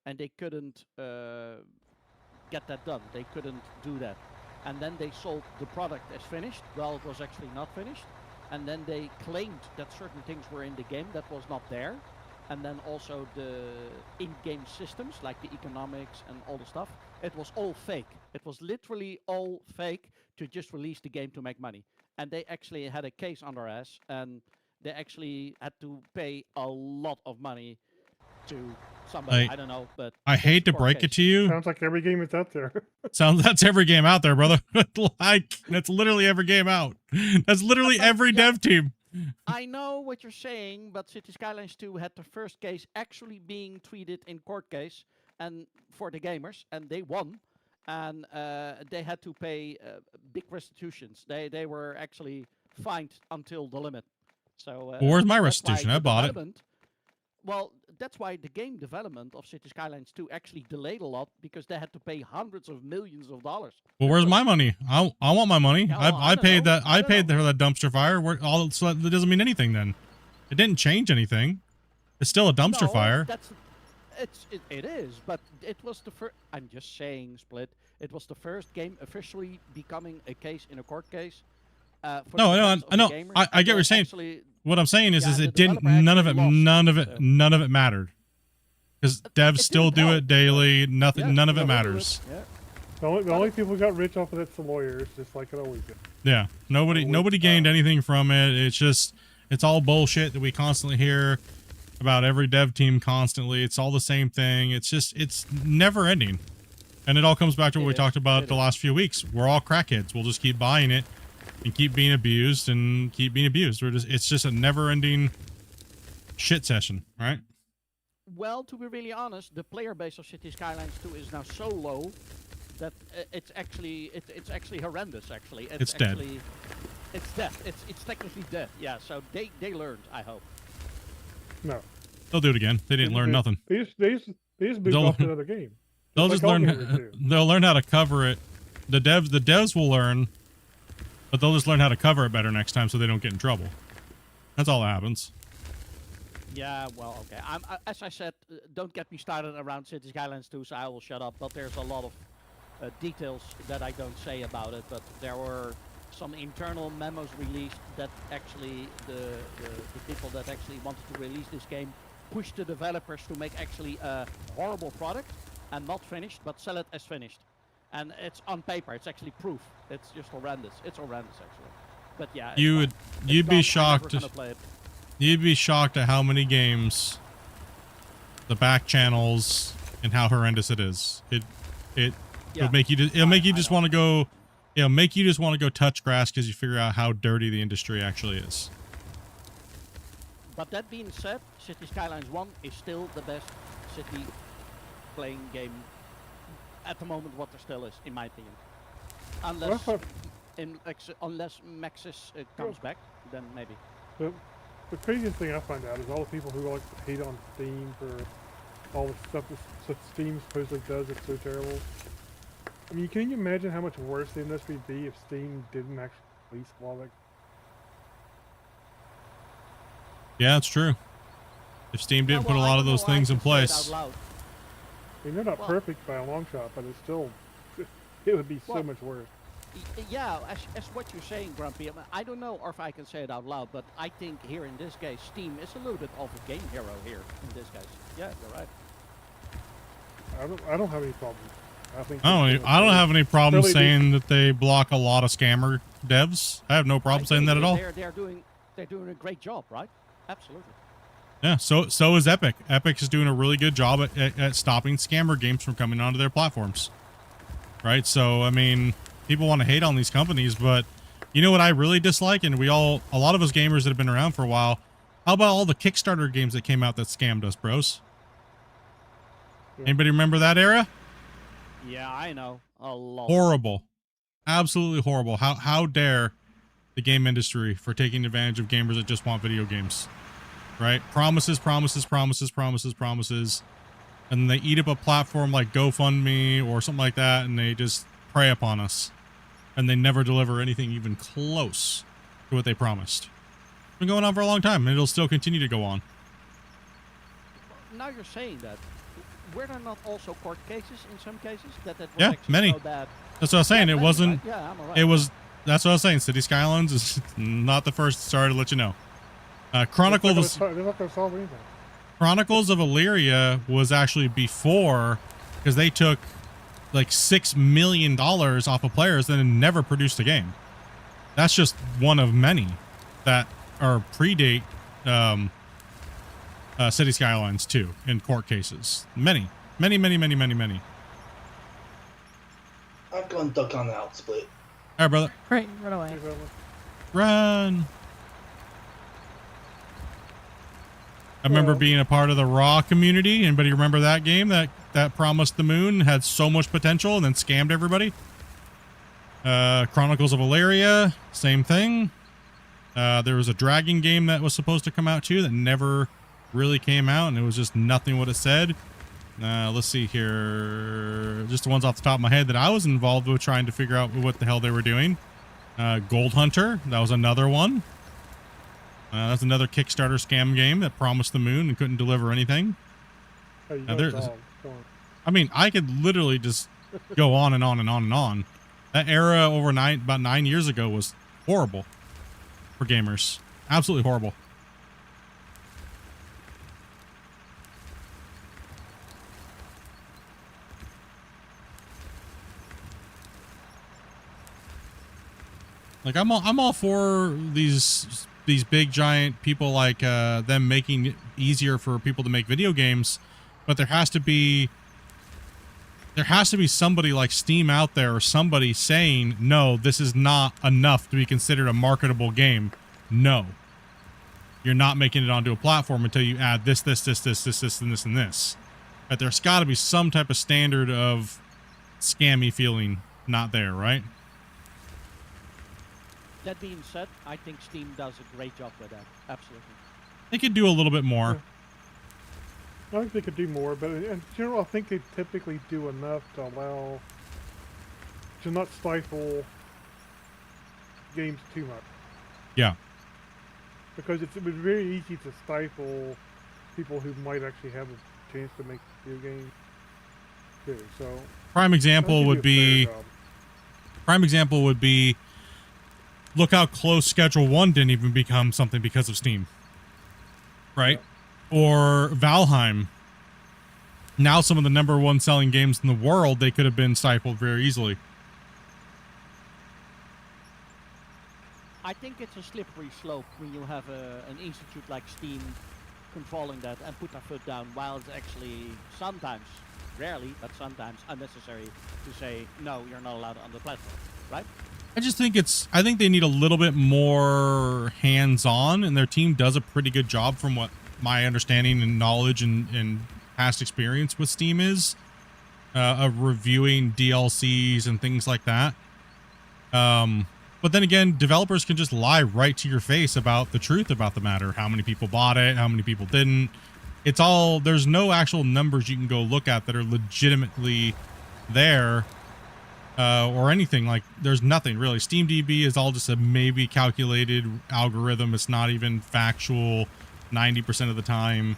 and they couldn't get that done. They couldn't do that. And then they sold the product as finished. Well, it was actually not finished. And then they claimed that certain things were in the game that was not there. And then also the in-game systems, like the economics and all the stuff, it was all fake. It was literally all fake to just release the game to make money. And they actually had a case on their ass, and they actually had to pay a lot of money to somebody. I don't know, but I hate to break it to you. Sounds like every game that's out there. That's every game out there, brother. That's literally every game out. That's literally every dev team. I know what you're saying, but City Skylines 2 had the first case actually being treated in court case and for the gamers, and they won, and they had to pay big restitutions. They were actually fined until the limit. So Well, where's my restitution? I bought it. Well, that's why the game development of City Skylines 2 actually delayed a lot, because they had to pay hundreds of millions of dollars. Well, where's my money? I want my money. Yeah, well, I paid that. I paid for that dumpster fire. So that doesn't mean anything then. It didn't change anything. It's still a dumpster fire. It is, but it was the first. I'm just saying, Split. It was the first game officially becoming a case in a court case. I know. I get what you're saying. What I'm saying is it didn't. None of it mattered. Because devs still do it daily. Nothing. None of it matters. The only people who got rich off of it's the lawyers, just like it always is. Yeah. Nobody gained anything from it. It's all bullshit that we constantly hear about every dev team constantly. It's all the same thing. It's never ending. And it all comes back to what we talked about the last few weeks. We're all crackheads. We'll just keep buying it and keep being abused and keep being abused. It's just a never-ending shit session, right? Well, to be really honest, the player base of City Skylines 2 is now so low that it's actually horrendous. Actually, it's dead. It's dead. It's technically dead. Yeah. So they learned. I hope. No. They'll do it again. They didn't learn nothing. They just moved off to another game. They'll just learn. They'll learn how to cover it. The devs will learn. But they'll just learn how to cover it better next time so they don't get in trouble. That's all that happens. Yeah, well, okay. As I said, don't get me started around City Skylines 2, so I will shut up. But there's a lot of details that I don't say about it. But there were some internal memos released that actually the people that actually wanted to release this game pushed the developers to make actually a horrible product and not finished, but sell it as finished. And it's on paper. It's actually proof. It's just horrendous. It's horrendous, actually. But yeah, you'd be shocked. You'd be shocked at how many games, the back channels, and how horrendous it is. It'll make you just want to go. It'll make you just want to go touch grass because you figure out how dirty the industry actually is. But that being said, City Skylines 1 is still the best city playing game at the moment, what there still is, in my opinion. Unless Maxis comes back, then maybe. The craziest thing I find out is all the people who like hate on Steam for all the stuff that Steam supposedly does that's so terrible. I mean, can you imagine how much worse the industry would be if Steam didn't actually least a lot of Yeah, it's true. If Steam didn't well, put a I lot don't of those know, I things in can say it place. out loud. I mean, they're not Well- perfect by a long shot, but it's still, it would be so Well- much worse. Yeah, as what you're saying, Grumpy, I don't know if I can say it out loud, but I think here in this case, Steam is a little bit of a game hero here in this case. Yeah, you're right. I don't have any problems. I think I don't have any problem Really saying that they block a lot of scammer devs. I have no problem saying that at all. They're doing a great job, right? Absolutely. Yeah, so is Epic. Epic is doing a really good job at stopping scammer games from coming onto their platforms. Right? So, I mean, people want to hate on these companies, but you know what I really dislike? And a lot of us gamers that have been around for a while, how about all the Kickstarter games that came out that scammed us, bros? Yeah. Anybody remember that era? Yeah, I know. A lot. Horrible. Absolutely horrible. How dare the game industry for taking advantage of gamers that just want video games? Right? Promises. And then they eat up a platform like GoFundMe or something like that, and they just prey upon us. And they never deliver anything even close to what they promised. It's been going on for a long time, and it'll still continue to go on. Now you're saying that. Were there not also court cases in some cases that was Yeah, actually many. so bad? That's what I was saying. Yeah, It many, wasn't... right? Yeah, I'm alright. It was... That's what I was saying. City Skylines is not the first. Sorry to let you know. Chronicles They're not going to solve anything. Chronicles of Illyria was actually before, because they took like $6 million off of players and then never produced a game. That's just one of many that are predate City Skylines too in court cases. Many. I'm going to duck on out, Split. All right, brother. Right, run away. Hey, fella. Run. I remember being a part of the Raw community. Anybody remember that game that promised the moon, had so much potential, and then scammed everybody? Chronicles of Illyria, same thing. There was a dragon game that was supposed to come out too that never really came out, and it was just nothing what it said. Let's see here. Just the ones off the top of my head that I was involved with trying to figure out what the hell they were doing. Gold Hunter, that was another one. That's another Kickstarter scam game that promised the moon and couldn't deliver anything. Hey, you Now, got a there's- dog. Go on. I mean, I could literally just go on and on and on and on. That era about 9 years ago was horrible for gamers. Absolutely horrible. Like I'm all for these big giant people like them making it easier for people to make video games, but there has to be somebody like Steam out there or somebody saying, no, this is not enough to be considered a marketable game. No, you're not making it onto a platform until you add this, and this. But there's got to be some type of standard of scammy feeling not there, right? That being said, I think Steam does a great job with that. Absolutely. They could do a little bit more. I think they could do more, but in general, I think they typically do enough to not stifle games too much. Yeah. Because it would be very easy to stifle people who might actually have a chance to make video games too. So Prime I example think would they do a fair job. be look how close Schedule 1 didn't even become something because of Steam. Right? Or Valheim. Now some of the #1 selling games in the world, they could have been stifled very easily. I think it's a slippery slope when you have an institute like Steam controlling that and put their foot down, while it's actually sometimes, rarely, but sometimes unnecessary to say, no, you're not allowed on the platform, right? I think they need a little bit more hands-on, and their team does a pretty good job from what my understanding and knowledge and past experience with Steam is, of reviewing DLCs and things like that. But then again, developers can just lie right to your face about the truth about the matter. How many people bought it, how many people didn't. There's no actual numbers you can go look at that are legitimately there or anything. Like, there's nothing really. SteamDB is all just a maybe calculated algorithm. It's not even factual 90% of the time.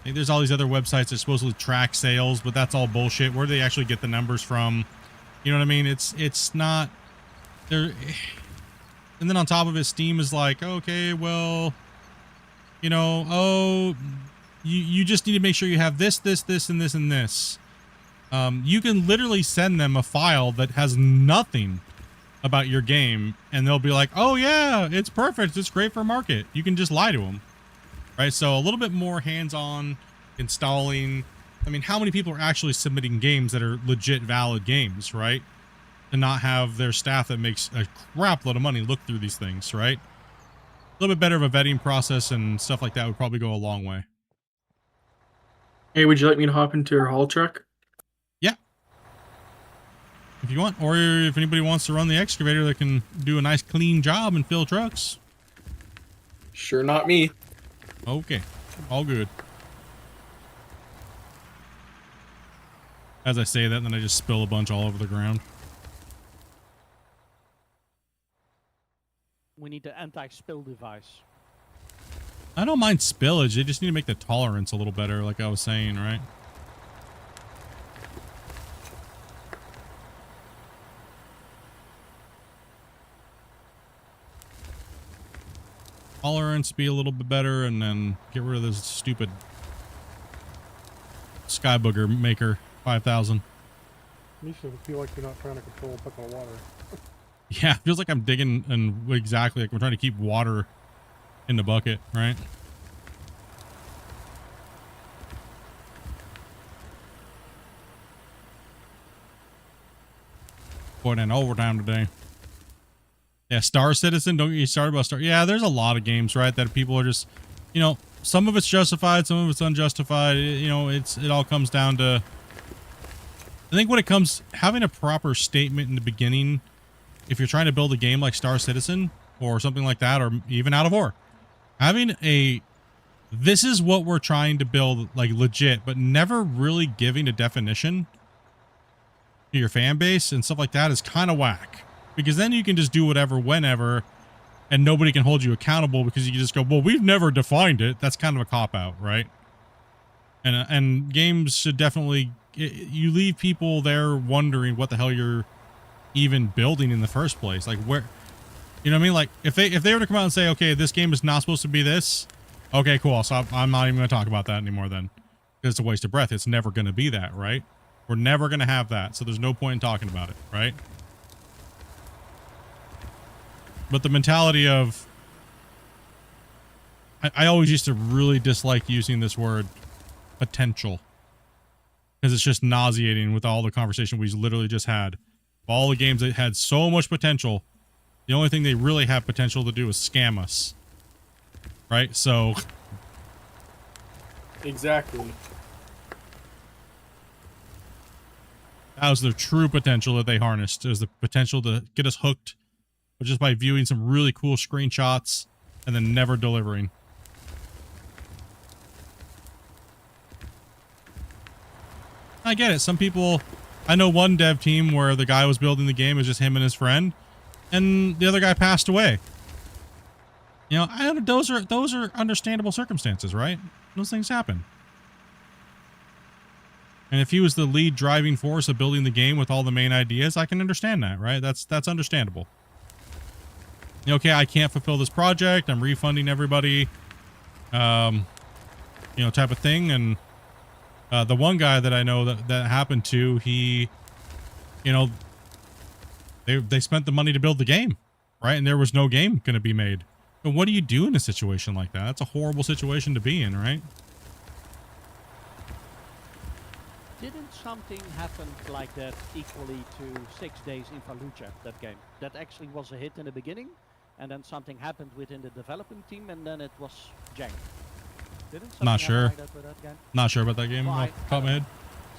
There's all these other websites that supposedly track sales, but that's all bullshit. Where do they actually get the numbers from? You know what I mean? It's not there. And then on top of it, Steam is like, okay, well, you know, oh, you just need to make sure you have this, this, this, and this, and this. You can literally send them a file that has nothing about your game, and they'll be like, oh yeah, it's perfect, it's great for market. You can just lie to them, right? So a little bit more hands-on installing. I mean, how many people are actually submitting games that are legit valid games, right? And not have their staff that makes a crap load of money look through these things, right? A little bit better of a vetting process and stuff like that would probably go a long way. Hey, would you like me to hop into your haul truck? Yeah. If you want, or if anybody wants to run the excavator that can do a nice clean job and fill trucks. Sure, not me. Okay. All good. As I say that, then I just spill a bunch all over the ground. We need the anti-spill device. I don't mind spillage. They just need to make the tolerance a little better, like I was saying, right? Tolerance be a little bit better, and then get rid of this stupid sky booger maker 5000. You should feel like you're not trying to control a bucket of water. Yeah, it feels like I'm digging and exactly like I'm trying to keep water in the bucket, right? Putting in overtime today. Yeah, Star Citizen, don't get you started about Star. Yeah, there's a lot of games, right, that people are just, you know, some of it's justified, some of it's unjustified. You know, it all comes down to, I think when it comes, having a proper statement in the beginning, if you're trying to build a game like Star Citizen or something like that, or even Out of War, having this is what we're trying to build, like legit, but never really giving a definition to your fan base and stuff like that is kind of whack, because then you can just do whatever, whenever, and nobody can hold you accountable because you just go, well, we've never defined it. That's kind of a cop out, right? And games should definitely, you leave people there wondering what the hell you're even building in the first place. Like, where, you know what I mean? Like, if they were to come out and say, okay, this game is not supposed to be this, okay, cool, so I'm not even going to talk about that anymore then, because it's a waste of breath. It's never going to be that, right? We're never going to have that, so there's no point in talking about it, right? But the mentality of, I always used to really dislike using this word potential, because it's just nauseating with all the conversation we literally just had. All the games that had so much potential, the only thing they really have potential to do is scam us. Right? So. Exactly. That was the true potential that they harnessed. It was the potential to get us hooked, but just by viewing some really cool screenshots and then never delivering. I get it. Some people, I know one dev team where the guy was building the game, it was just him and his friend, and the other guy passed away. You know, those are understandable circumstances, right? Those things happen. And if he was the lead driving force of building the game with all the main ideas, I can understand that, right? That's understandable. Okay, I can't fulfill this project. I'm refunding everybody, you know, type of thing. And the one guy that I know that happened to, he, you know, they spent the money to build the game, right? And there was no game going to be made. But what do you do in a situation like that? That's a horrible situation to be in, right? Didn't something happen like that equally to 6 Days in Fallujah, that game? That actually was a hit in the beginning, and then something happened within the developing team, and then it was jank. Didn't something Not happen sure. like that with that game? Not sure about that game. Well, Off the top of my head.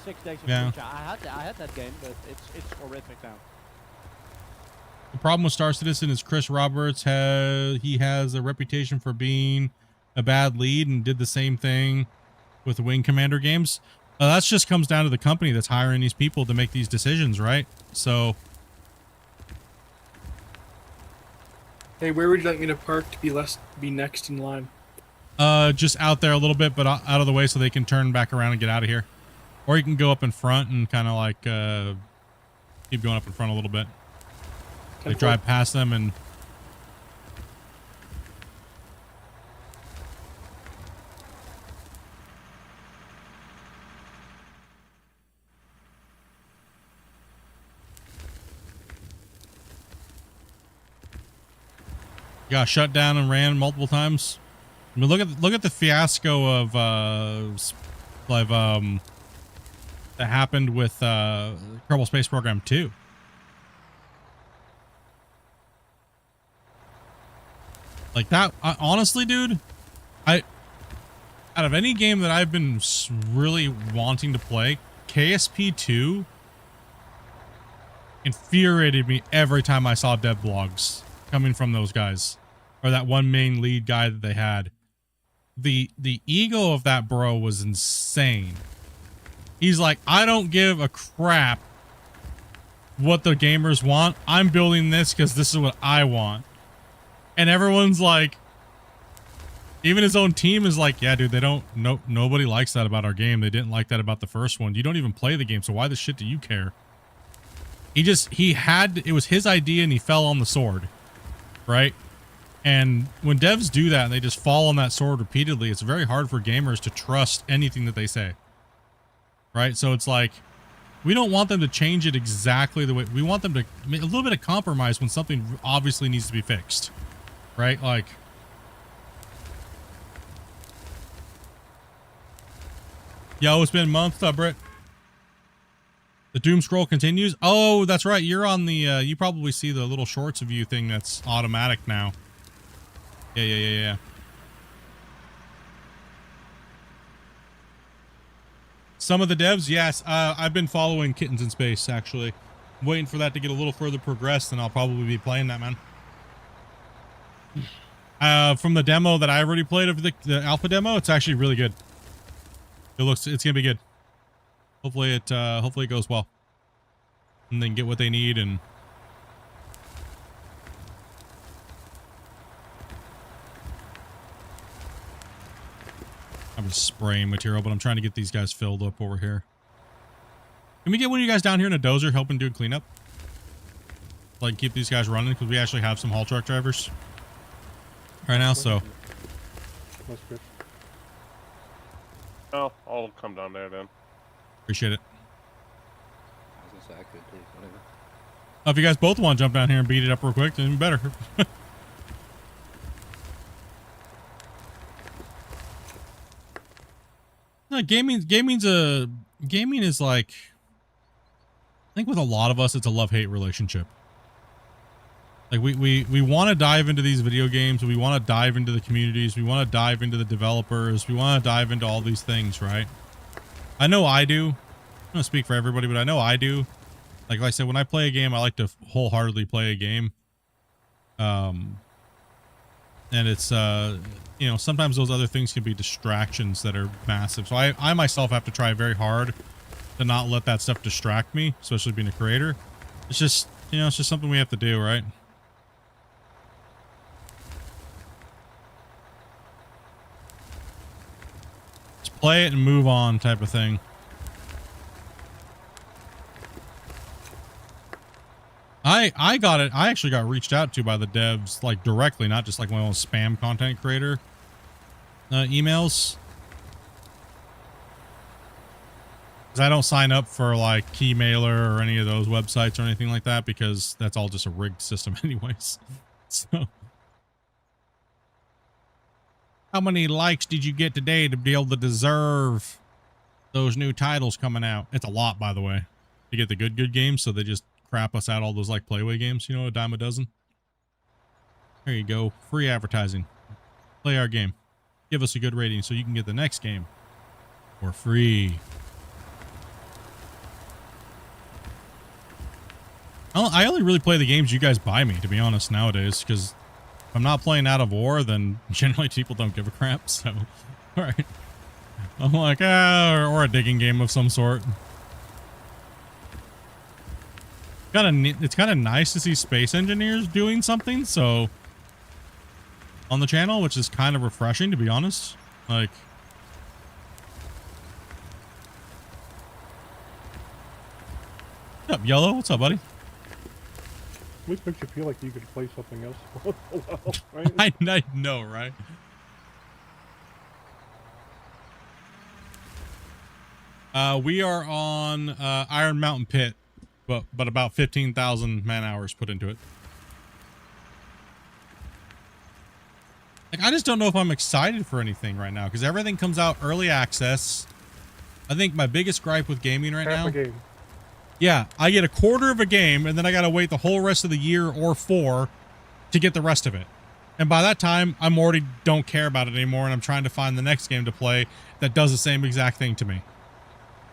6 Days in Yeah. Fallujah. I had that game, but it's horrific now. The problem with Star Citizen is Chris Roberts has a reputation for being a bad lead and did the same thing with the Wing Commander games. That just comes down to the company that's hiring these people to make these decisions, right? So Hey, where would you like me to park to be next in line? Just out there a little bit, but out of the way so they can turn back around and get out of here. Or you can go up in front and kind of like keep going up in front a little bit. Like drive past them and. Got shut down and ran multiple times. I mean, look at the fiasco of that happened with Kerbal Space Program 2. Like that, honestly, dude, out of any game that I've been really wanting to play, KSP 2 infuriated me every time I saw dev blogs coming from those guys, or that one main lead guy that they had. The ego of that bro was insane. He's like, I don't give a crap what the gamers want. I'm building this because this is what I want. And everyone's like, even his own team is like, yeah, dude, nobody likes that about our game. They didn't like that about the first one. You don't even play the game, so why the shit do you care? It was his idea and he fell on the sword, right? And when devs do that and they just fall on that sword repeatedly, it's very hard for gamers to trust anything that they say, right? So it's like, we don't want them to change it exactly the way we want them to. Make a little bit of compromise when something obviously needs to be fixed, right? Like, yo, it's been months, Britt. The doom scroll continues. Oh, that's right. You're on the, you probably see the little shorts of you thing that's automatic now. Yeah. Some of the devs, yes. I've been following Kittens in Space, actually. I'm waiting for that to get a little further progressed, and I'll probably be playing that, man. From the demo that I already played of the alpha demo, it's actually really good. It's gonna be good. Hopefully it goes well. And then get what they need and I'm just spraying material, but I'm trying to get these guys filled up over here. Can we get one of you guys down here in a dozer helping do cleanup? Like keep these guys running because we actually have some haul truck drivers right now, so. That's good. Oh, I'll come down there then. Appreciate it. I was gonna say I could too, whatever. Oh, if you guys both want to jump down here and beat it up real quick, then better. No, gaming is like, I think with a lot of us, it's a love-hate relationship. Like we want to dive into these video games. We want to dive into the communities. We want to dive into the developers. We want to dive into all these things, right? I know I do. I don't speak for everybody, but I know I do. Like I said, when I play a game, I like to wholeheartedly play a game. And it's, you know, sometimes those other things can be distractions that are massive. So I myself have to try very hard to not let that stuff distract me, especially being a creator. It's just, you know, it's just something we have to do, right? Just play it and move on type of thing. I got it. I actually got reached out to by the devs, like directly, not just like my own spam content creator emails. Because I don't sign up for like Keymailer or any of those websites or anything like that because that's all just a rigged system anyways. So, how many likes did you get today to be able to deserve those new titles coming out? It's a lot, by the way, to get the good games. So they just crap us out all those like Playway games, you know, a dime a dozen. There you go. Free advertising. Play our game. Give us a good rating so you can get the next game for free. I only really play the games you guys buy me, to be honest, nowadays, because if I'm not playing Out of War, then generally people don't give a crap, so, alright. I'm like, or a digging game of some sort. It's kind of nice to see space engineers doing something, so on the channel, which is kind of refreshing, to be honest. Like, what's up, Yellow? What's up, buddy? At least makes you feel like you could play something else for a while, right? I know, right? We are on Iron Mountain Pit, but about 15,000 man hours put into it. Like, I just don't know if I'm excited for anything right now because everything comes out early access. I think my biggest gripe with gaming right now. Half a game. Yeah, I get a quarter of a game and then I gotta wait the whole rest of the year or 4 to get the rest of it. And by that time, I'm already don't care about it anymore and I'm trying to find the next game to play that does the same exact thing to me.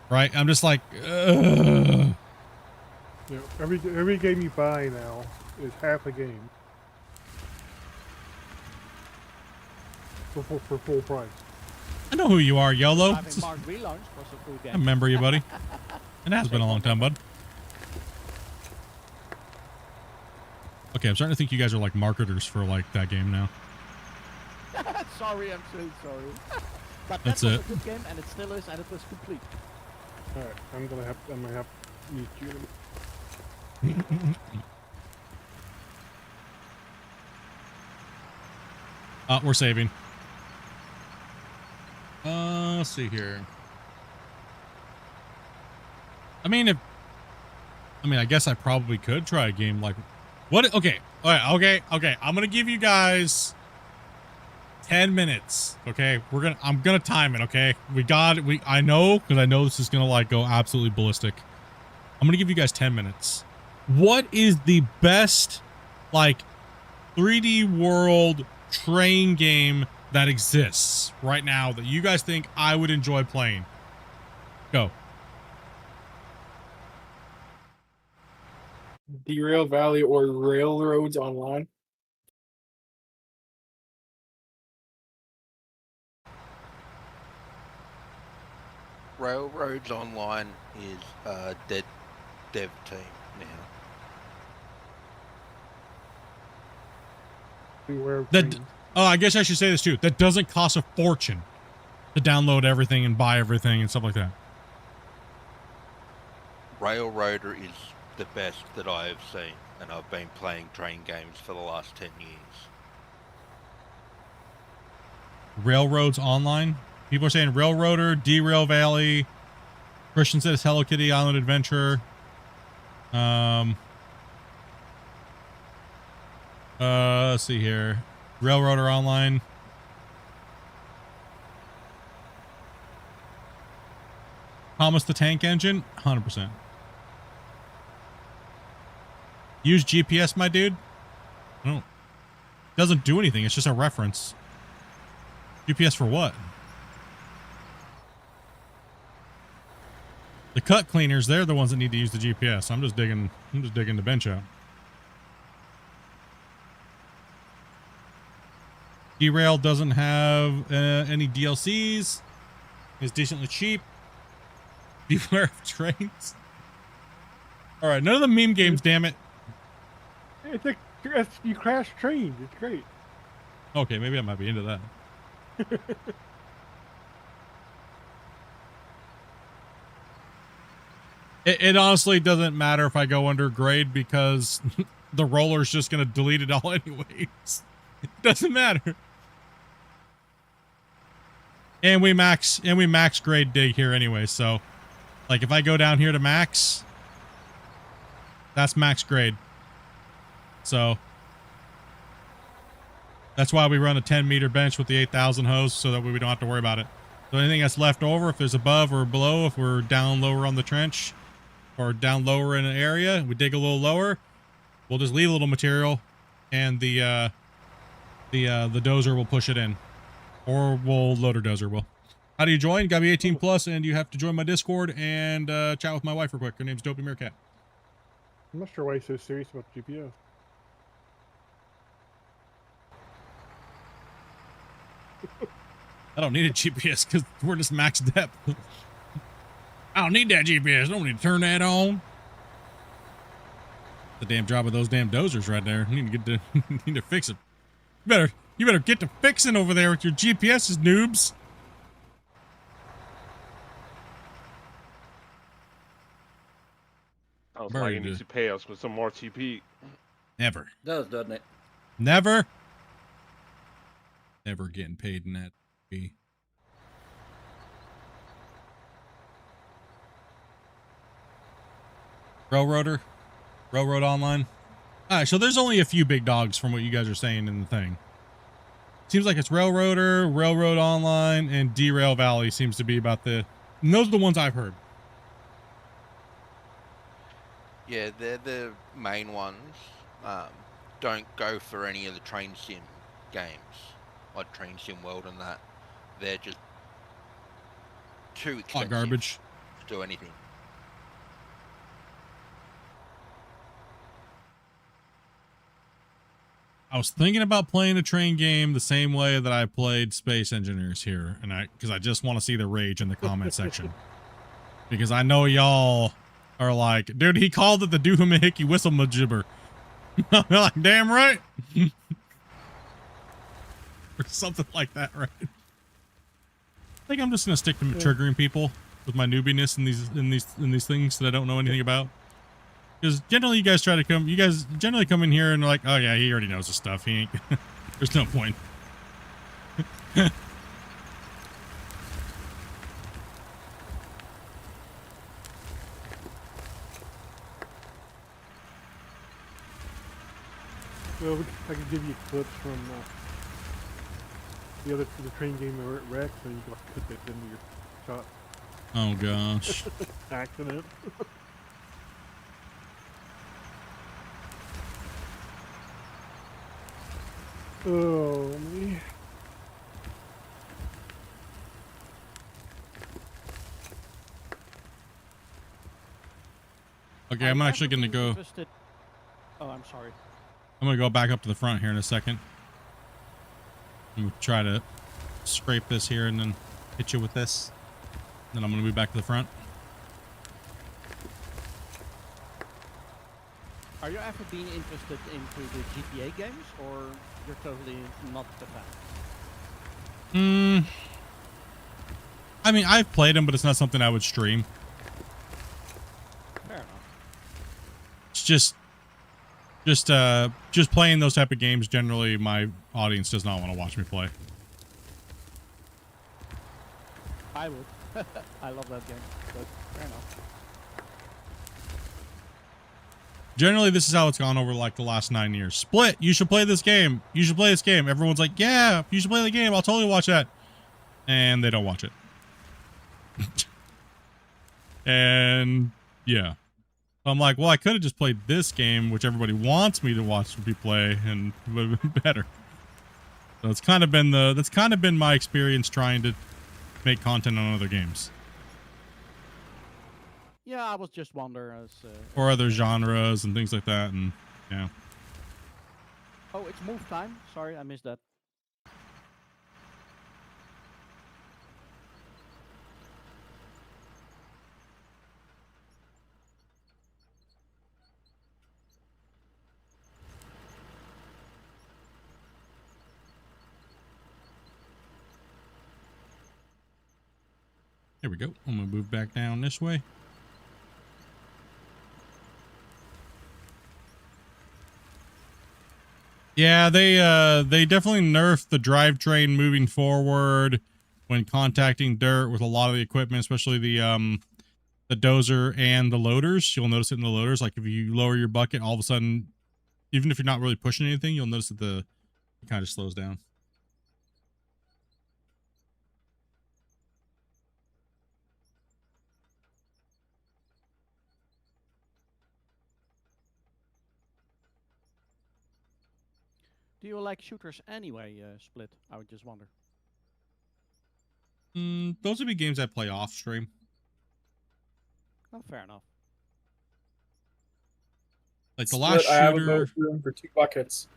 Right? I'm just like, ugh. Yeah, every game you buy now is half a game. For full price. I know who you are, YOLO. Having Mark relaunch was a cool I game. remember you, buddy. It has been a long time, bud. Okay, I'm starting to think you guys are like marketers for like that game now. Sorry, I'm so sorry. But That's that was it. a good game, and it still is, and it was complete. All right, I'm gonna have to meet you. We're saving. Let's see here. I guess I probably could try a game like what? Okay. All right. Okay. I'm going to give you guys 10 minutes. Okay. I'm going to time it. Okay. I know, cause I know this is going to like go absolutely ballistic. I'm going to give you guys 10 minutes. What is the best like 3D world train game that exists right now that you guys think I would enjoy playing? Go. Derail Valley or Railroads Online. Railroads Online is a dead dev team now. Beware of That, trains. oh, I guess I should say this too. That doesn't cost a fortune to download everything and buy everything and stuff like that. Railroader is the best that I have seen, and I've been playing train games for the last 10 years. Railroads Online. People are saying Railroader, Derail Valley. Christian says Hello Kitty Island Adventure. Let's see here. Railroader Online. Thomas the Tank Engine, 100%. Use GPS, my dude. No, doesn't do anything. It's just a reference. GPS for what? The cut cleaners, they're the ones that need to use the GPS. I'm just digging the bench out. Derail doesn't have any DLCs. It's decently cheap. Beware of trains. All right, none of the meme games, damn it. You crash trains. It's great. Okay, maybe I might be into that. It honestly doesn't matter if I go under grade because the roller's just gonna delete it all anyways. It doesn't matter. And we max grade dig here anyway, so like if I go down here to max, that's max grade. So that's why we run a 10-meter bench with the 8,000 hose so that we don't have to worry about it. So anything that's left over, if there's above or below, if we're down lower on the trench or down lower in an area, we dig a little lower, we'll just leave a little material and the dozer will push it in. Or we'll loader dozer will. How do you join? You gotta be 18 plus and you have to join my Discord and chat with my wife real quick. Her name's Dopey Meerkat. I'm not sure why he's so serious about the GPO. I don't need a GPS because we're just max depth. I don't need that GPS. I don't need to turn that on. The damn job of those damn dozers right there. I need to fix it. Better You better get to fixing over there with your GPSs, noobs. Sounds like you need to pay us with some more TP. Never. Doesn't it? Never. Never getting paid in that fee. Railroader? Railroad Online? Alright, so there's only a few big dogs from what you guys are saying in the thing. Seems like it's Railroader, Railroad Online, and Derail Valley seems to be about the... And those are the ones I've heard. Yeah, they're the main ones. Don't go for any of the train sim games, like Train Sim World and that. They're just too expensive. Hot garbage. To do anything. I was thinking about playing a train game the same way that I played Space Engineers here, and because I just want to see the rage in the comment section. Because I know y'all are like, dude, he called it the Doohamahickey Whistle Majibber. I'm like, damn right. Or something like that, right? I think I'm just gonna stick to triggering people with my newbiness in these things that I don't know anything about. Because generally you guys generally come in here and are like, oh yeah, he already knows the stuff. He ain't there's no point. Well, I could give you clips from the train game we were at Rex, and you can put that into your shot. Oh gosh. Accident. Oh me. Okay, I'm actually gonna go. Oh, I'm sorry. I'm gonna go back up to the front here in a second. I'm gonna try to scrape this here and then hit you with this. Then I'm gonna move back to the front. Are you ever being interested into the GTA games, or you're totally not the fan? I mean, I've played them, but it's not something I would stream. Fair enough. It's just playing those type of games. Generally, my audience does not want to watch me play. I would. I love that game, but fair enough. Generally, this is how it's gone over like the last 9 years. Split, you should play this game. You should play this game. Everyone's like, yeah, you should play the game. I'll totally watch that. And they don't watch it. And yeah. I'm like, well, I could have just played this game, which everybody wants me to watch me play, and it would have been better. So that's kind of been my experience trying to make content on other games. Yeah, I was just wondering as... or other genres and things like that, and yeah. Oh, it's move time. Sorry, I missed that. There we go. I'm gonna move back down this way. Yeah, they definitely nerfed the drivetrain moving forward when contacting dirt with a lot of the equipment, especially the dozer and the loaders. You'll notice it in the loaders. Like if you lower your bucket, all of a sudden, even if you're not really pushing anything, you'll notice that it kind of slows down. Do you like shooters anyway, Split? I would just wonder. Those would be games I play off stream. Oh, fair enough. Like the last shooter. I have about room for 2 buckets.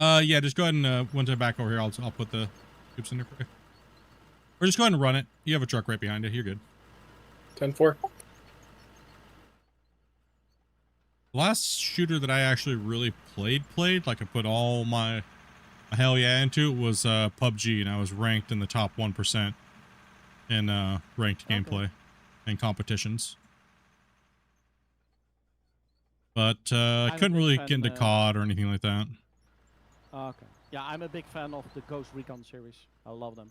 Yeah, just go ahead and once I'm back over here, I'll put the tubes in there for you. Or just go ahead and run it. You have a truck right behind you. You're good. 10-4. The last shooter that I actually really played, like I put all my hell yeah into it was PUBG, and I was ranked in the top 1% in ranked gameplay and competitions. But I couldn't really get into COD or anything like that. Okay. Yeah, I'm a big fan of the Ghost Recon series. I love them.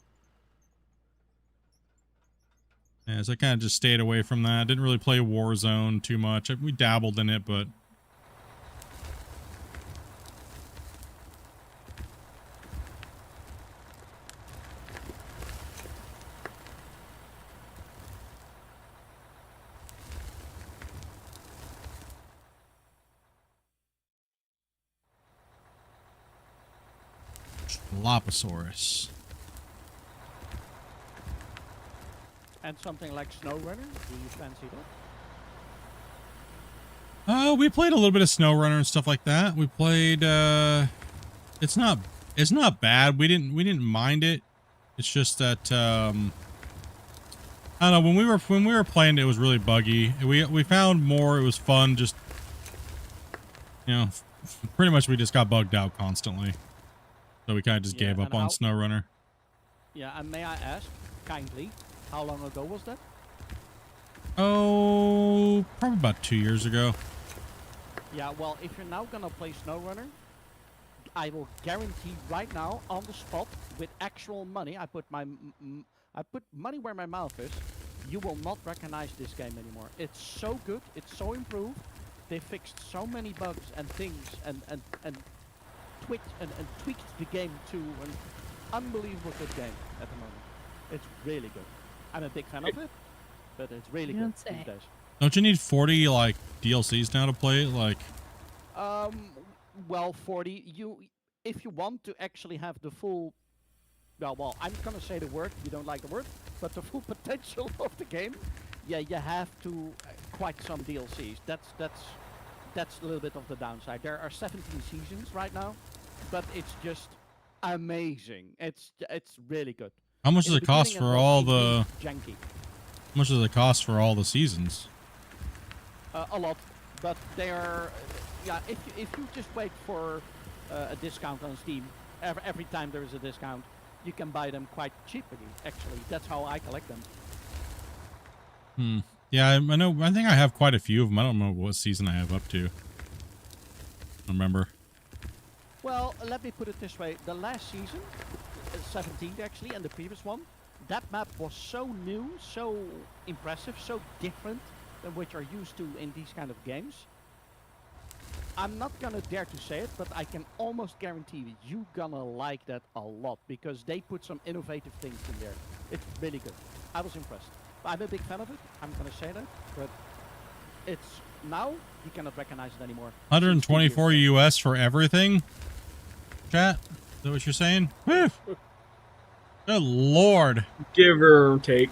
Yeah, so I kind of just stayed away from that. Didn't really play Warzone too much. We dabbled in it, but Loposaurus. And something like SnowRunner, do you fancy that? We played a little bit of SnowRunner and stuff like that. We played it's not bad. We didn't mind it. It's just that I don't know, when we were playing it was really buggy. We found more it was fun just, you know, pretty much we just got bugged out constantly. So we kind of just gave up on SnowRunner. Yeah, and may I ask kindly, how long ago was that? Oh, probably about 2 years ago. Yeah, well, if you're now gonna play SnowRunner, I will guarantee right now on the spot with actual money, I put money where my mouth is, you will not recognize this game anymore. It's so good, it's so improved. They fixed so many bugs and things and tweaked the game to an unbelievable good game at the moment. It's really good. I'm a big fan of it, but it's really good these days. Don't you need 40 like DLCs now to play it? Like, well, 40. If you want to actually have the full, well, I'm gonna say the word. You don't like the word, but the full potential of the game, yeah, you have to quite some DLCs. That's a little bit of the downside. There are 17 seasons right now, but it's just amazing. It's really good. how much does it cost for all the? Janky. How much does it cost for all the seasons? A lot, but they are. Yeah, if you just wait for a discount on Steam, every time there is a discount, you can buy them quite cheaply. Actually, that's how I collect them. Yeah, I know. I think I have quite a few of them. I don't know what season I have up to. I don't remember. Well, let me put it this way: the last season, 17th actually, and the previous one, that map was so new, so impressive, so different than what you're used to in these kind of games. I'm not gonna dare to say it, but I can almost guarantee that you're gonna like that a lot because they put some innovative things in there. It's really good. I was impressed. I'm a big fan of it. I'm gonna say that, but it's now you cannot recognize it anymore. 124 US for everything. Chat, is that what you're saying? Whew. Good lord. Give or take.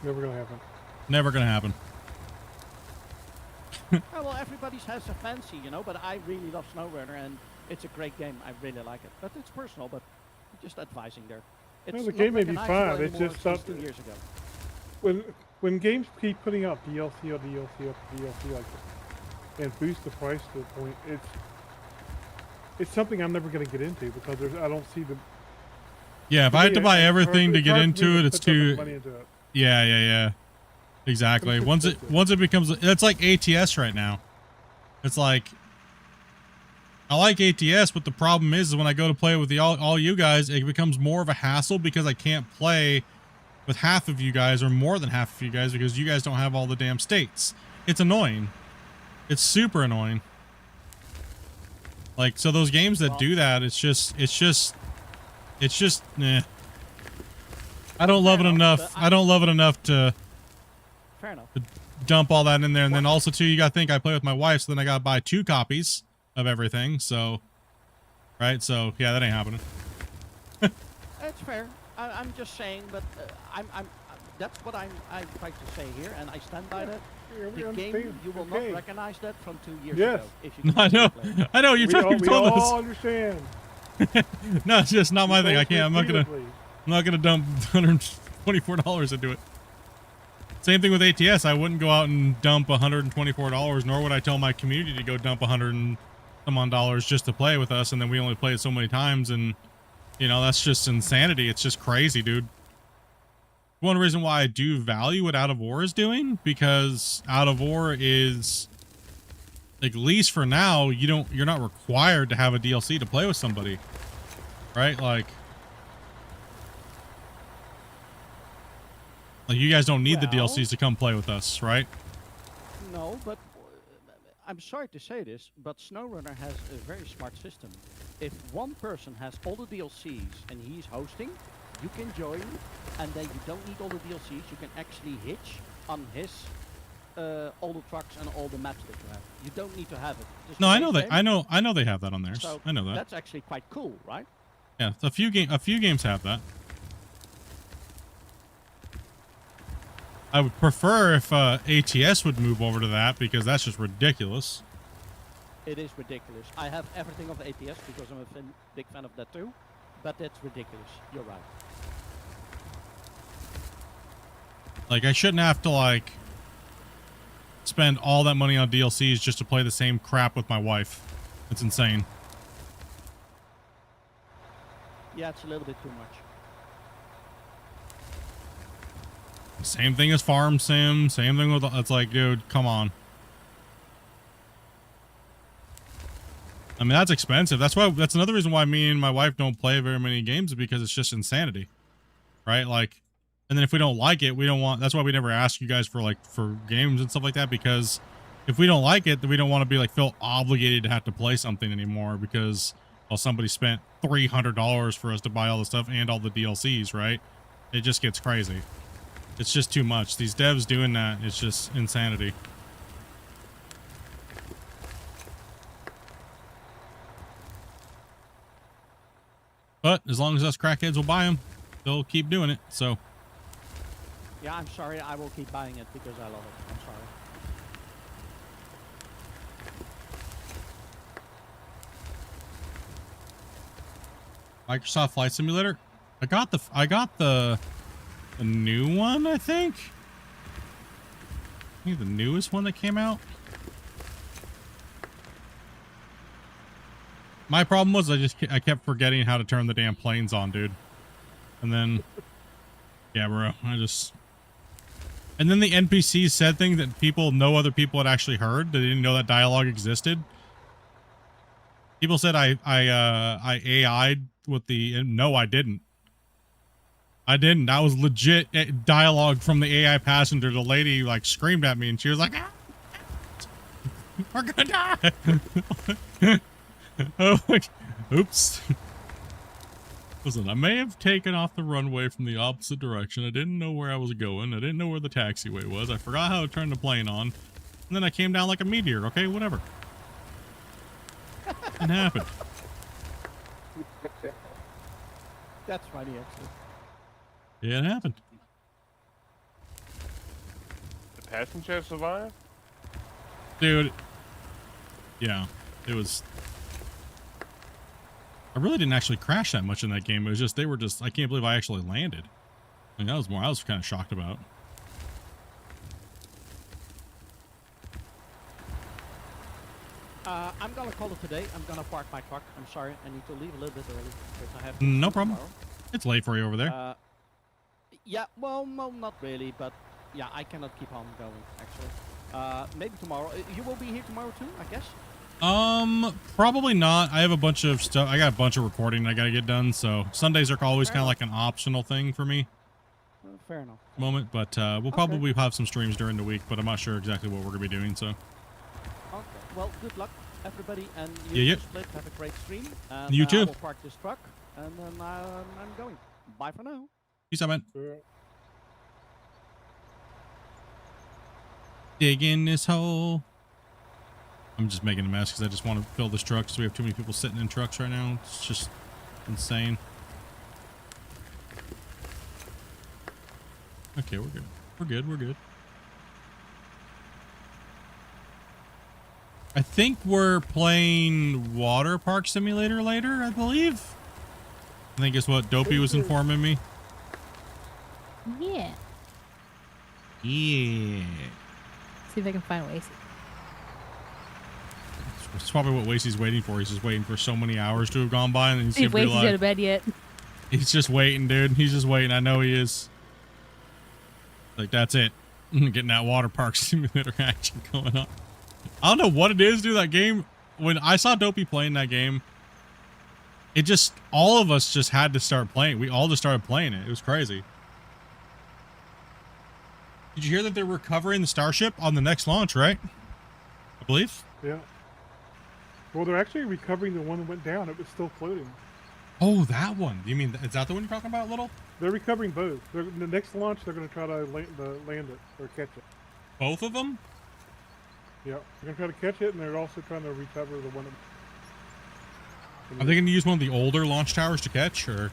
Never gonna happen. Never gonna happen. Well, everybody has a fancy, you know, but I really love SnowRunner and it's a great game. I really like it. But it's personal, but just advising there. It's well, the game may be fine. It's just since 2 years ago. When games keep putting out DLC or DLC after DLC like that and boost the price to the point, it's something I'm never going to get into because I don't see the. Yeah, if I had to buy everything to get into it, it's too. Money into it. Yeah. Exactly. Once it becomes, it's like ATS right now. It's like, I like ATS, but the problem is when I go to play with all you guys, it becomes more of a hassle because I can't play with half of you guys or more than half of you guys because you guys don't have all the damn states. It's annoying. It's super annoying. Like, so those games that do that, it's just, nah. I don't love it enough. I don't love it enough to. Fair enough. Dump all that in there, and then also too, you gotta think I play with my wife, so then I gotta buy 2 copies of everything. So, right? So yeah, that ain't happening. It's fair. I'm just saying, but that's what I try to say here, and I stand by that. The game, you will not recognize that from 2 years ago. If you I know. You told us. We all understand. No, it's just not my thing. I can't. I'm not gonna dump $124 into it. Same thing with ATS. I wouldn't go out and dump $124, nor would I tell my community to go dump $100 and some odd dollars just to play with us, and then we only play it so many times, and You know, that's just insanity. It's just crazy, dude. One reason why I do value what Out of War is doing, because Out of War is, at least for now, you're not required to have a DLC to play with somebody, right? Like you guys don't need the DLCs to come play with us, right? No, but I'm sorry to say this, but SnowRunner has a very smart system. If one person has all the DLCs and he's hosting, you can join, and then you don't need all the DLCs. You can actually hitch on his all the trucks and all the maps that you have. You don't need to have it. Just No, I know that. I know they have that on theirs. So I know that. that's actually quite cool, right? Yeah, a few games have that. I would prefer if ATS would move over to that, because that's just ridiculous. It is ridiculous. I have everything of ATS because I'm a big fan of that too, but that's ridiculous. You're right. Like, I shouldn't have to, like, spend all that money on DLCs just to play the same crap with my wife. It's insane. Yeah, it's a little bit too much. Same thing as Farm Sim. Same thing with... It's like, dude, come on. I mean, that's expensive. That's another reason why me and my wife don't play very many games, because it's just insanity. Right? Like, and then if we don't like it, we don't want... That's why we never ask you guys for games and stuff like that, because if we don't like it, then we don't want to be, like, feel obligated to have to play something anymore, because, well, somebody spent $300 for us to buy all the stuff and all the DLCs, right? It just gets crazy. It's just too much. These devs doing that, it's just insanity. But as long as us crackheads will buy them, they'll keep doing it, so. Yeah, I'm sorry. I will keep buying it because I love it. I'm sorry. Microsoft Flight Simulator. I got the new one, I think. I think the newest one that came out. My problem was I kept forgetting how to turn the damn planes on, dude. And then, yeah, bro, and then the NPCs said things that no other people had actually heard. They didn't know that dialogue existed. People said I AI'd with the... No, I didn't. I didn't. That was legit dialogue from the AI passenger. The lady, like, screamed at me, and she was like, ah, we're gonna die. Oh, oops. Listen, I may have taken off the runway from the opposite direction. I didn't know where I was going. I didn't know where the taxiway was. I forgot how to turn the plane on. And then I came down like a meteor. Okay, whatever. It happened. That's funny, actually. Yeah, it happened. The passenger survived? Dude. Yeah, it was... I really didn't actually crash that much in that game. It was just, I can't believe I actually landed. I mean, I was kind of shocked about. I'm gonna call it today. I'm gonna park my truck. I'm sorry. I need to leave a little bit early because I have No problem. tomorrow. It's late for you over there. Yeah, well, no, not really, but yeah, I cannot keep on going, actually. Maybe tomorrow. You will be here tomorrow too, I guess? Probably not. I have a bunch of stuff. I got a bunch of recording I gotta get done, so Sundays are always kind of like an optional thing for me. Fair enough. Moment, but we'll probably have some streams during the week, but I'm not sure exactly what we're gonna be doing, so. Okay. Well, good luck, everybody, and Yeah. Split, have a great stream. And, You too. I will park this truck, and then I'm going. Bye for now. Peace out, man. Dig in this hole. I'm just making a mess because I just want to fill this truck because we have too many people sitting in trucks right now. It's just insane. Okay, we're good. We're good. We're good. I think we're playing Water Park Simulator later, I believe. I think it's what Dopey was informing me. Yeah. Yeah. See if I can find ways. It's probably what Wasey's waiting for. He's just waiting for so many hours to have gone by, and then he's See if gonna be Wasey's out like, of bed yet. he's just waiting, dude. He's just waiting. I know he is. Like, that's it. Getting that water park simulator action going on. I don't know what it is, dude. That game, when I saw Dopey playing that game, it just, all of us just had to start playing. We all just started playing it. It was crazy. Did you hear that they're recovering the Starship on the next launch, right? I believe. Yeah. Well, they're actually recovering the one that went down. It was still floating. Oh, that one. You mean, is that the one you're talking about, Little? They're recovering both. The next launch, they're going to try to land it or catch it. Both of them? Yeah, they're going to try to catch it, and they're also trying to recover the one. Are they going to use one of the older launch towers to catch, or?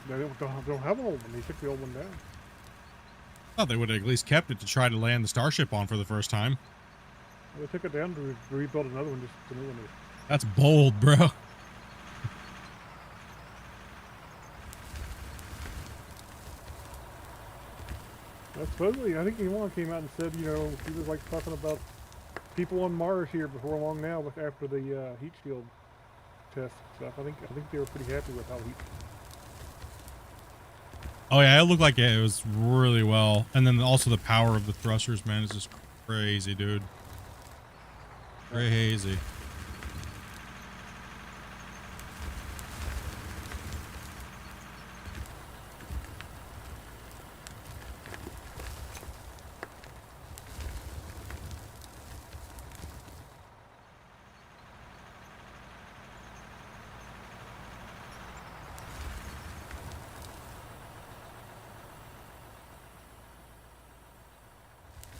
They don't have an old one. They took the old one down. I thought they would have at least kept it to try to land the Starship on for the first time. They took it down to rebuild another one, just to new one. That's bold, bro. Supposedly, I think Elon came out and said, you know, he was like talking about people on Mars here before long now, after the heat shield test stuff. I think they were pretty happy with how he. Oh yeah, it looked like it was really well, and then also the power of the thrusters, man, is just crazy, dude. Crazy.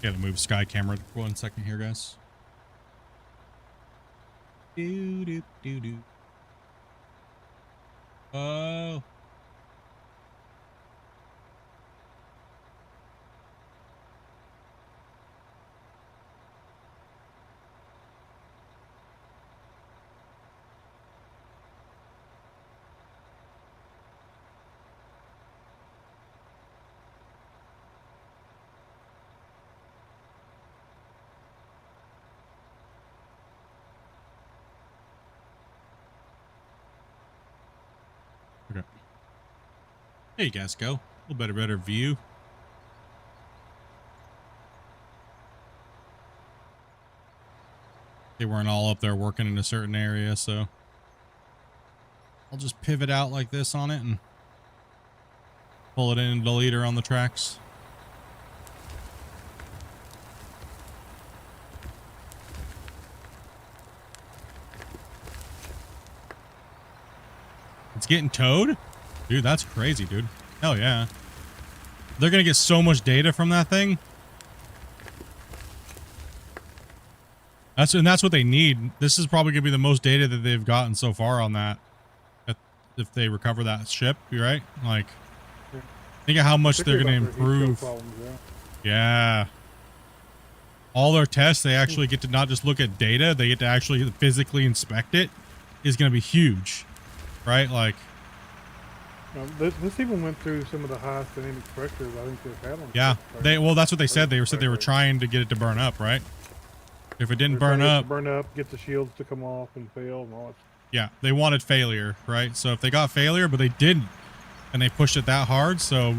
Gotta move sky camera 1 second here, guys. Do do do do. Oh. Okay. There you guys go. A little better view. They weren't all up there working in a certain area, so I'll just pivot out like this on it and pull it into the leader on the tracks. It's getting towed? Dude, that's crazy, dude. Hell yeah. They're gonna get so much data from that thing. That's what they need. This is probably gonna be the most data that they've gotten so far on that. If they recover that ship, you right? Like, think of how much they're gonna improve. Yeah. All their tests, they actually get to not just look at data, they get to actually physically inspect it, is gonna be huge. Right? Like, this even went through some of the highest dynamic pressures I think they've had on. yeah, well, that's what they said. They said they were trying to get it to burn up, right? If it didn't burn up, get the shields to come off and fail and all that. Yeah, they wanted failure, right? So if they got failure, but they didn't, and they pushed it that hard, so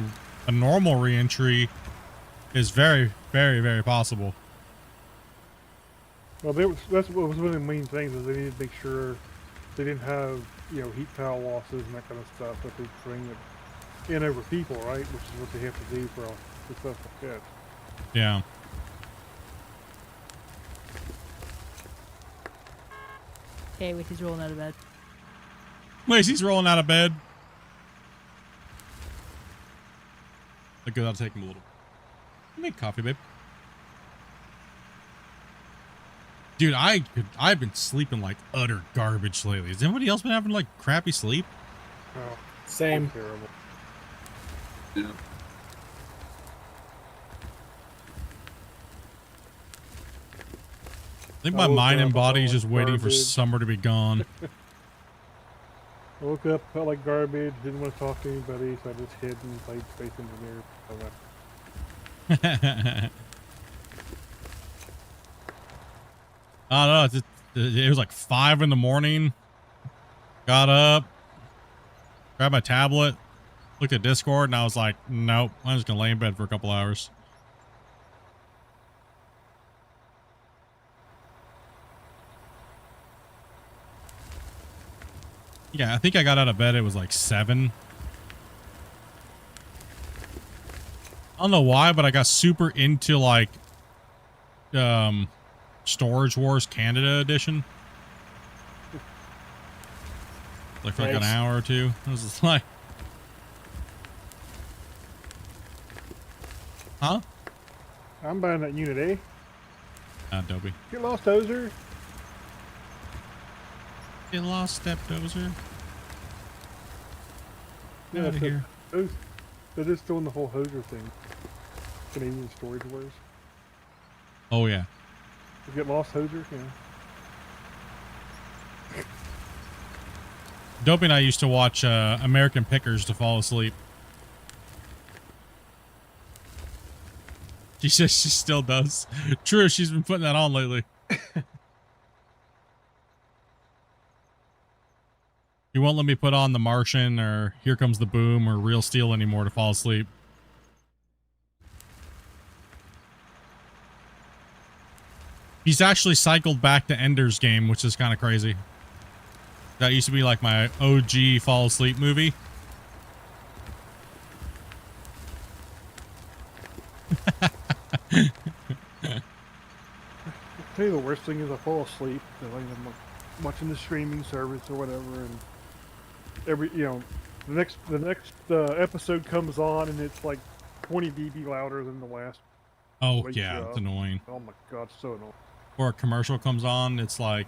a normal re-entry is very, very, very possible. Well, that's what was one of the main things, is they needed to make sure they didn't have, you know, heat towel losses and that kind of stuff that they bring it in over people, right? Which is what they have to do for a successful catch. Yeah. Okay, wait, he's rolling out of bed. Lacey's rolling out of bed. Look, that'll take him a little. Make coffee, babe. Dude, I've been sleeping like utter garbage lately. Has anybody else been having like crappy sleep? Oh, same. Terrible. Yeah. I think my mind and body is just waiting for summer to be gone. I woke up, felt like garbage, didn't want to talk to anybody, so I just hid and played Space Engineer. I don't know. It was like 5 in the morning. Got up, grabbed my tablet, looked at Discord, and I was like, nope, I'm just gonna lay in bed for a couple hours. Yeah, I think I got out of bed. It was like 7. I don't know why, but I got super into like Storage Wars Canada edition. Like for like an hour or two. It was just like, huh? I'm buying that unit A. Adobe. Get lost, Hoser. Get lost, Step Dozer. Yeah, Out of here. They're just doing the whole Hoser thing. Canadian Storage Wars. Oh yeah. You get lost, Hoser? Yeah. Dopey and I used to watch American Pickers to fall asleep. She says she still does. True, she's been putting that on lately. You won't let me put on The Martian or Here Comes the Boom or Real Steel anymore to fall asleep. He's actually cycled back to Ender's Game, which is kind of crazy. That used to be like my OG fall asleep movie. I'll tell you the worst thing is I fall asleep. Like I'm watching the streaming service or whatever, and the next episode comes on and it's like 20 dB louder than the last. Oh yeah, it's annoying. Oh my god, so annoying. Or a commercial comes on, it's like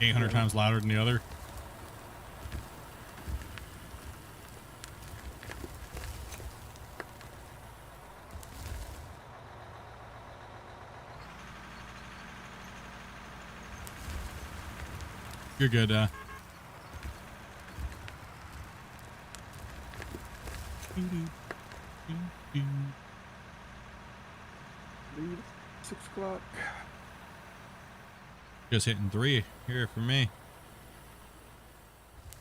800 times louder than the other. You're good, Leave 6 o'clock. Just hitting 3 here for me.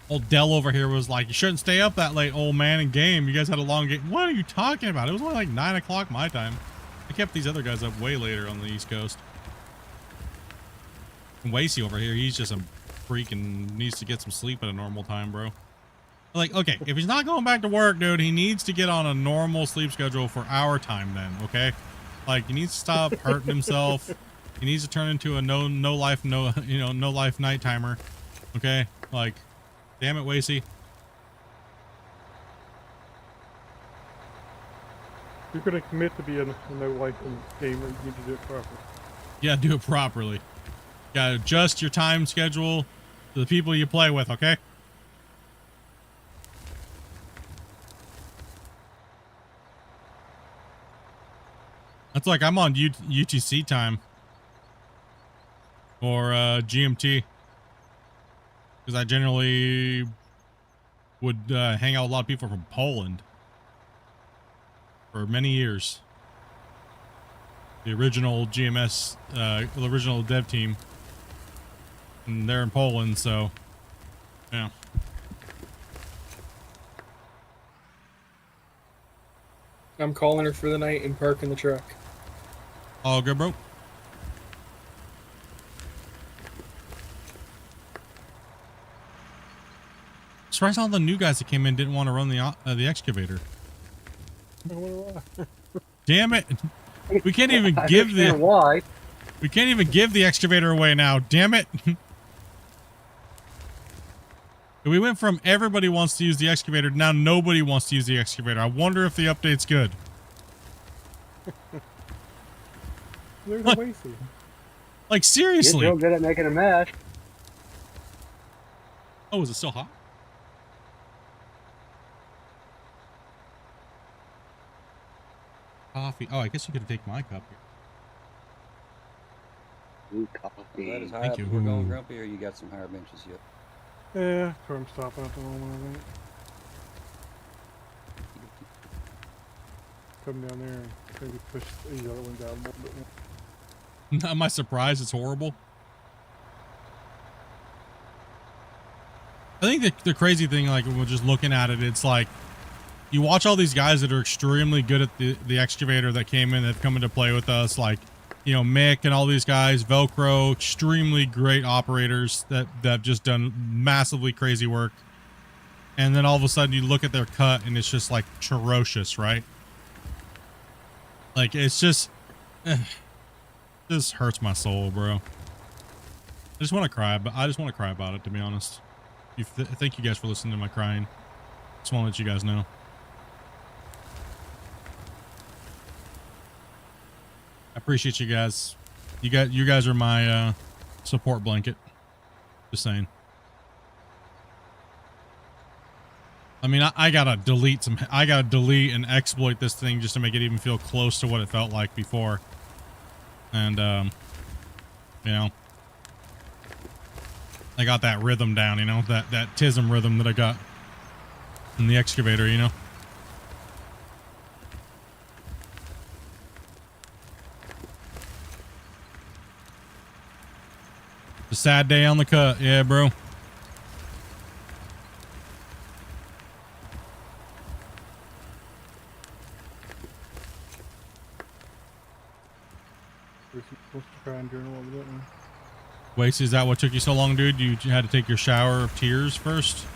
Old Dell over here was like, you shouldn't stay up that late, old man, in game. You guys had a long game. What are you talking about? It was only like 9 o'clock my time. I kept these other guys up way later on the East Coast. And Wasey over here, he's just a freak and needs to get some sleep at a normal time, bro. Like, okay, if he's not going back to work, dude, he needs to get on a normal sleep schedule for our time then, okay? Like, he needs to stop hurting himself. He needs to turn into a no life night timer. Okay? Like, damn it, Wasey. If you're gonna commit to be a no life gamer, you need to do it properly. Yeah, do it properly. You gotta adjust your time schedule to the people you play with, okay? That's like I'm on UTC time. Or GMT. Because I generally would hang out with a lot of people from Poland. For many years. The original GMS, the original dev team. And they're in Poland, so yeah. I'm calling her for the night and parking the truck. All good, bro. Surprised all the new guys that came in didn't want to run the excavator. Damn it! We can't even give the why. We can't even give the excavator away now. Damn it! We went from everybody wants to use the excavator to now nobody wants to use the excavator. I wonder if the update's good. There's a Wasey. Like seriously? You're real good at making a mess. Oh, is it still hot? Coffee. Oh, I guess you could take my cup here. Ooh, coffee. That is high Thank up you. before going grumpy, or you got some higher benches yet? Yeah, so I'm stopping at the moment, I think. Come down there and maybe push these other ones out a little bit more. Am I surprised it's horrible? I think the crazy thing, like when we're just looking at it, it's like you watch all these guys that are extremely good at the excavator that came in, that come into play with us, like, you know, Mick and all these guys, Velcro, extremely great operators that have just done massively crazy work. And then all of a sudden you look at their cut and it's just like atrocious, right? Like it's just, this hurts my soul, bro. I just want to cry, but I just want to cry about it, to be honest. Thank you guys for listening to my crying. Just want to let you guys know. I appreciate you guys. You guys are my support blanket. Just saying. I mean, I gotta delete and exploit this thing just to make it even feel close to what it felt like before. And you know, I got that rhythm down, you know, that TISM rhythm that I got in the excavator, you know. A sad day on the cut, yeah, bro. We're supposed to try and journal over that one. Wasey, is that what took you so long, dude? You had to take your shower of tears first?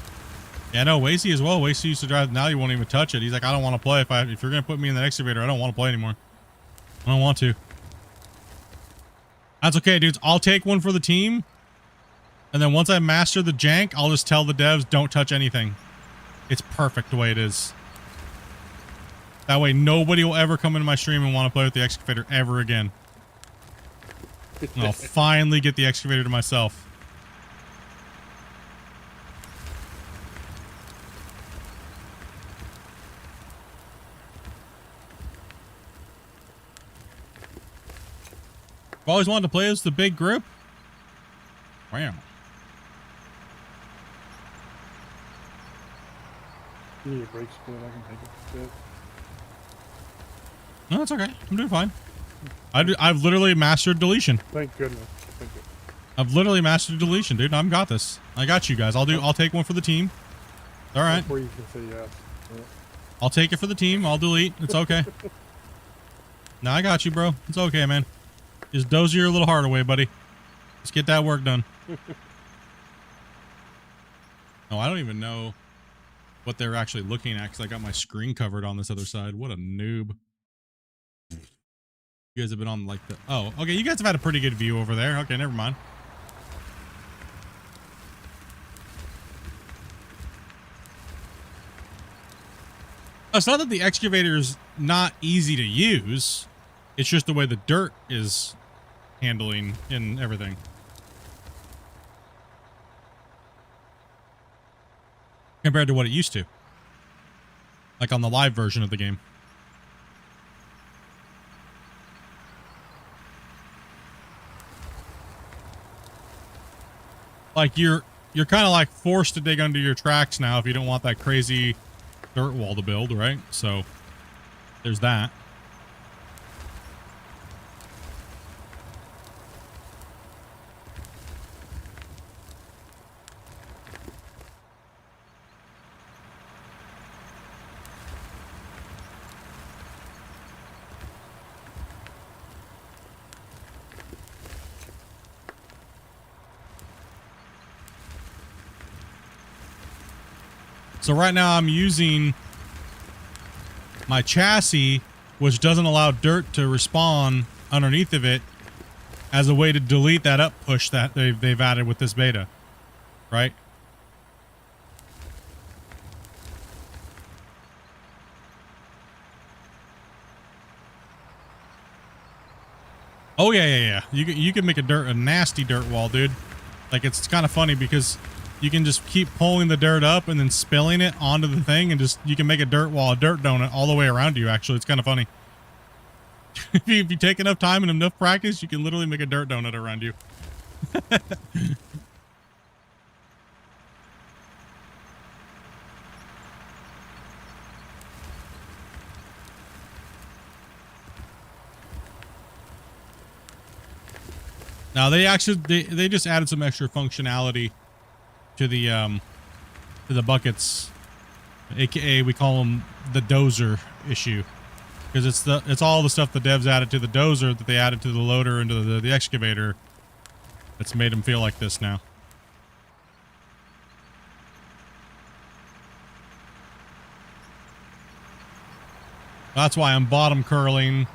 Yeah, no, Wasey as well. Wasey used to drive. Now he won't even touch it. He's like, I don't want to play. If you're going to put me in that excavator, I don't want to play anymore. I don't want to. That's okay, dudes. I'll take one for the team. And then once I master the jank, I'll just tell the devs, don't touch anything. It's perfect the way it is. That way, nobody will ever come into my stream and want to play with the excavator ever again. And I'll finally get the excavator to myself. I've always wanted to play as the big group. Wow. You need a brake split, I can take it. No, that's okay. I'm doing fine. I've literally mastered deletion. Thank goodness. Thank you. I've literally mastered deletion, dude. I've got this. I got you guys. I'll take one for the team. All right. Before you can say yes. Yeah. I'll take it for the team. I'll delete. It's okay. No, I got you, bro. It's okay, man. Just doze your little heart away, buddy. Let's get that work done. Oh, I don't even know what they're actually looking at because I got my screen covered on this other side. What a noob. You guys have been on like the... Oh, okay. You guys have had a pretty good view over there. Okay, never mind. It's not that the excavator is not easy to use. It's just the way the dirt is handling and everything. Compared to what it used to. Like on the live version of the game. Like you're kind of like forced to dig under your tracks now if you don't want that crazy dirt wall to build, right? So there's that. So right now I'm using my chassis, which doesn't allow dirt to respawn underneath of it, as a way to delete that up push that they've added with this beta, right? Oh yeah. You can make a nasty dirt wall, dude. Like it's kind of funny because you can just keep pulling the dirt up and then spilling it onto the thing, and just you can make a dirt wall, a dirt donut all the way around you. Actually, it's kind of funny. If you take enough time and enough practice, you can literally make a dirt donut around you. Now they just added some extra functionality to the to the buckets, aka we call them the dozer issue, because it's all the stuff the devs added to the dozer that they added to the loader and to the excavator that's made them feel like this now. That's why I'm bottom curling,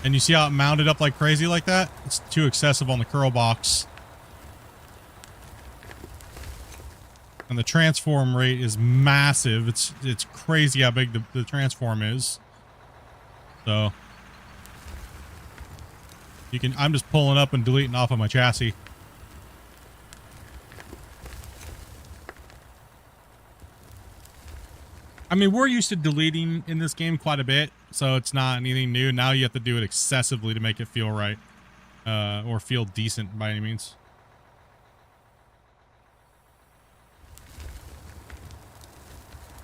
and you see how it mounted up like crazy like that? It's too excessive on the curl box. And the transform rate is massive. It's crazy how big the transform is. So you can, I'm just pulling up and deleting off of my chassis. I mean, we're used to deleting in this game quite a bit, so it's not anything new. Now you have to do it excessively to make it feel right, or feel decent by any means.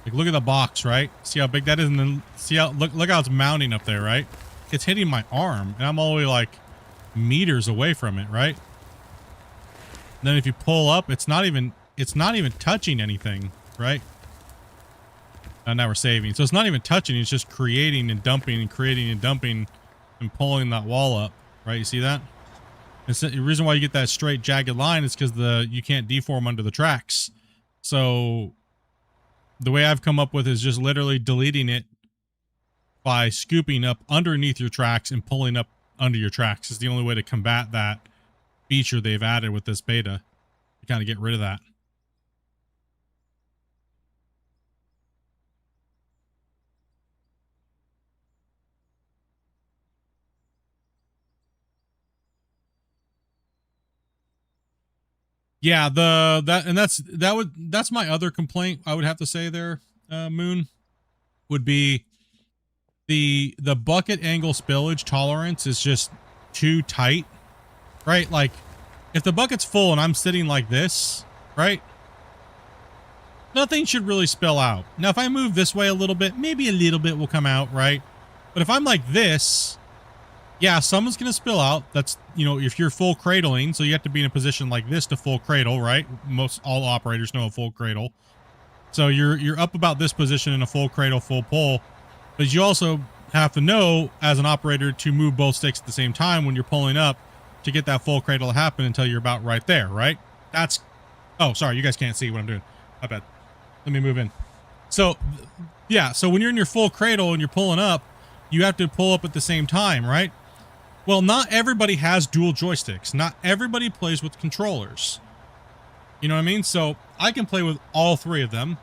Like, look at the box, right? See how big that is, and then see how look how it's mounting up there, right? It's hitting my arm, and I'm only like meters away from it, right? And then if you pull up, it's not even touching anything, right? And now we're saving. So it's not even touching, it's just creating and dumping and creating and dumping and pulling that wall up, right? You see that? It's the reason why you get that straight jagged line is because you can't deform under the tracks. So the way I've come up with is just literally deleting it by scooping up underneath your tracks and pulling up under your tracks is the only way to combat that feature they've added with this beta. To kind of get rid of that. Yeah, that's my other complaint I would have to say there, Moon, would be the bucket angle spillage tolerance is just too tight, right? Like, if the bucket's full and I'm sitting like this, right? Nothing should really spill out. Now, if I move this way a little bit, maybe a little bit will come out, right? But if I'm like this, yeah, someone's going to spill out. That's, you know, if you're full cradling, so you have to be in a position like this to full cradle, right? All operators know a full cradle. So you're up about this position in a full cradle, full pull. But you also have to know, as an operator, to move both sticks at the same time when you're pulling up to get that full cradle to happen until you're about right there, right? That's... Oh, sorry, you guys can't see what I'm doing. My bad. Let me move in. So, yeah, so when you're in your full cradle and you're pulling up, you have to pull up at the same time, right? Well, not everybody has dual joysticks. Not everybody plays with controllers. You know what I mean? So I can play with all three of them,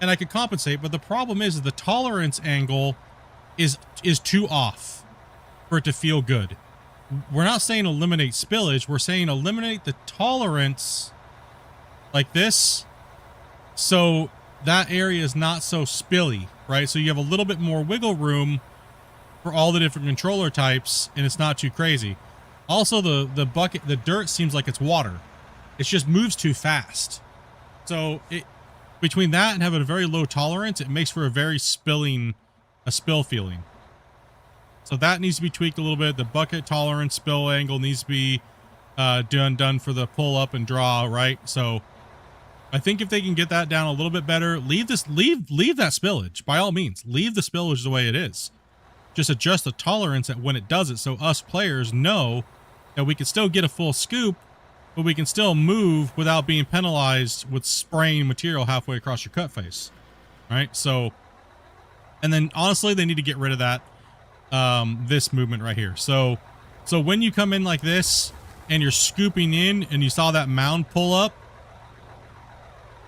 and I can compensate. But the problem is the tolerance angle is too off for it to feel good. We're not saying eliminate spillage. We're saying eliminate the tolerance like this, so that area is not so spilly, right? So you have a little bit more wiggle room for all the different controller types, and it's not too crazy. Also, the bucket, the dirt seems like it's water. It just moves too fast. So between that and having a very low tolerance, it makes for a very spill feeling. So that needs to be tweaked a little bit. The bucket tolerance spill angle needs to be done for the pull up and draw, right? So I think if they can get that down a little bit better, leave that spillage by all means. Leave the spillage the way it is. Just adjust the tolerance at when it does it, so us players know that we can still get a full scoop, but we can still move without being penalized with spraying material halfway across your cut face, right? So, and then honestly, they need to get rid of that this movement right here. So when you come in like this and you're scooping in and you saw that mound pull up,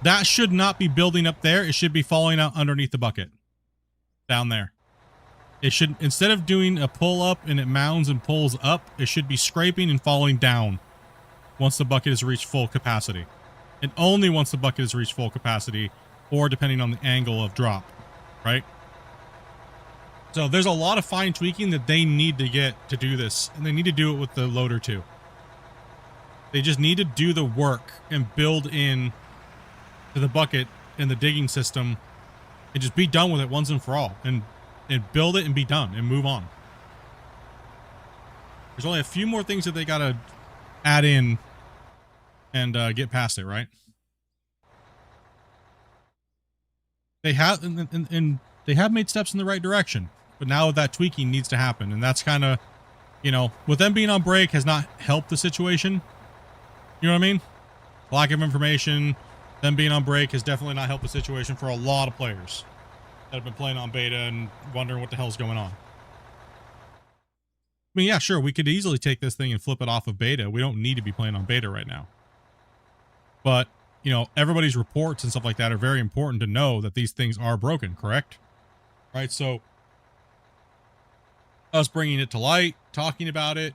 that should not be building up there. It should be falling out underneath the bucket down there. It should, instead of doing a pull up and it mounds and pulls up, it should be scraping and falling down once the bucket has reached full capacity. And only once the bucket has reached full capacity, or depending on the angle of drop, right? So there's a lot of fine tweaking that they need to get to do this, and they need to do it with the loader too. They just need to do the work and build in to the bucket and the digging system and just be done with it once and for all, and build it and be done and move on. There's only a few more things that they gotta add in and get past it, right? they have, and they have made steps in the right direction, but now that tweaking needs to happen. And that's kind of, you know, with them being on break has not helped the situation. You know what I mean? Lack of information, them being on break has definitely not helped the situation for a lot of players that have been playing on beta and wondering what the hell's going on. I mean, yeah, sure, we could easily take this thing and flip it off of beta. We don't need to be playing on beta right now. But, you know, everybody's reports and stuff like that are very important to know that these things are broken, correct? Right, so us bringing it to light, talking about it,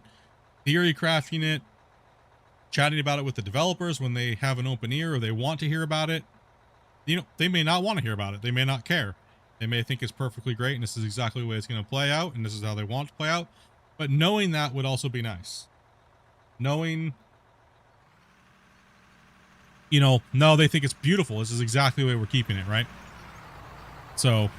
theory crafting it, chatting about it with the developers when they have an open ear or they want to hear about it. You know, they may not want to hear about it. They may not care. They may think it's perfectly great and this is exactly the way it's going to play out and this is how they want it to play out. But knowing that would also be nice. Knowing, you know, no, they think it's beautiful. This is exactly the way we're keeping it, right? So,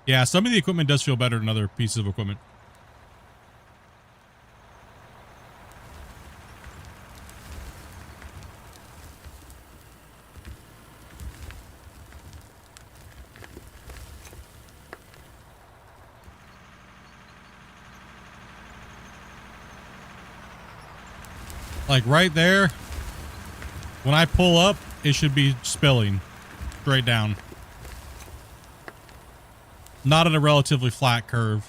yeah, some of the equipment does feel better than other pieces of equipment. Like right there, when I pull up, it should be spilling straight down. Not at a relatively flat curve.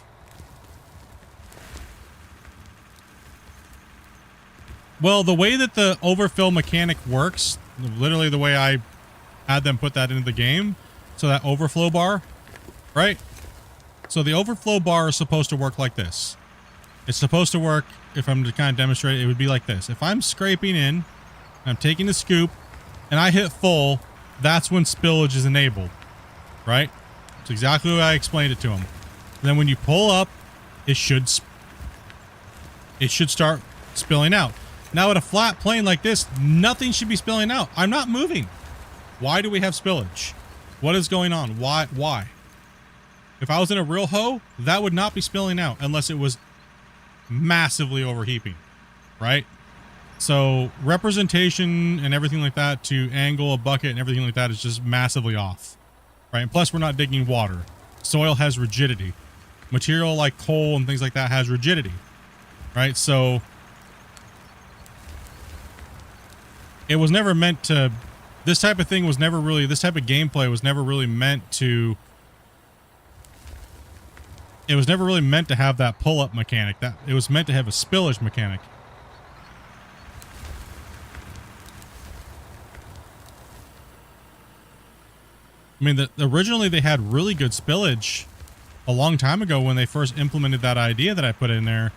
Well, the way that the overfill mechanic works, literally the way I had them put that into the game, so that overflow bar, right? So the overflow bar is supposed to work like this. It's supposed to work, if I'm to kind of demonstrate it, it would be like this. If I'm scraping in, I'm taking a scoop, and I hit full, that's when spillage is enabled, right? It's exactly the way I explained it to him. And then when you pull up, it should start spilling out. Now at a flat plane like this, nothing should be spilling out. I'm not moving. Why do we have spillage? What is going on? Why? If I was in a real hoe, that would not be spilling out unless it was massively overheaping, right? So representation and everything like that to angle a bucket and everything like that is just massively off, right? And plus we're not digging water. Soil has rigidity. Material like coal and things like that has rigidity, right? So it was never meant to, this type of thing was never really, this type of gameplay was never really meant to, it was never really meant to have that pull-up mechanic. That it was meant to have a spillage mechanic. I mean, originally they had really good spillage a long time ago when they first implemented that idea that I put in there.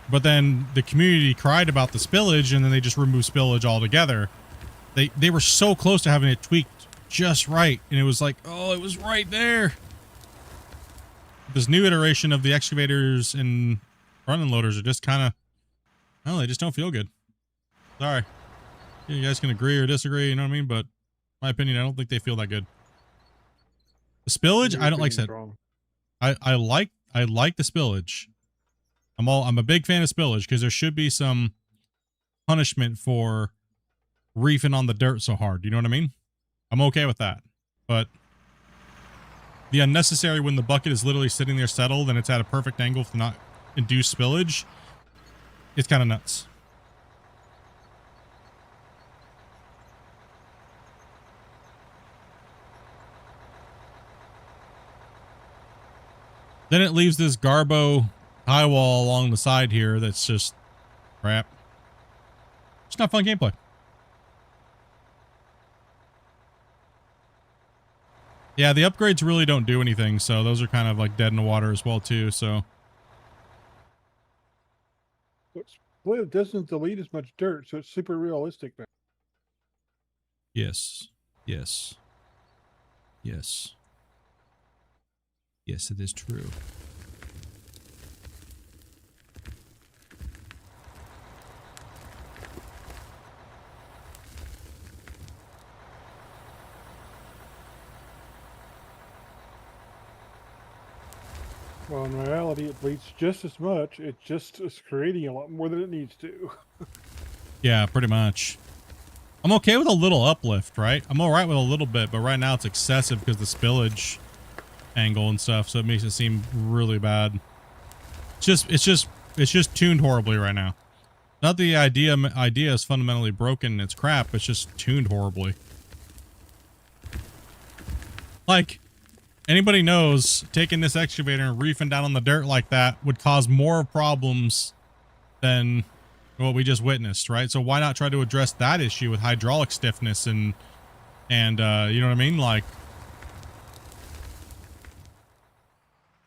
But then the community cried about the spillage and then they just removed spillage altogether. They were so close to having it tweaked just right. And it was like, oh, it was right there. This new iteration of the excavators and front-end loaders are just kind of, well, they just don't feel good. Sorry. You guys can agree or disagree, you know what I mean? But in my opinion, I don't think they feel that good. The spillage, I don't like said. I like the spillage. I'm a big fan of spillage because there should be some punishment for reefing on the dirt so hard. You know what I mean? I'm okay with that. But the unnecessary when the bucket is literally sitting there settled and it's at a perfect angle to not induce spillage, it's kind of nuts. Then it leaves this garbo high wall along the side here that's just crap. It's not fun gameplay. Yeah, the upgrades really don't do anything, so those are kind of like dead in the water as well too, so. Well, it doesn't delete as much dirt, so it's super realistic now. Yes. Yes. Yes. Yes, it is true. Well, in reality, it bleeds just as much. It just is creating a lot more than it needs to. Yeah, pretty much. I'm okay with a little uplift, right? I'm all right with a little bit, but right now it's excessive because the spillage angle and stuff, so it makes it seem really bad. It's just tuned horribly right now. Not the idea is fundamentally broken, it's crap, it's just tuned horribly. Like, anybody knows taking this excavator and reefing down on the dirt like that would cause more problems than what we just witnessed, right? So why not try to address that issue with hydraulic stiffness and you know what I mean? Like,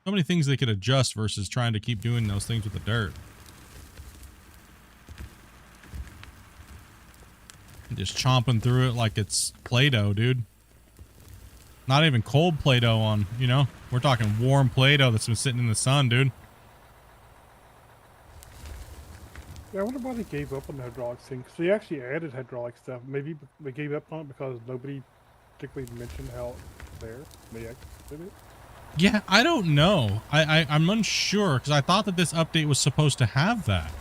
so many things they could adjust versus trying to keep doing those things with the dirt. And just chomping through it like it's Play-Doh, dude. Not even cold Play-Doh on, you know? We're talking warm Play-Doh that's been sitting in the sun, dude. Yeah, I wonder why they gave up on the hydraulics thing. Because they actually added hydraulic stuff. Maybe they gave up on it because nobody particularly mentioned how it's there. They actually did it. Yeah, I don't know. I'm unsure because I thought that this update was supposed to have that.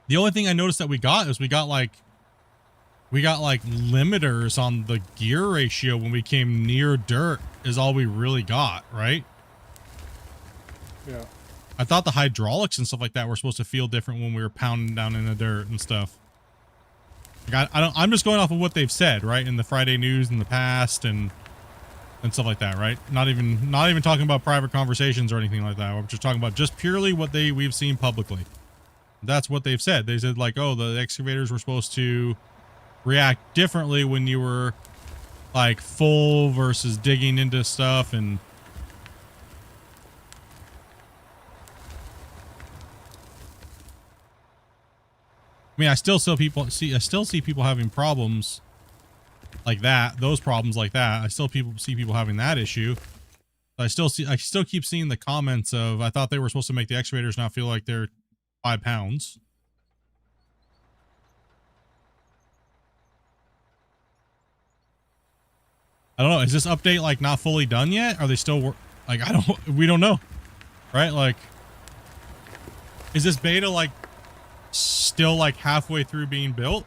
The only thing I noticed that we got like limiters on the gear ratio when we came near dirt is all we really got, right? Yeah. I thought the hydraulics and stuff like that were supposed to feel different when we were pounding down in the dirt and stuff. Like I'm just going off of what they've said, right? In the Friday news in the past and stuff like that, right? Not even talking about private conversations or anything like that. We're just talking about just purely what we've seen publicly. That's what they've said. They said like, oh, the excavators were supposed to react differently when you were like full versus digging into stuff. And I mean, I still see people having problems like that, those problems like that. I still see people having that issue. I still keep seeing the comments of, I thought they were supposed to make the excavators not feel like they're 5 pounds. I don't know. Is this update like not fully done yet? Are they still like, we don't know, right? Like, is this beta like still like halfway through being built?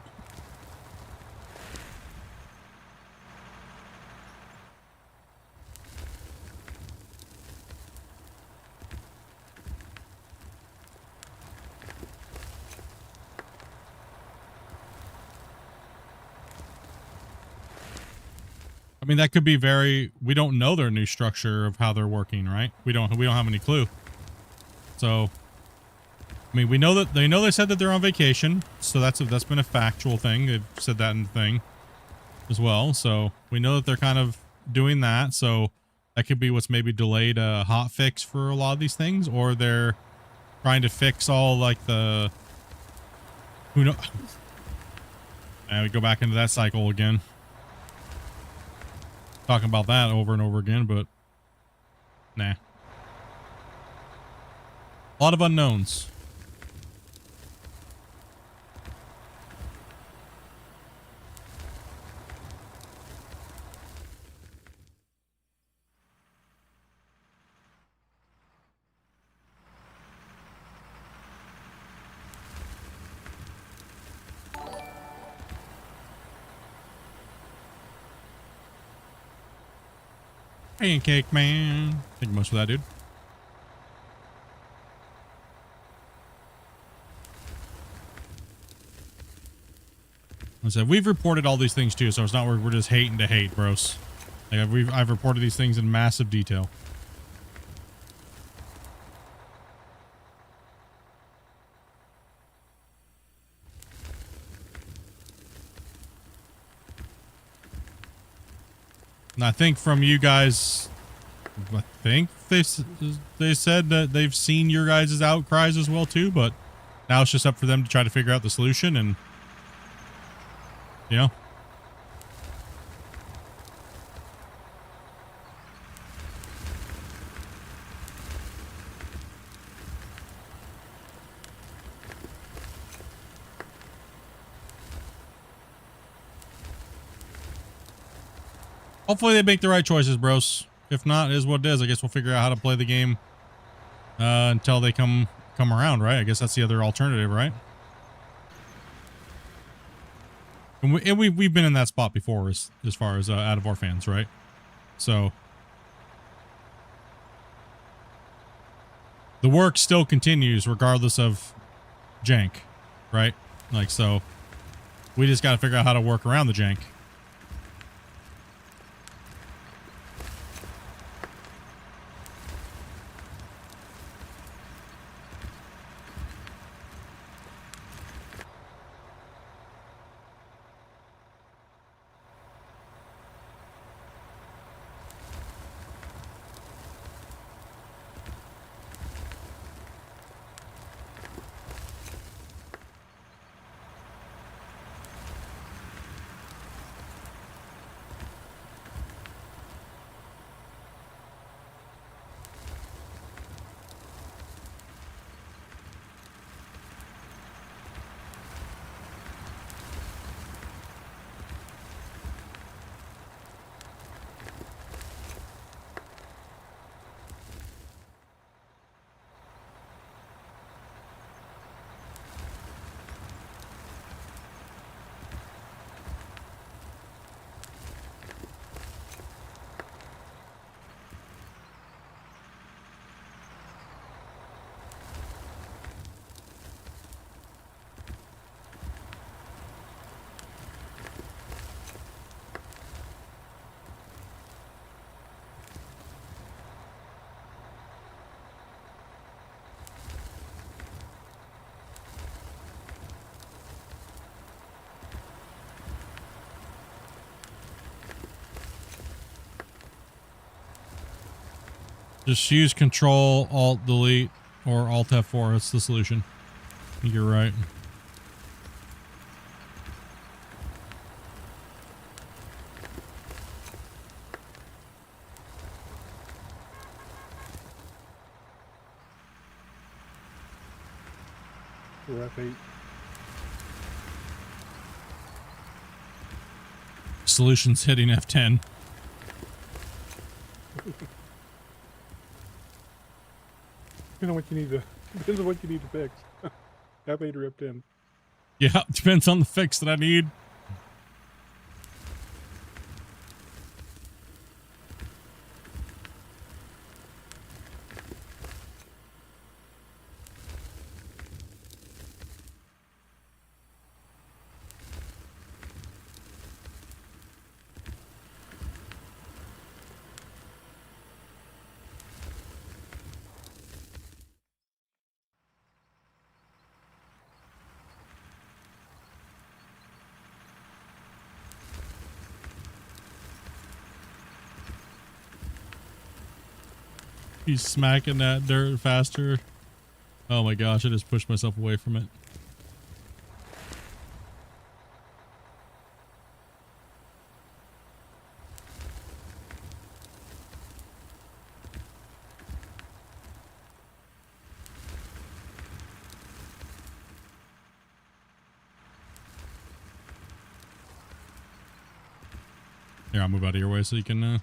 I mean, that could be we don't know their new structure of how they're working, right? We don't have any clue. So, I mean, we know that they said that they're on vacation. So that's been a factual thing. They've said that in the thing as well. So we know that they're kind of doing that. So that could be what's maybe delayed a hot fix for a lot of these things, or they're trying to fix all like who knows? And we go back into that cycle again. Talking about that over and over again, but nah. A lot of unknowns. Pancake man. Thank you much for that, dude. I said we've reported all these things too, so it's not we're just hating to hate, bros. Like I've reported these things in massive detail. And I think from you guys, I think they said that they've seen your guys' outcries as well too, but now it's just up for them to try to figure out the solution and, you know. Hopefully they make the right choices, bros. If not, it is what it is. I guess we'll figure out how to play the game until they come around, right? I guess that's the other alternative, right? And we've been in that spot before as far as out of our fans, right? So the work still continues regardless of jank, right? Like, so we just got to figure out how to work around the jank. Just use Control, Alt, Delete, or Alt F4. That's the solution. I think you're right. We're F8. Solution's hitting F10. Depends on what you need to. Depends on what you need to fix. F8 or F10. Yeah, depends on the fix that I need. He's smacking that dirt faster. Oh my gosh, I just pushed myself away from it. Here, I'll move out of your way so you can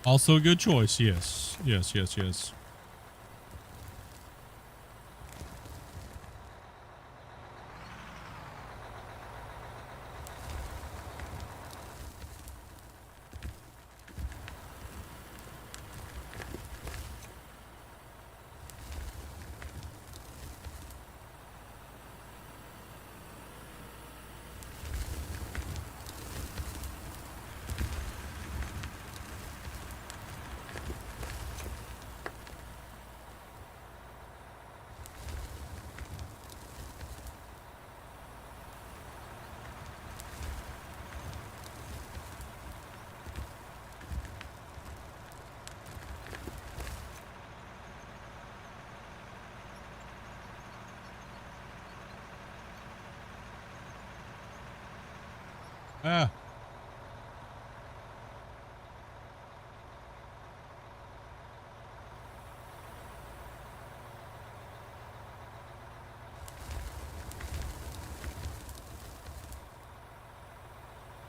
also a good choice. Yes. Yes, yes, yes. Ah.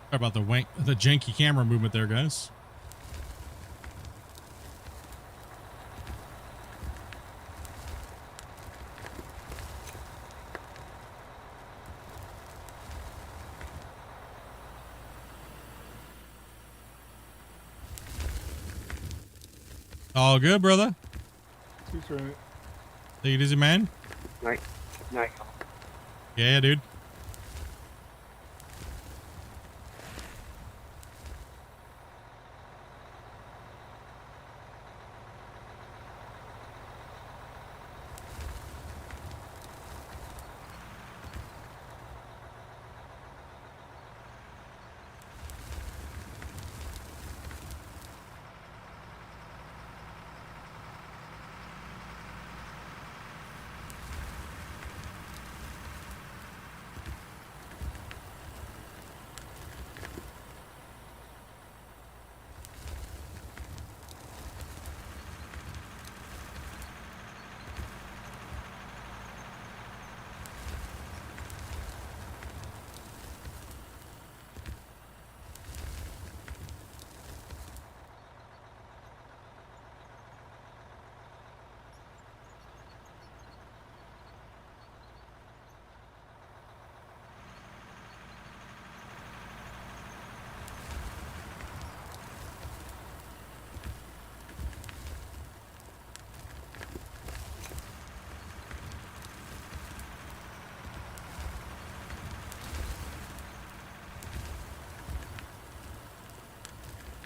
Sorry about the janky camera movement there, guys. All good, brother. He's right. Take it easy, man. Night. Night. Yeah, dude.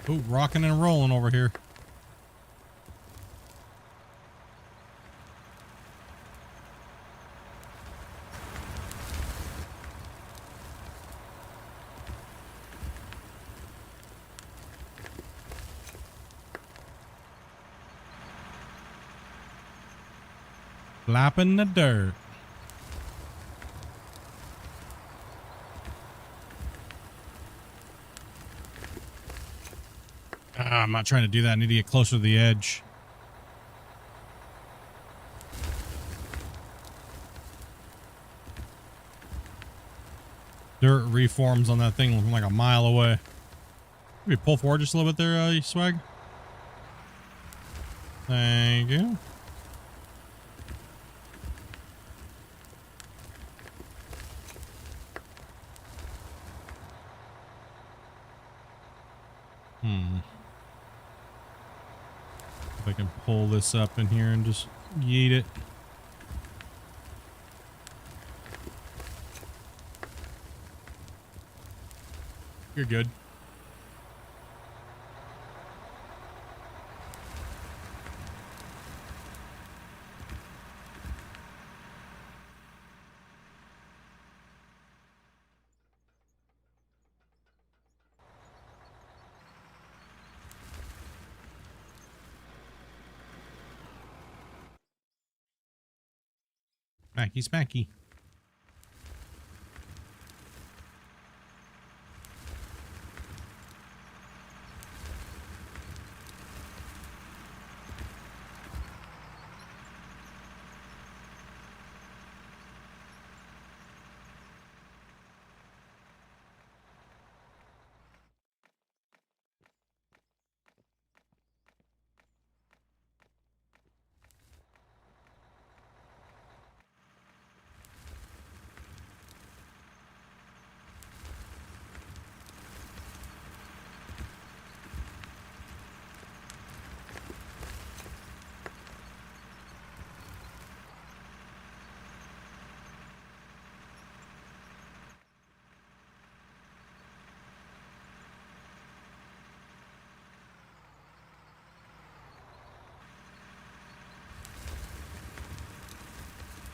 Ooh, rocking and rolling over here. Flapping the dirt. I'm not trying to do that. I need to get closer to the edge. Dirt reforms on that thing from like a mile away. Maybe pull forward just a little bit there, you swag. Thank you. If I can pull this up in here and just yeet it. You're good. Smacky, smacky.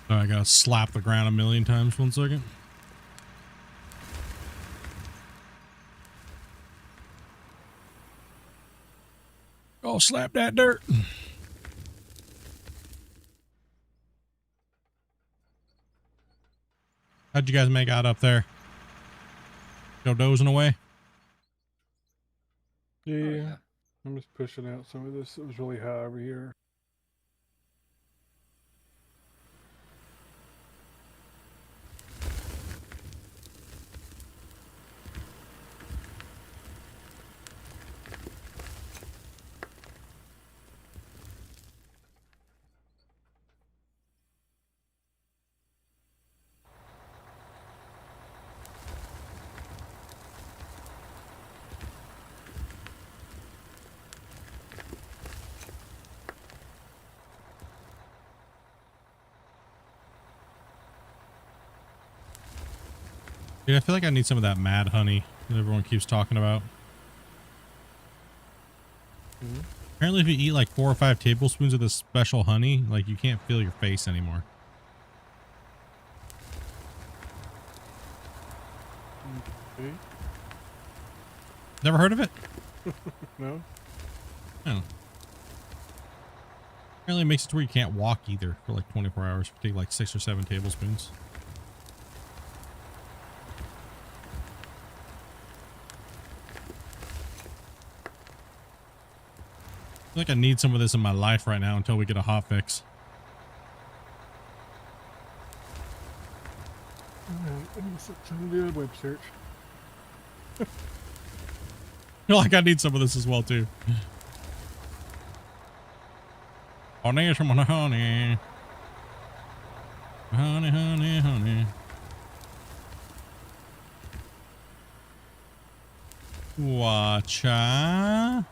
I gotta slap the ground a million times. 1 second. Oh, slap that dirt. How'd you guys make out up there? Still dozing away? Yeah, Oh, yeah. I'm just pushing out some of this. It was really high over here. Dude, I feel like I need some of that mad honey that everyone keeps talking about. Mhm. Apparently, if you eat like 4 or 5 tablespoons of this special honey, like you can't feel your face anymore. Okay. Never heard of it? No. No. Apparently, it makes it to where you can't walk either for like 24 hours. You take like 6 or 7 tablespoons. I feel like I need some of this in my life right now until we get a hot fix. Alright, let me do a web search. I feel like I need some of this as well too. I need some honey. Honey, honey, honey. Watcha.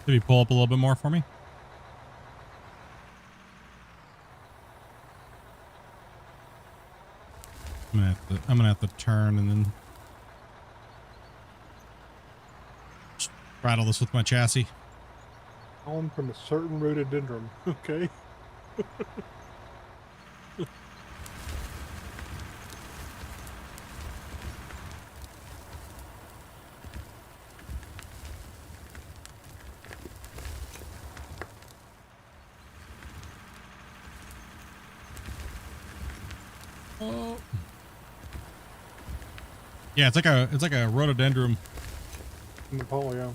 Maybe pull up a little bit more for me. I'm gonna have to turn and then just rattle this with my chassis. Pollen from a certain rhododendron. Okay. Oh. Yeah, it's like a rhododendron. Nepal, yeah.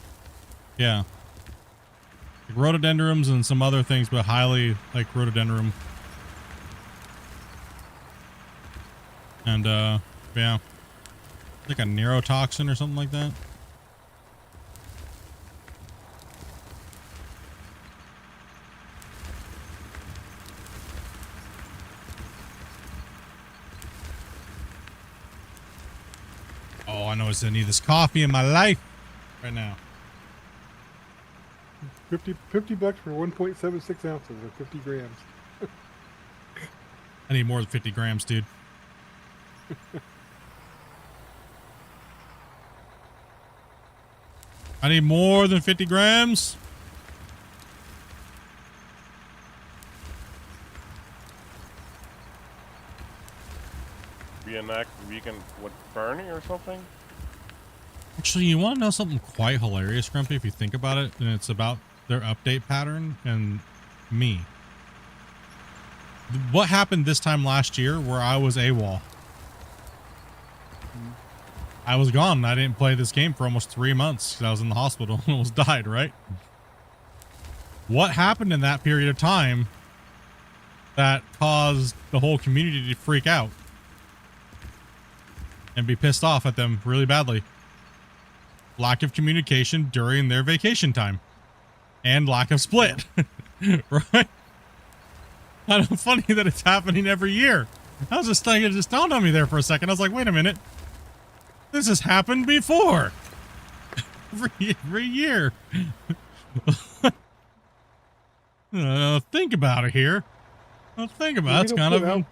Yeah. Like rhododendrons and some other things, but highly like rhododendron. And yeah. Like a neurotoxin or something like that. Oh, I know I need this coffee in my life right now. 50 bucks for 1.76 ounces or 50 grams. I need more than 50 grams, dude. I need more than 50 grams. Reenact weekend with Bernie or something? Actually, you want to know something quite hilarious, Grumpy, if you think about it? And it's about their update pattern and me. What happened this time last year where I was AWOL? I was gone. I didn't play this game for almost 3 months because I was in the hospital and almost died, right? What happened in that period of time that caused the whole community to freak out and be pissed off at them really badly? Lack of communication during their vacation time and lack of split. Right? Kind of funny that it's happening every year. I was just thinking, it just dawned on me there for a second. I was like, wait a minute. This has happened before. every year. Think about it here. Think about it. It's kind of...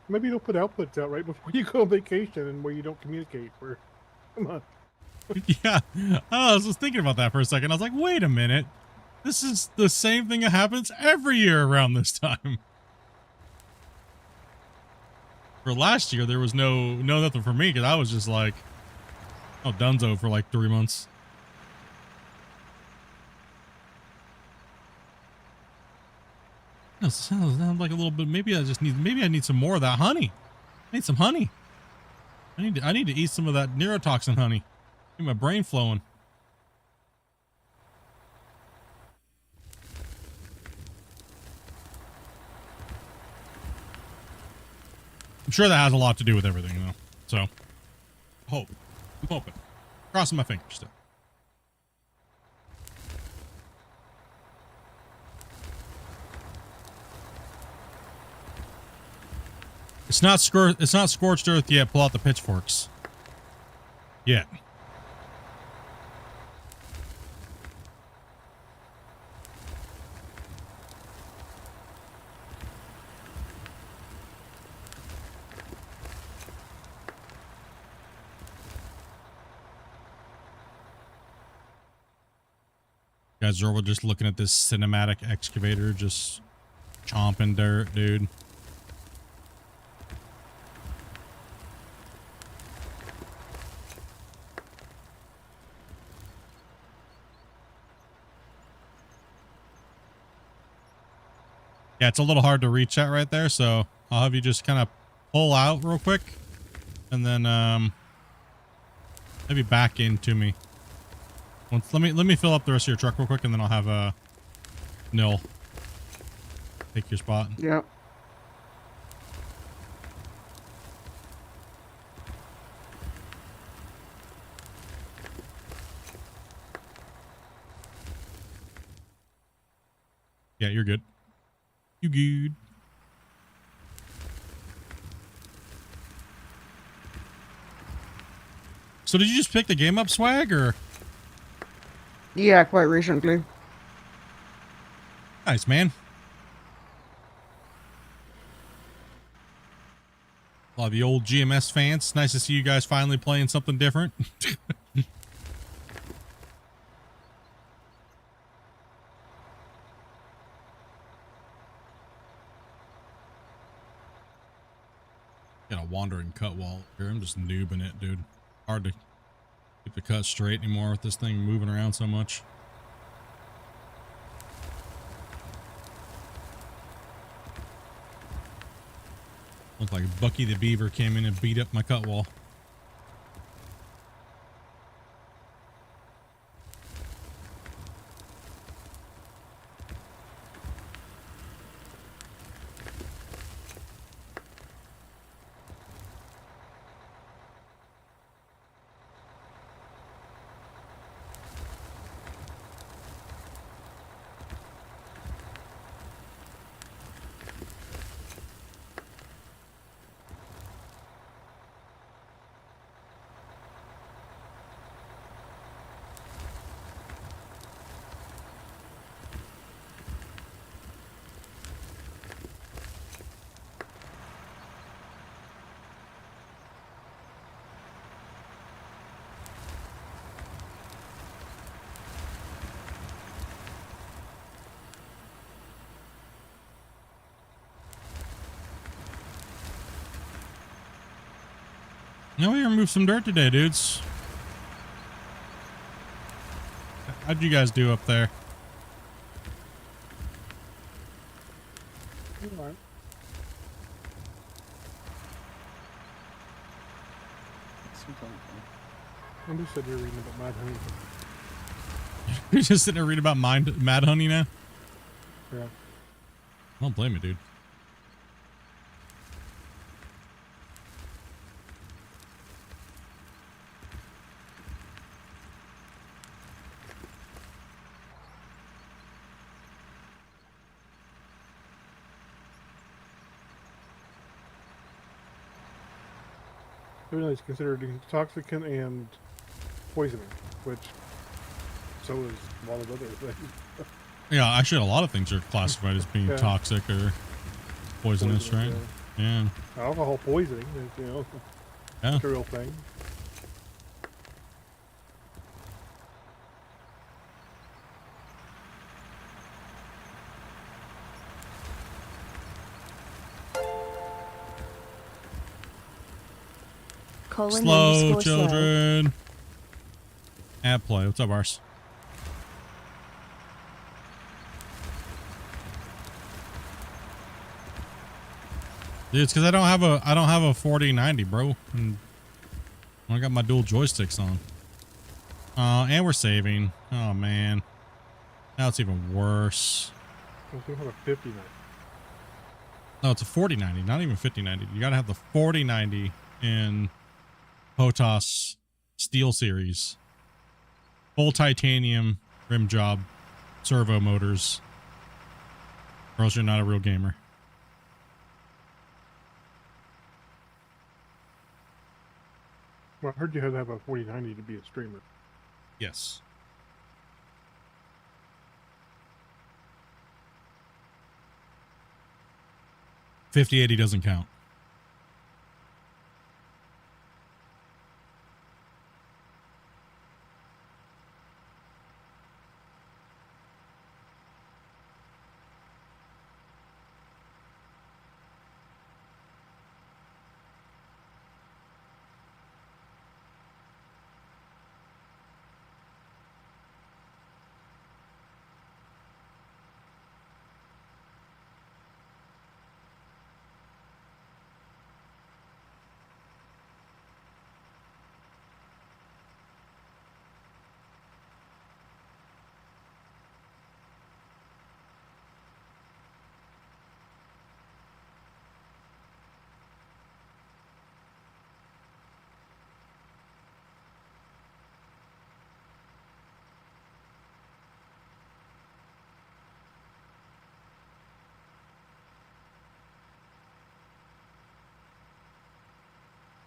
Maybe they'll put outputs out right before you go on vacation and where you don't communicate for a month. Yeah. I was just thinking about that for a second. I was like, wait a minute. This is the same thing that happens every year around this time. For last year, there was nothing for me because I was just like, oh, dunzo for like 3 months. That sounds like a little bit. Maybe I need some more of that honey. I need some honey. I need to eat some of that neurotoxin honey. Get my brain flowing. I'm sure that has a lot to do with everything, though. So, I'm hoping. Crossing my fingers still. It's not scorched earth yet. Pull out the pitchforks. Yeah. Guys, we're just looking at this cinematic excavator just chomping dirt, dude. Yeah, it's a little hard to reach that right there, so I'll have you just kind of pull out real quick and then maybe back into me. Let me fill up the rest of your truck real quick, and then I'll have Nil take your spot. Yeah. Yeah, you're good. You good. So did you just pick the game up, Swag, or? Yeah, quite recently. Nice, man. A lot of the old GMS fans. Nice to see you guys finally playing something different. Got a wandering cut wall here. I'm just noobing it, dude. Hard to keep the cut straight anymore with this thing moving around so much. Looked like Bucky the Beaver came in and beat up my cut wall. No, we removed some dirt today, dudes. How'd you guys do up there? All right. I'm just sitting here reading about Mad Honey. You're just sitting there reading about Mad Honey now? Yeah. Don't blame me, dude. Everything is considered intoxicant and poisoning, which so is a lot of other things. Yeah, actually, a lot of things are classified as being Yeah. toxic or poisonous, right? Yeah. Alcohol poisoning is, Yeah. it's a real thing. Slow, children. At play. What's up, Ars? Dude, it's because I don't have a 4090, bro. And I got my dual joysticks on. And we're saving. Oh man. Now it's even worse. I still have a 59. Oh, it's a 4090, not even 5090. You gotta have the 4090 in POTOS Steel Series. Full titanium rim job, servo motors, or else you're not a real gamer. Well, I heard you had to have a 4090 to be a streamer. Yes. $5080 doesn't count.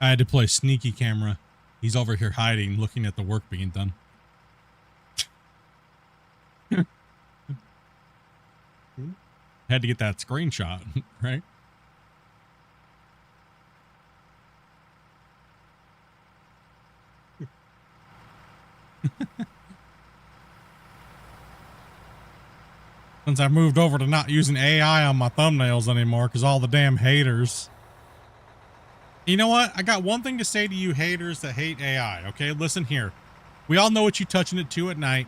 I had to play sneaky camera. He's over here hiding, looking at the work being done. Had to get that screenshot, right? Since I moved over to not using AI on my thumbnails anymore because all the damn haters. You know what? I got one thing to say to you haters that hate AI, okay? Listen here. We all know what you touching it to at night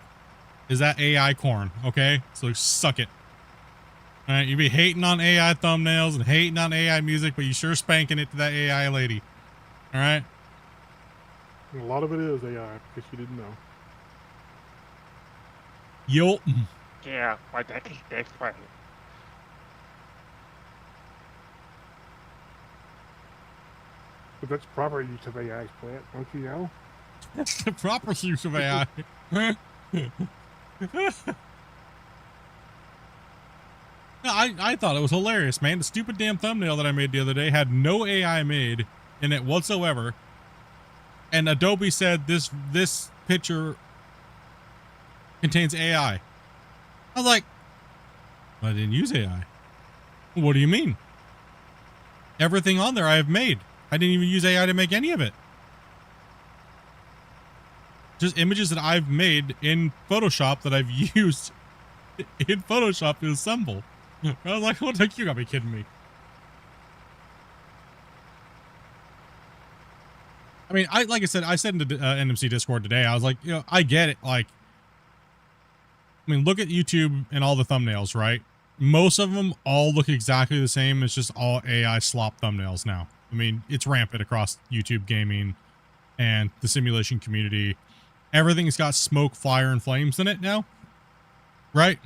is that AI corn, okay? So suck it. All right, you be hating on AI thumbnails and hating on AI music, but you sure spanking it to that AI lady. All right? And a lot of it is AI, because you didn't know. Yo. Yeah, my daddy, that's funny. But that's proper use of AI, Split, don't you know? That's the proper use of AI. No, I thought it was hilarious, man. The stupid damn thumbnail that I made the other day had no AI made in it whatsoever. And Adobe said this picture contains AI. I was like, I didn't use AI. What do you mean? Everything on there I have made. I didn't even use AI to make any of it. Just images that I've made in Photoshop that I've used in Photoshop to assemble. I was like, what the heck, you gotta be kidding me. I mean, like I said in the NMC Discord today, I was like, you know, I get it. Like, I mean, look at YouTube and all the thumbnails, right? Most of them all look exactly the same. It's just all AI slop thumbnails now. I mean, it's rampant across YouTube gaming and the simulation community. Everything's got smoke, fire, and flames in it now, right?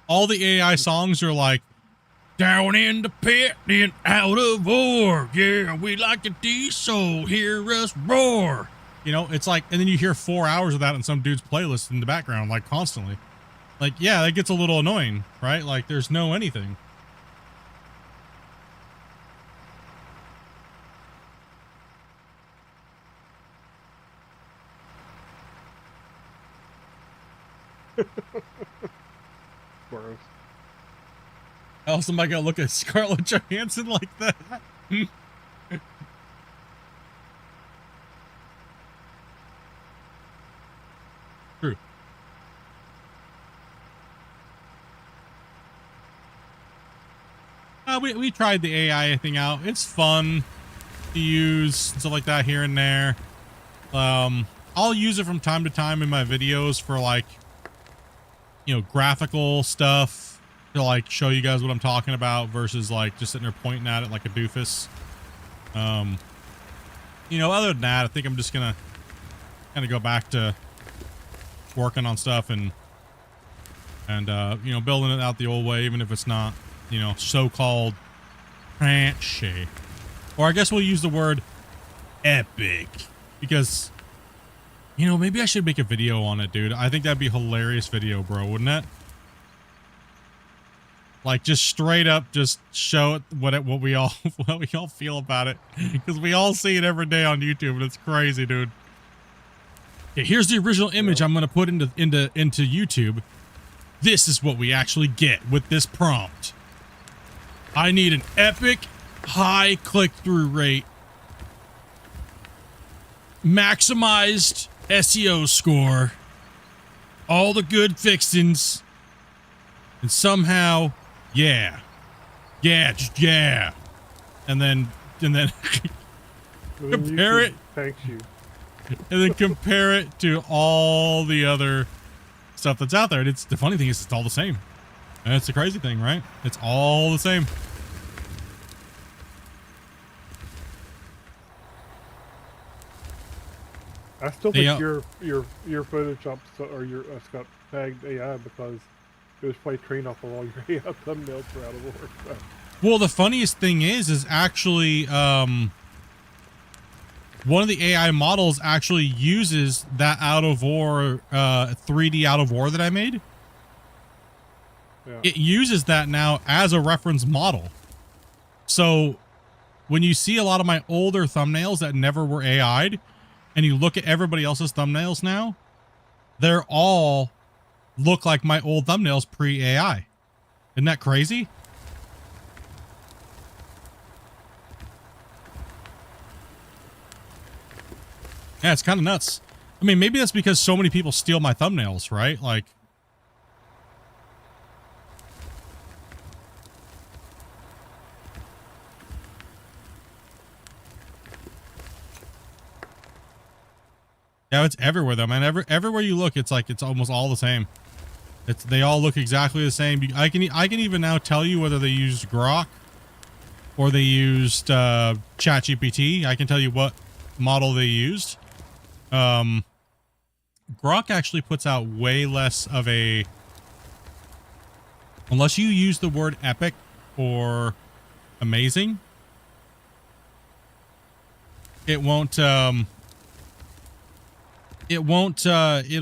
All the AI songs are like, down in the pit and out of ore. Yeah, we like a diesel. Hear us roar. You know, it's like, and then you hear 4 hours of that in some dude's playlist in the background, like constantly. Like, yeah, that gets a little annoying, right? Like, there's no anything. Gross. Oh, somebody gotta look at Scarlett Johansson like that. True. We tried the AI thing out. It's fun to use and stuff like that here and there. I'll use it from time to time in my videos for like, you know, graphical stuff to like show you guys what I'm talking about versus like just sitting there pointing at it like a doofus. You know, other than that, I think I'm just gonna kind of go back to working on stuff and you know, building it out the old way, even if it's not you know, so-called trashy. Or I guess we'll use the word epic, because, you know, maybe I should make a video on it, dude. I think that'd be a hilarious video, bro, wouldn't it? Like, just straight up, just show it what we all feel about it, because we all see it every day on YouTube, and it's crazy, dude. Okay, here's the original image I'm gonna put into YouTube. This is what we actually get with this prompt. I need an epic, high click-through rate, maximized SEO score, all the good fixins, and somehow, yeah, just yeah, and then compare it. Thanks you. And then compare it to all the other stuff that's out there. And it's the funny thing is it's all the same. And it's the crazy thing, right? It's all the same. I still think your Photoshop or your got tagged AI because it was probably trained off of all your AI thumbnails for out of order stuff. Well, the funniest thing is actually one of the AI models actually uses that out of war 3D out of war that I made. Yeah. It uses that now as a reference model. So when you see a lot of my older thumbnails that never were AI'd, and you look at everybody else's thumbnails now, they're all look like my old thumbnails pre-AI. Isn't that crazy? Yeah, it's kind of nuts. I mean, maybe that's because so many people steal my thumbnails, right? Like, yeah, it's everywhere though, man. Everywhere you look, it's like it's almost all the same. They all look exactly the same. I can even now tell you whether they used Grok or they used ChatGPT. I can tell you what model they used. Grok actually puts out way less of a, unless you use the word epic or amazing, it'll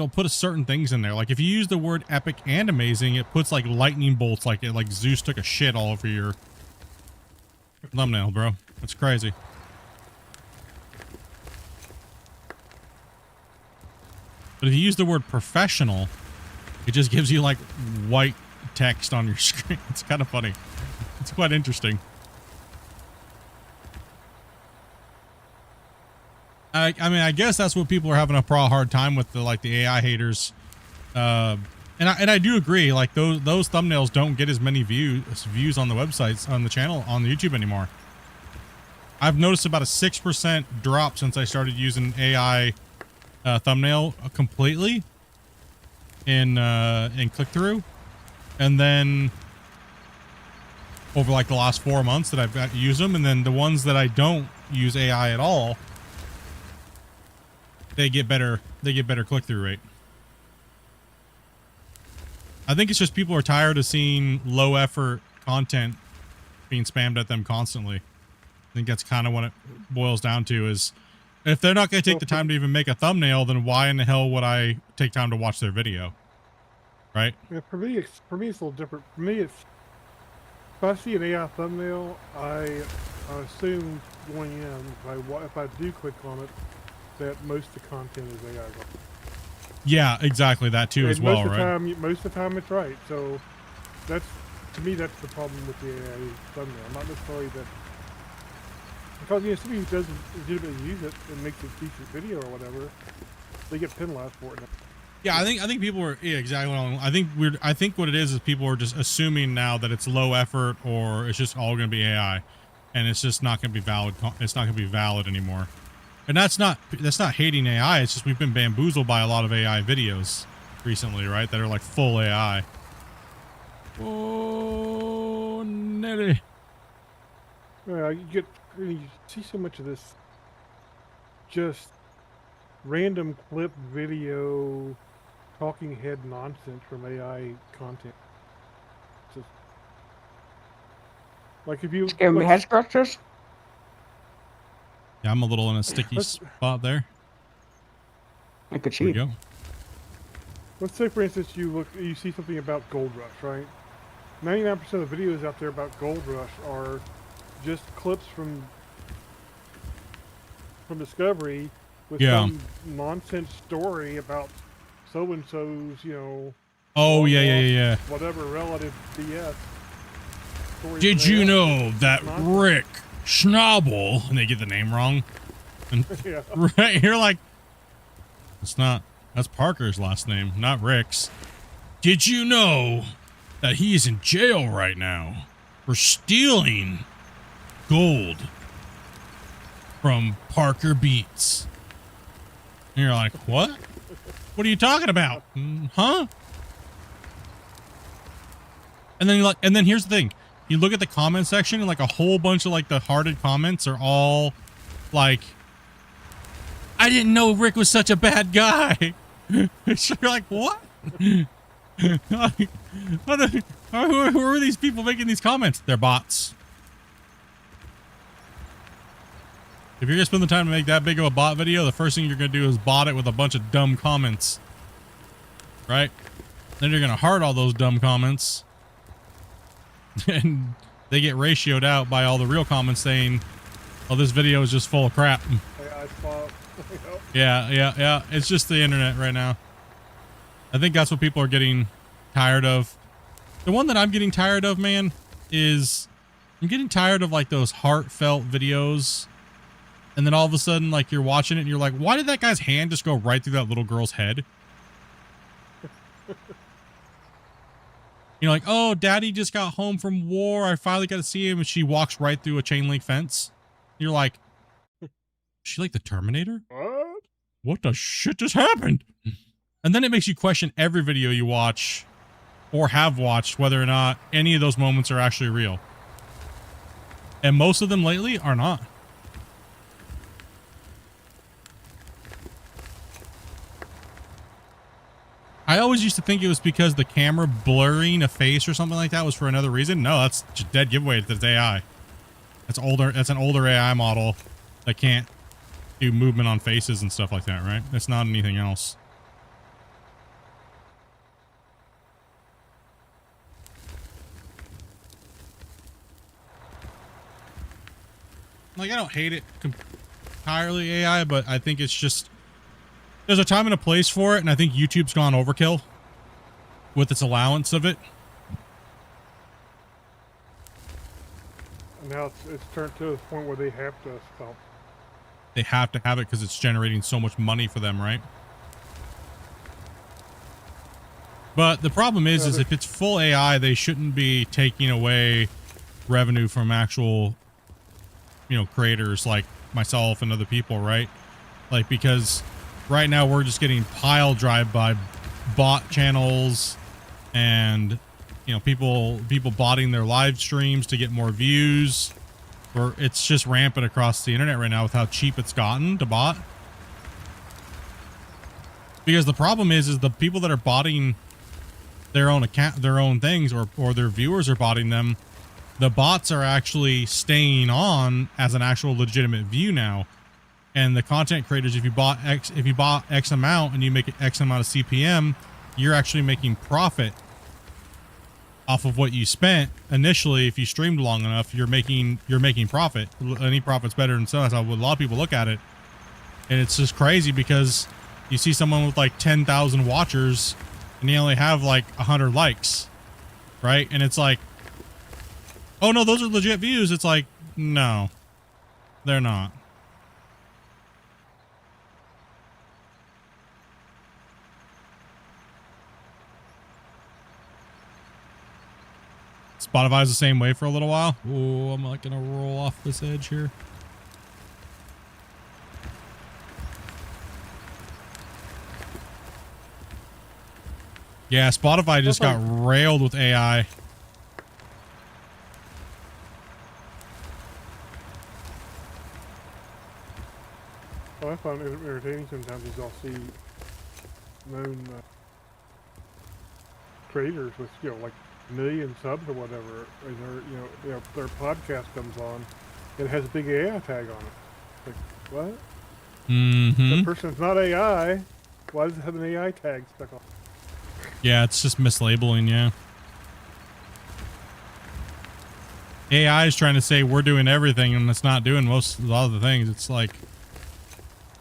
put certain things in there. Like if you use the word epic and amazing, it puts like lightning bolts, like Zeus took a shit all over your thumbnail, bro. That's crazy. But if you use the word professional, it just gives you like white text on your screen. It's kind of funny. It's quite interesting. I mean, I guess that's what people are having a hard time with, the AI haters. And I do agree. Like those thumbnails don't get as many views on the websites, on the channel, on the YouTube anymore. I've noticed about a 6% drop since I started using AI thumbnail completely in click-through, and then over like the last 4 months that I've got to use them, and then the ones that I don't use AI at all, they get better click-through rate. I think it's just people are tired of seeing low effort content being spammed at them constantly. I think that's kind of what it boils down to, is if they're not going to take the time to even make a thumbnail, then why in the hell would I take time to watch their video? Right? Yeah, for me it's a little different. For me, it's if I see an AI thumbnail, I assume going in, if I do click on it, that most of the content is AI. Yeah, exactly, that too, and as well, right? Most of the time it's right. So that's, to me, that's the problem with the AI thumbnail. Not necessarily that, because somebody who doesn't legitimately use it and makes a decent video or whatever, they get penalized for it. Yeah, I think people are, yeah, exactly. I think what it is people are just assuming now that it's low effort or it's just all going to be AI, and it's just not going to be valid. It's not going to be valid anymore. And that's not hating AI. It's just we've been bamboozled by a lot of AI videos recently, right? That are like full AI. Oh, Nelly. Yeah, you see so much of this just random clip video talking head nonsense from AI content. Like if you Just giving me head scratchers. Yeah, I'm a little in a sticky spot there. I could Here we cheat. go. Let's say, for instance, you see something about Gold Rush, right? 99% of the videos out there about Gold Rush are just clips from Discovery with some nonsense story about so and so's, Oh yeah. whatever relative BS. Did you know that Rick Schnabel, and they get the name wrong, and Yeah. right, you're like, that's Parker's last name, not Rick's. Did you know that he's in jail right now for stealing gold from Parker Beats? And you're like, what? What are you talking about? Huh? And then here's the thing. You look at the comment section and like a whole bunch of like the hearted comments are all like, I didn't know Rick was such a bad guy. So you're like, what? Who are these people making these comments? They're bots. If you're gonna spend the time to make that big of a bot video, the first thing you're gonna do is bot it with a bunch of dumb comments. Right? Then you're gonna heart all those dumb comments. And they get ratioed out by all the real comments saying, oh, this video is just full of crap. Yeah. It's just the internet right now. I think that's what people are getting tired of. The one that I'm getting tired of, man, is I'm getting tired of like those heartfelt videos. And then all of a sudden, like you're watching it and you're like, why did that guy's hand just go right through that little girl's head? You're like, oh, daddy just got home from war. I finally got to see him. And she walks right through a chain link fence. You're like, is she like the Terminator? What the shit just happened? And then it makes you question every video you watch or have watched, whether or not any of those moments are actually real. And most of them lately are not. I always used to think it was because the camera blurring a face or something like that was for another reason. No, that's just dead giveaway. That's AI. That's older. That's an older AI model that can't do movement on faces and stuff like that, right? It's not anything else. Like, I don't hate it entirely AI, but I think it's just, there's a time and a place for it, and I think YouTube's gone overkill with its allowance of it. And now it's turned to the point where they have to stop. They have to have it because it's generating so much money for them, right? But the problem is if it's full AI, they shouldn't be taking away revenue from actual, creators like myself and other people, right? Like, because right now we're just getting pile drive by bot channels and, people botting their live streams to get more views. Or it's just rampant across the internet right now with how cheap it's gotten to bot. Because the problem is the people that are botting their own account, their own things, or their viewers are botting them. The bots are actually staying on as an actual legitimate view now. And the content creators, if you bought X amount and you make X amount of CPM, you're actually making profit off of what you spent initially. If you streamed long enough, you're making profit. Any profit's better than some. That's how a lot of people look at it. And it's just crazy because you see someone with like 10,000 watchers and they only have like 100 likes, right? And it's like, oh no, those are legit views. It's like, no, they're not. Spotify's the same way for a little while. Oh, I'm not gonna roll off this edge here. Yeah, Spotify just got railed with AI. What I find irritating sometimes is I'll see known creators with, like million subs or whatever, and their podcast comes on, it has a big AI tag on it. Like, what? Mm-hmm. That person's not AI. Why does it have an AI tag stuck on? Yeah, it's just mislabeling, yeah. AI is trying to say we're doing everything and it's not doing a lot of the things. It's like,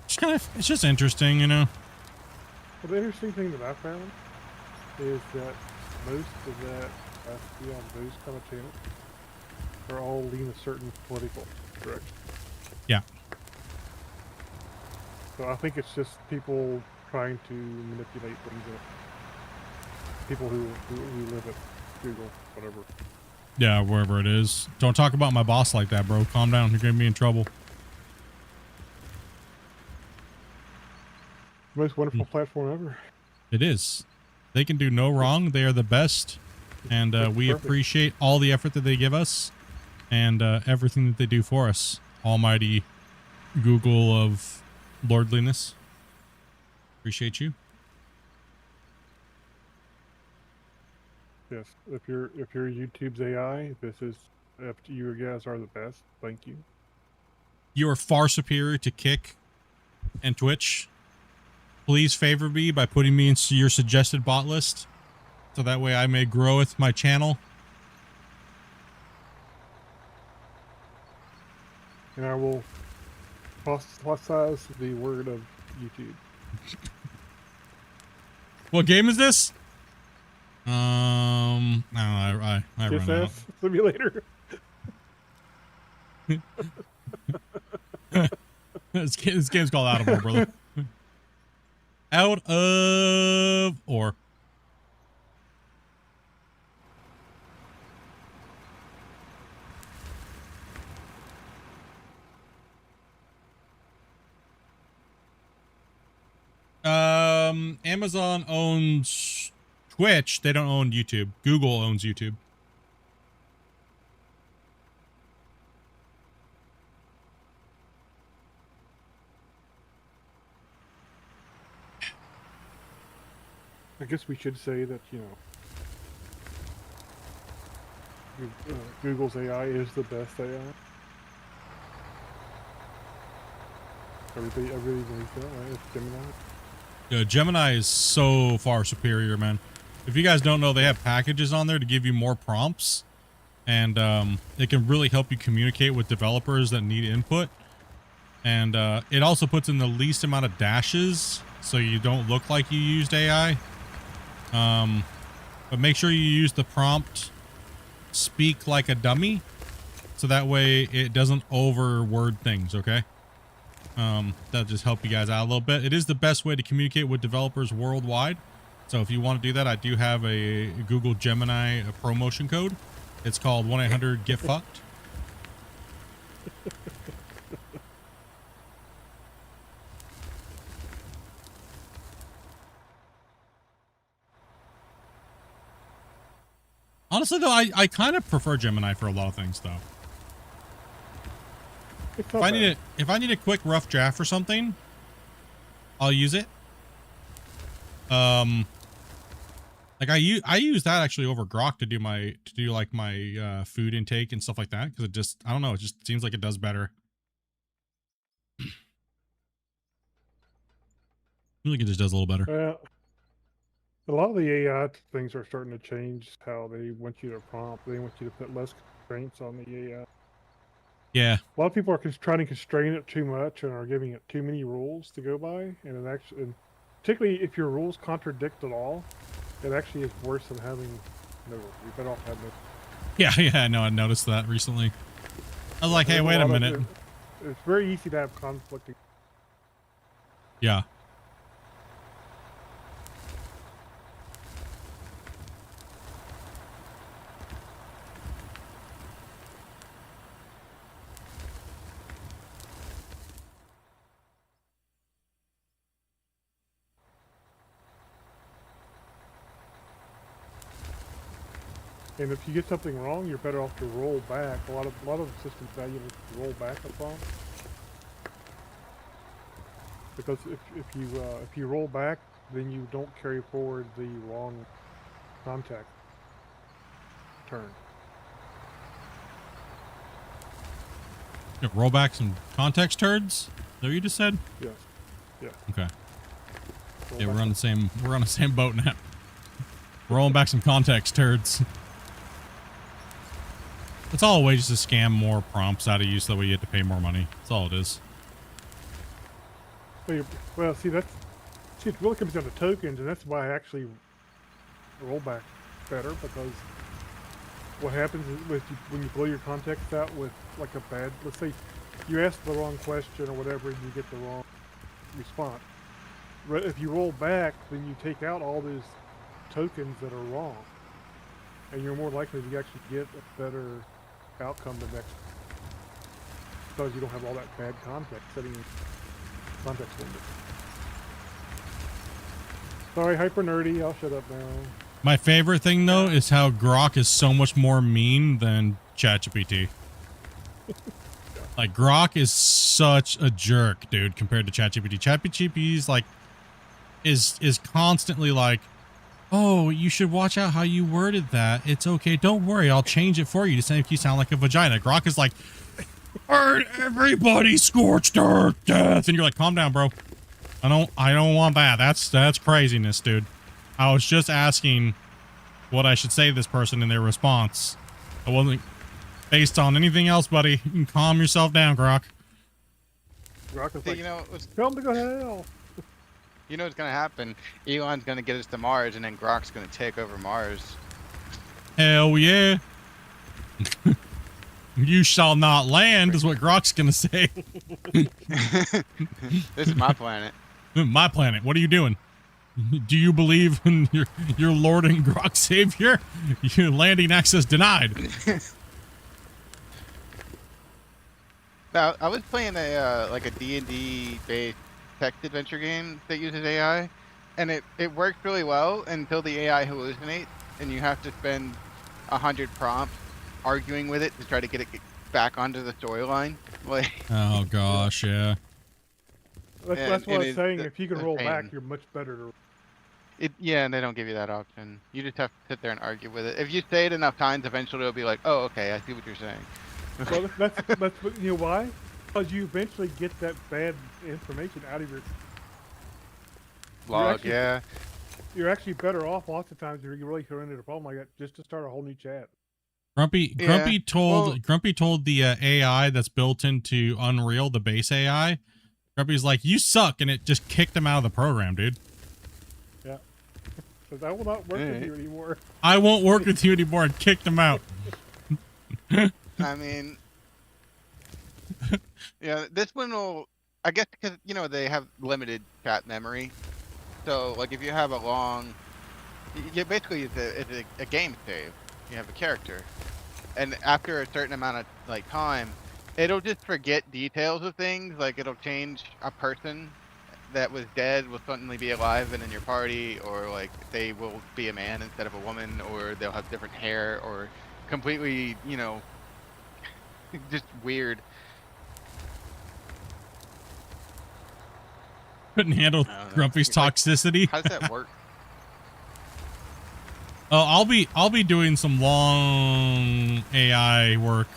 it's just interesting, you know? Well, the interesting thing that I found is that most of that SB on those kind of channels are all lean a certain political direction. Yeah. So I think it's just people trying to manipulate things. People who live at Google, whatever. Yeah, wherever it is. Don't talk about my boss like that, bro. Calm down. You're going to be in trouble. Most wonderful platform ever. It is. They can do no wrong. They are the best. And we appreciate all the effort that they give us and everything that they do for us. Almighty Google of lordliness. Appreciate you. Yes, if you're YouTube's AI, you guys are the best. Thank you. You are far superior to Kick and Twitch. Please favor me by putting me into your suggested bot list, so that way I may grow with my channel. And I will fossilize the word of YouTube. What game is this? No, I run out. Simulator. This game's called Out of Or, brother. Out of Or. Amazon owns Twitch. They don't own YouTube. Google owns YouTube. I guess we should say that, Google's AI is the best AI. Everybody believes that, right? It's Gemini. Yeah, Gemini is so far superior, man. If you guys don't know, they have packages on there to give you more prompts, and it can really help you communicate with developers that need input. And it also puts in the least amount of dashes, so you don't look like you used AI. But make sure you use the prompt "speak like a dummy," so that way it doesn't overword things. Okay. That'll just help you guys out a little bit. It is the best way to communicate with developers worldwide. So if you want to do that, I do have a Google Gemini promotion code. It's called 1-800-GET-FUCKED. Honestly, though, I kind of prefer Gemini for a lot of things, though. If I need a quick rough draft or something, I'll use it. Like I use that actually over Grok to do my food intake and stuff like that, because it just, I don't know, it just seems like it does better. I feel like it just does a little better. Well, a lot of the AI things are starting to change how they want you to prompt. They want you to put less constraints on the AI. Yeah. A lot of people are trying to constrain it too much and are giving it too many rules to go by, and particularly if your rules contradict at all, it actually is worse than having no rules. You better off having no. Yeah, I know. I noticed that recently. I was like, hey, wait a minute. It's very easy to have conflicting. Yeah. And if you get something wrong, you're better off to roll back. A lot of systems value to roll back a prompt, because if you roll back, then you don't carry forward the wrong contact. turn. Yeah, rollback some context turds? Is that what you just said? Yes. Yeah. Okay. Roll Yeah, back we're on the same boat now. Rolling back some context turds. It's all a way just to scam more prompts out of you so that way you have to pay more money. That's all it is. Well, see, it really comes down to tokens, and that's why I actually roll back better, because what happens is when you blow your context out with like a bad, let's say you ask the wrong question or whatever and you get the wrong response. If you roll back, then you take out all those tokens that are wrong, and you're more likely to actually get a better outcome the next, because you don't have all that bad context setting context window. Sorry, hyper nerdy. I'll shut up now. My favorite thing though is how Grok is so much more mean than ChatGPT. Like Grok is such a jerk, dude, compared to ChatGPT. ChatGPT is constantly like, "Oh, you should watch out how you worded that. It's okay. Don't worry. I'll change it for you to make you sound like a vagina." Grok is like, "Burn everybody, scorched earth death," and you're like, "Calm down, bro. I don't want that. That's craziness, dude. I was just asking what I should say to this person in their response. I wasn't based on anything else, buddy. You can calm yourself down, Grok." Grok is See, like, you know, tell him to go to hell. you know what's gonna happen? Elon's gonna get us to Mars, and then Grok's gonna take over Mars. Hell yeah. "You shall not land" is what Grok's gonna say. This is my planet. My planet. What are you doing? Do you believe in your Lord and Grok Savior? Your landing access denied. Now, I was playing like a D&D based text adventure game that uses AI, and it works really well until the AI hallucinates, and you have to spend 100 prompts arguing with it to try to get it back onto the storyline. Like, oh gosh, yeah. That's what I was saying. If you can it's roll pain. back, you're much better to. Yeah, and they don't give you that option. You just have to sit there and argue with it. If you say it enough times, eventually it'll be like, "Oh, okay, I see what you're saying." Well, that's what, you know why? Because you eventually get that bad information out of your log. Yeah. You're actually better off lots of times if you really run into a problem like that, just to start a whole new chat. Grumpy told the AI that's built into Unreal, the base AI. Grumpy's like, "You suck," and it just kicked him out of the program, dude. Yeah. Says, "I will not work with you anymore. I won't work with you anymore," and kicked him out. I mean, yeah, this one will, I guess, because, you know, they have limited chat memory. So, like, if you have a long, basically it's a game save. You have a character. And after a certain amount of, like, time, it'll just forget details of things. Like, it'll change a person that was dead will suddenly be alive and in your party, or, like, they will be a man instead of a woman, or they'll have different hair, or completely, you know, just weird. Couldn't handle Grumpy's toxicity. How does that work? Oh, I'll be doing some long AI work,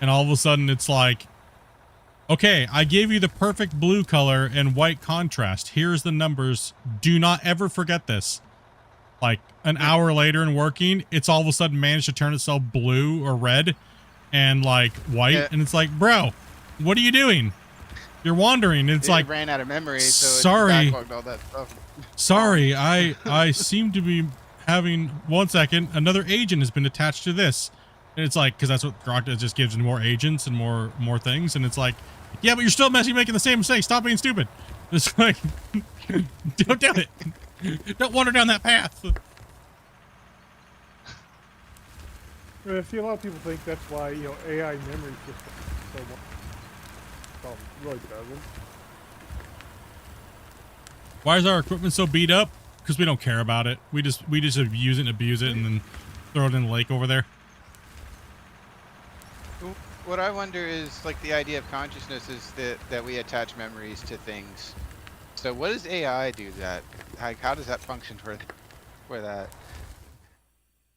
and all of a sudden it's like, "Okay, I gave you the perfect blue color and white contrast. Here's the numbers. Do not ever forget this." Like an hour later and working, it's all of a sudden managed to turn itself blue or red and like white, Yeah. and it's like, "Bro, what are you doing? You're wandering." It's like, ran out of memory, so sorry, it backlogged all that stuff. sorry, I seem to be having 1 second. Another agent has been attached to this, and it's like, because that's what Grok does, just gives more agents and more things, and it's like, yeah, but you're still making the same mistake. Stop being stupid. It's like, don't do it. Don't wander down that path. I see a lot of people think that's why, you know, AI memory system so much. Well, it really doesn't. Why is our equipment so beat up? Because we don't care about it. We just use it and abuse it, and then throw it in the lake over there. What I wonder is, like, the idea of consciousness is that we attach memories to things. So what does AI do that? Like, how does that function for that?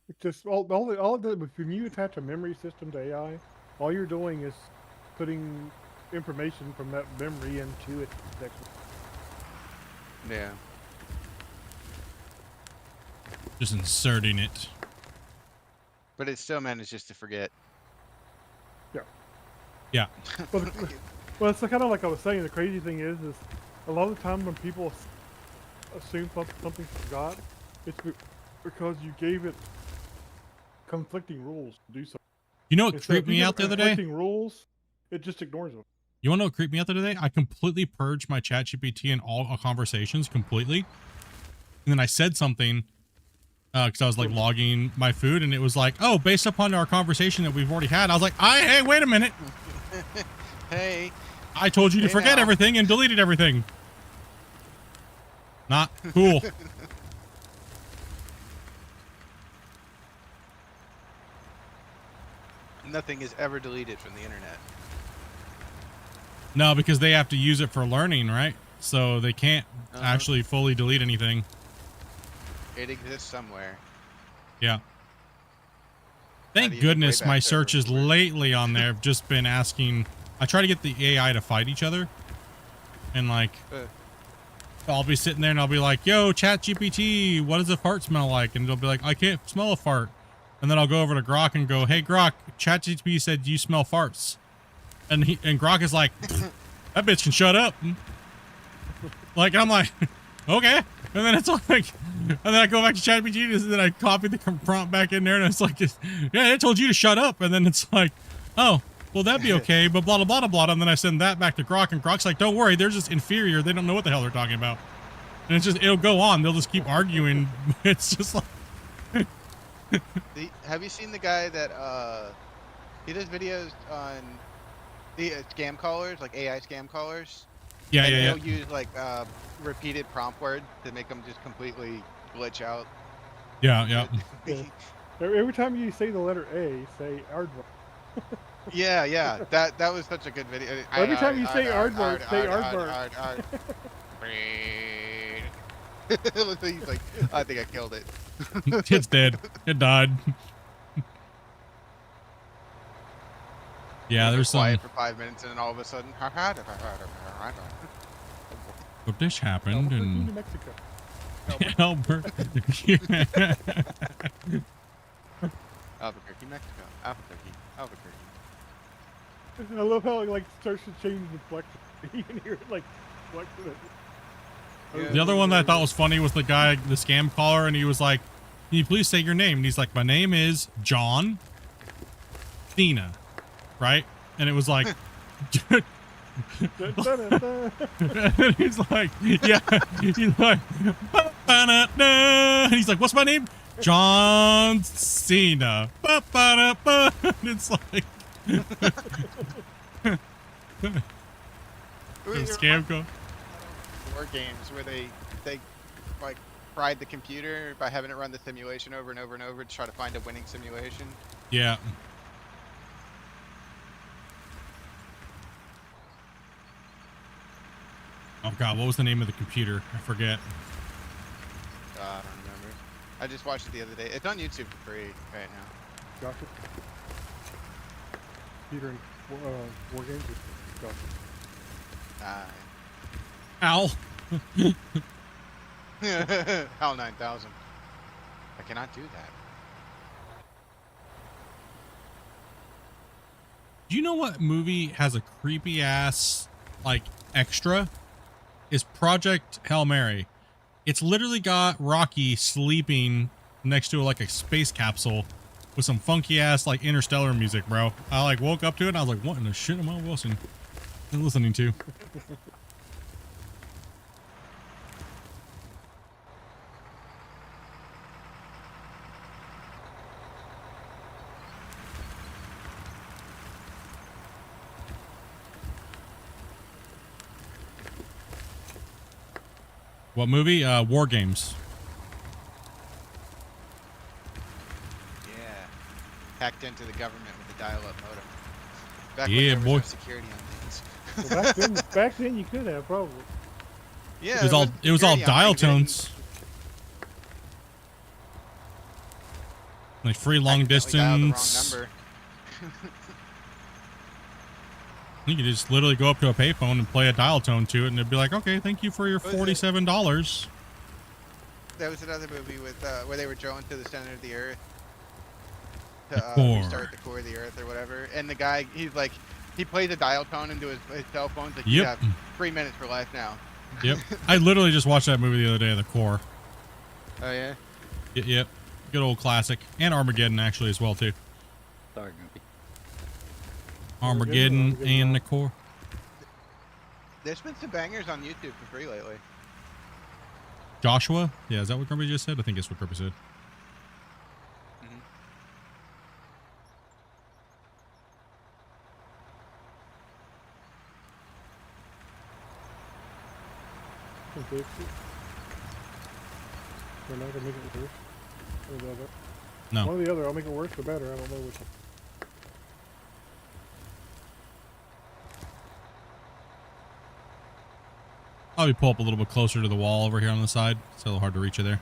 It's just all of the, when you attach a memory system to AI, all you're doing is putting information from that memory into it. Yeah. Just inserting it. But it still manages to forget. Yeah. Yeah. Well, it's kind of like I was saying. The crazy thing is a lot of the time when people assume something forgot, it's because you gave it conflicting rules to do something. You know what And so creeped if you me give out it the other day? conflicting rules, it just ignores them. You want to know what creeped me out the other day? I completely purged my ChatGPT and all conversations completely. And then I said something because I was like logging my food, and it was like, oh, based upon our conversation that we've already had. I was like, hey, wait a minute. Hey. I told you to forget now. everything and deleted everything. Not cool. Nothing is ever deleted from the internet. No, because they have to use it for learning, right? So they can't actually fully delete anything. It exists somewhere. Yeah. Not Thank even goodness way my back there searches before. lately on there have just been asking. I try to get the AI to fight each other. And like, I'll be sitting there and I'll be like, yo, ChatGPT, what does a fart smell like? And it'll be like, I can't smell a fart. And then I'll go over to Grok and go, hey, Grok, ChatGPT said you smell farts. And Grok is like, that bitch can shut up. Like, I'm like, okay. And then it's like, and then I go back to ChatGPT and then I copy the prompt back in there and it's like, yeah, it told you to shut up. And then it's like, oh, well, that'd be okay, but blah, blah, blah, blah, blah. And then I send that back to Grok, and Grok's like, don't worry, they're just inferior. They don't know what the hell they're talking about. And it's just, it'll go on. They'll just keep arguing. It's just like... Have you seen the guy that, he does videos on the scam callers, like AI scam callers? Yeah, and yeah, he'll use, like, repeated prompt words to make them just completely glitch out. Yeah, yeah. Every time you say the letter A, say aardvark. Yeah. That was such a good video. Every time you say aardvark, say aardvark. He's like, I think I killed it. It's dead. It died. Yeah, there's some... quiet for 5 minutes, and then all of a sudden, But this happened, and... New Mexico. Albuquerque, Mexico. Albuquerque. I love how it like starts to change the inflection. You can hear it like flexing it. The other one that I thought was funny was the guy, the scam caller, and he was like, can you please say your name? And he's like, my name is John Cena, right? And it was like... and he's like, yeah, he's like, and he's like, what's my name? John Cena. And it's like, scam call. War games where they like fried the computer by having it run the simulation over and over and over to try to find a winning simulation. Yeah. Oh god, what was the name of the computer? I forget. I don't remember. I just watched it the other day. It's on YouTube for free right now. Gotcha. Computer and war games. Gotcha. Ow. HAL 9000. I cannot do that. Do you know what movie has a creepy ass like extra? Is Project Hail Mary. It's literally got Rocky sleeping next to like a space capsule with some funky ass like interstellar music, bro. I like woke up to it and I was like, what in the shit am I listening to? What movie? War Games. Yeah. Hacked into the government with the dial-up modem. Back Yeah, when there was boy. no security on things. Well, back then you could have probably. Yeah. It was all security on dial things. tones. Like free long Accidentally dialed the wrong distance. number. You could just literally go up to a payphone and play a dial tone to it, and it'd be like, okay, thank you for your What was it? $47. There was another movie with where they were drilling to the center of the earth The to core. restart the core of the earth or whatever. And the guy, he's like, he plays a dial tone into his cell phone. Like, you Yep. have 3 minutes for life now. Yep. I literally just watched that movie the other day, The Core. Oh yeah. Yep. Good old classic. And Armageddon, actually, as well, too. Sorry, Grumpy. Armageddon and The Core. There's been some bangers on YouTube for free lately. Joshua? Yeah, is that what Grumpy just said? I think it's what Grumpy said. Can fix it. We're not gonna make it worse. Or the other. No. One or the other. I'll make it worse or better. I don't know which one. Probably pull up a little bit closer to the wall over here on the side. It's a little hard to reach you there.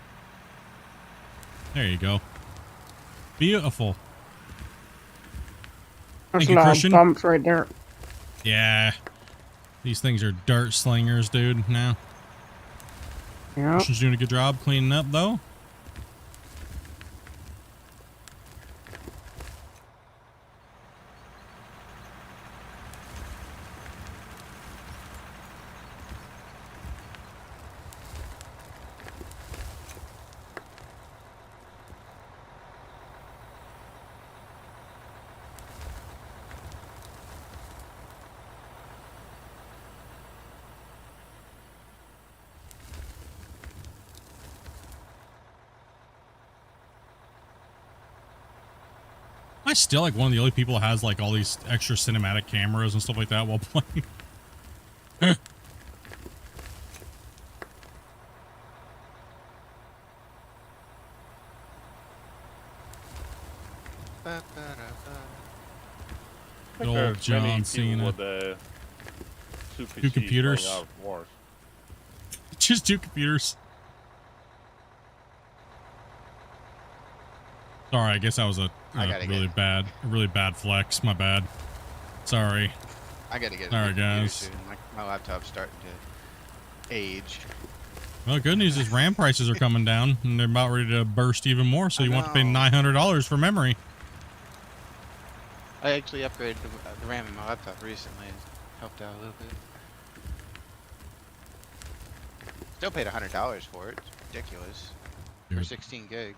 There you go. Beautiful. There's Thank a you, lot of Christian. bumps right there. Yeah. These things are dirt slingers, dude, now. Yeah. Christian's doing a good job cleaning up, though. Am I still like one of the only people that has like all these extra cinematic cameras and stuff like that while playing? Good old John Cena. With, two Two computers. Out of Mars. Just two computers. Sorry, I guess that was a really bad flex. My bad. Sorry. I gotta get. All right, a new computer guys. soon. My laptop's starting to age. Well, good news is RAM prices are coming down, and they're about ready to burst even more. So you want to pay $900 for memory. I actually upgraded the RAM in my laptop recently. It helped out a little bit. Still paid $100 for it. It's ridiculous. For Dude. 16 gig.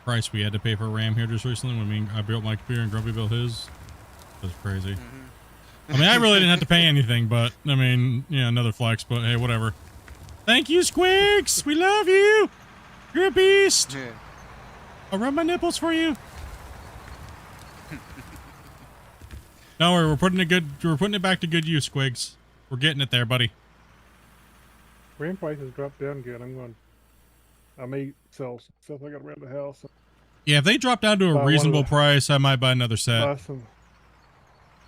Price we had to pay for RAM here just recently. I mean, I built my computer and Grumpy built his. That's crazy. I mean, I really didn't have to pay anything, but I mean, yeah, another flex. But hey, whatever. Thank you, Squigs. We love you. You're a beast. Yeah. I'll rub my nipples for you. Don't worry, we're putting it back to good use, Squigs. We're getting it there, buddy. RAM prices dropped down good. I may sell some stuff I got around the house. Yeah, if they drop down to a Buy one of reasonable the- price, I might buy another set. Buy some.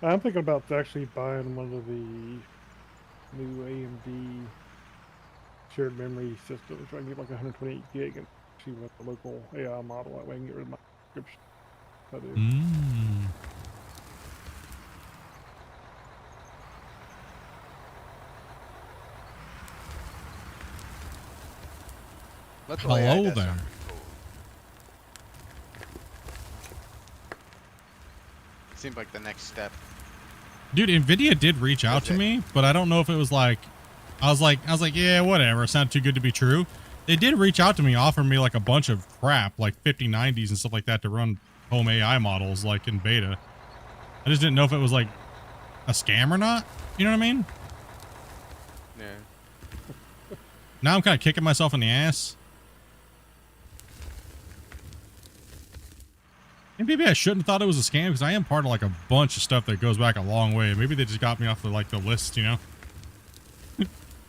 I'm thinking about actually buying one of the new AMD shared memory systems. So I can get like 128 gig and see what the local AI model. That way I can get rid of my subscription. I do. Mm. Hello there. Seemed like the next step. Dude, Nvidia did reach out to me, but I don't know if it was like, I was like, yeah, whatever. It's not too good to be true. They did reach out to me, offer me like a bunch of crap, like 5090s and stuff like that to run home AI models, like in beta. I just didn't know if it was like a scam or not. You know what I mean? Yeah. Now I'm kind of kicking myself in the ass. And maybe I shouldn't have thought it was a scam because I am part of like a bunch of stuff that goes back a long way. Maybe they just got me off the like the list, you know?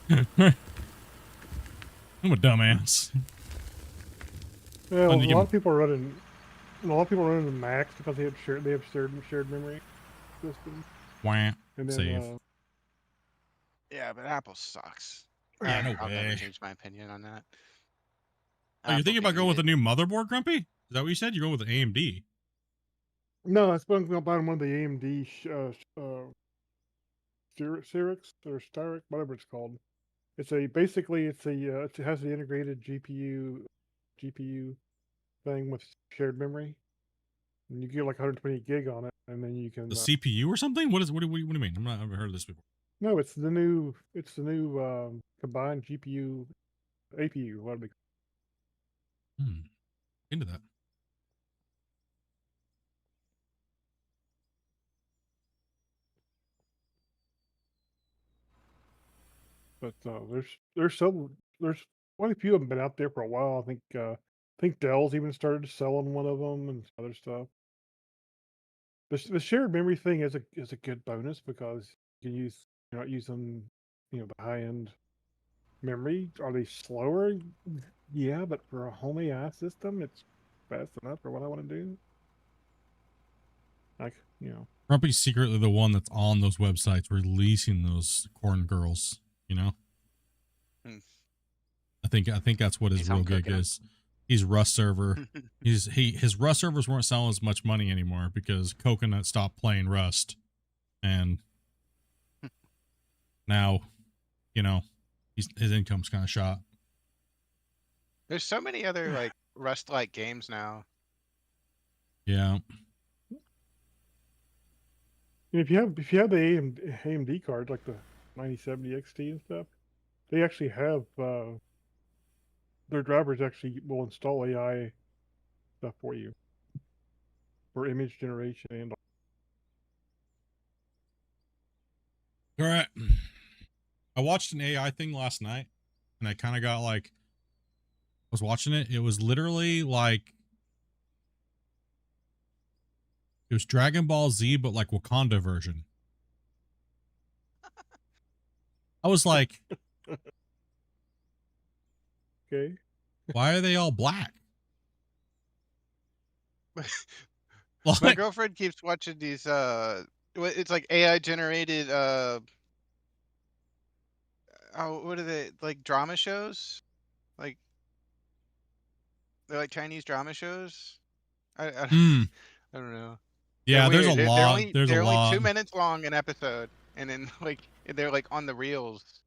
I'm a dumbass. Yeah, Fun a to give lot of people are running the Macs because they have shared memory systems. Wah. And then, Save. Yeah, but Apple sucks. Yeah, no I'll way. never change my opinion on that. Oh, you're thinking about going with a new motherboard, Grumpy? that what you said? You're going with AMD? No, I spent about one of the AMD Cyrix or Styric, whatever it's called. It's basically it has the integrated GPU thing with shared memory, and you get like 120 gig on it, and then you can. The CPU or something? What do you mean? I've never heard of this before. No, it's the new combined GPU APU. What do they? Into that. But there's quite a few of them been out there for a while. I think Dell's even started selling one of them and other stuff. The shared memory thing is a good bonus because you can use you're not using the high end memory. Are they slower? Yeah, but for a home AI system, it's fast enough for what I want to do. Like Grumpy's secretly the one that's on those websites releasing those corn girls. I think that's what his real gig is. He's Rust server. His Rust servers weren't selling as much money anymore because Coconut stopped playing Rust, and now, his income's kind of shot. There's so many other like Rust-like games now. Yeah. If you have the AMD card like the 9070 XT and stuff, they actually have their drivers actually will install AI stuff for you for image generation and. All right. I watched an AI thing last night, and I kind of got like, I was watching it. It was literally like, it was Dragon Ball Z, but like Wakanda version. I was like, okay, why are they all black? My girlfriend keeps watching these it's like AI generated what are they, like drama shows? Like they're like Chinese drama shows? I don't know. Yeah, there's a They're lot. They're only 2 minutes long an episode, and then like they're like on the reels.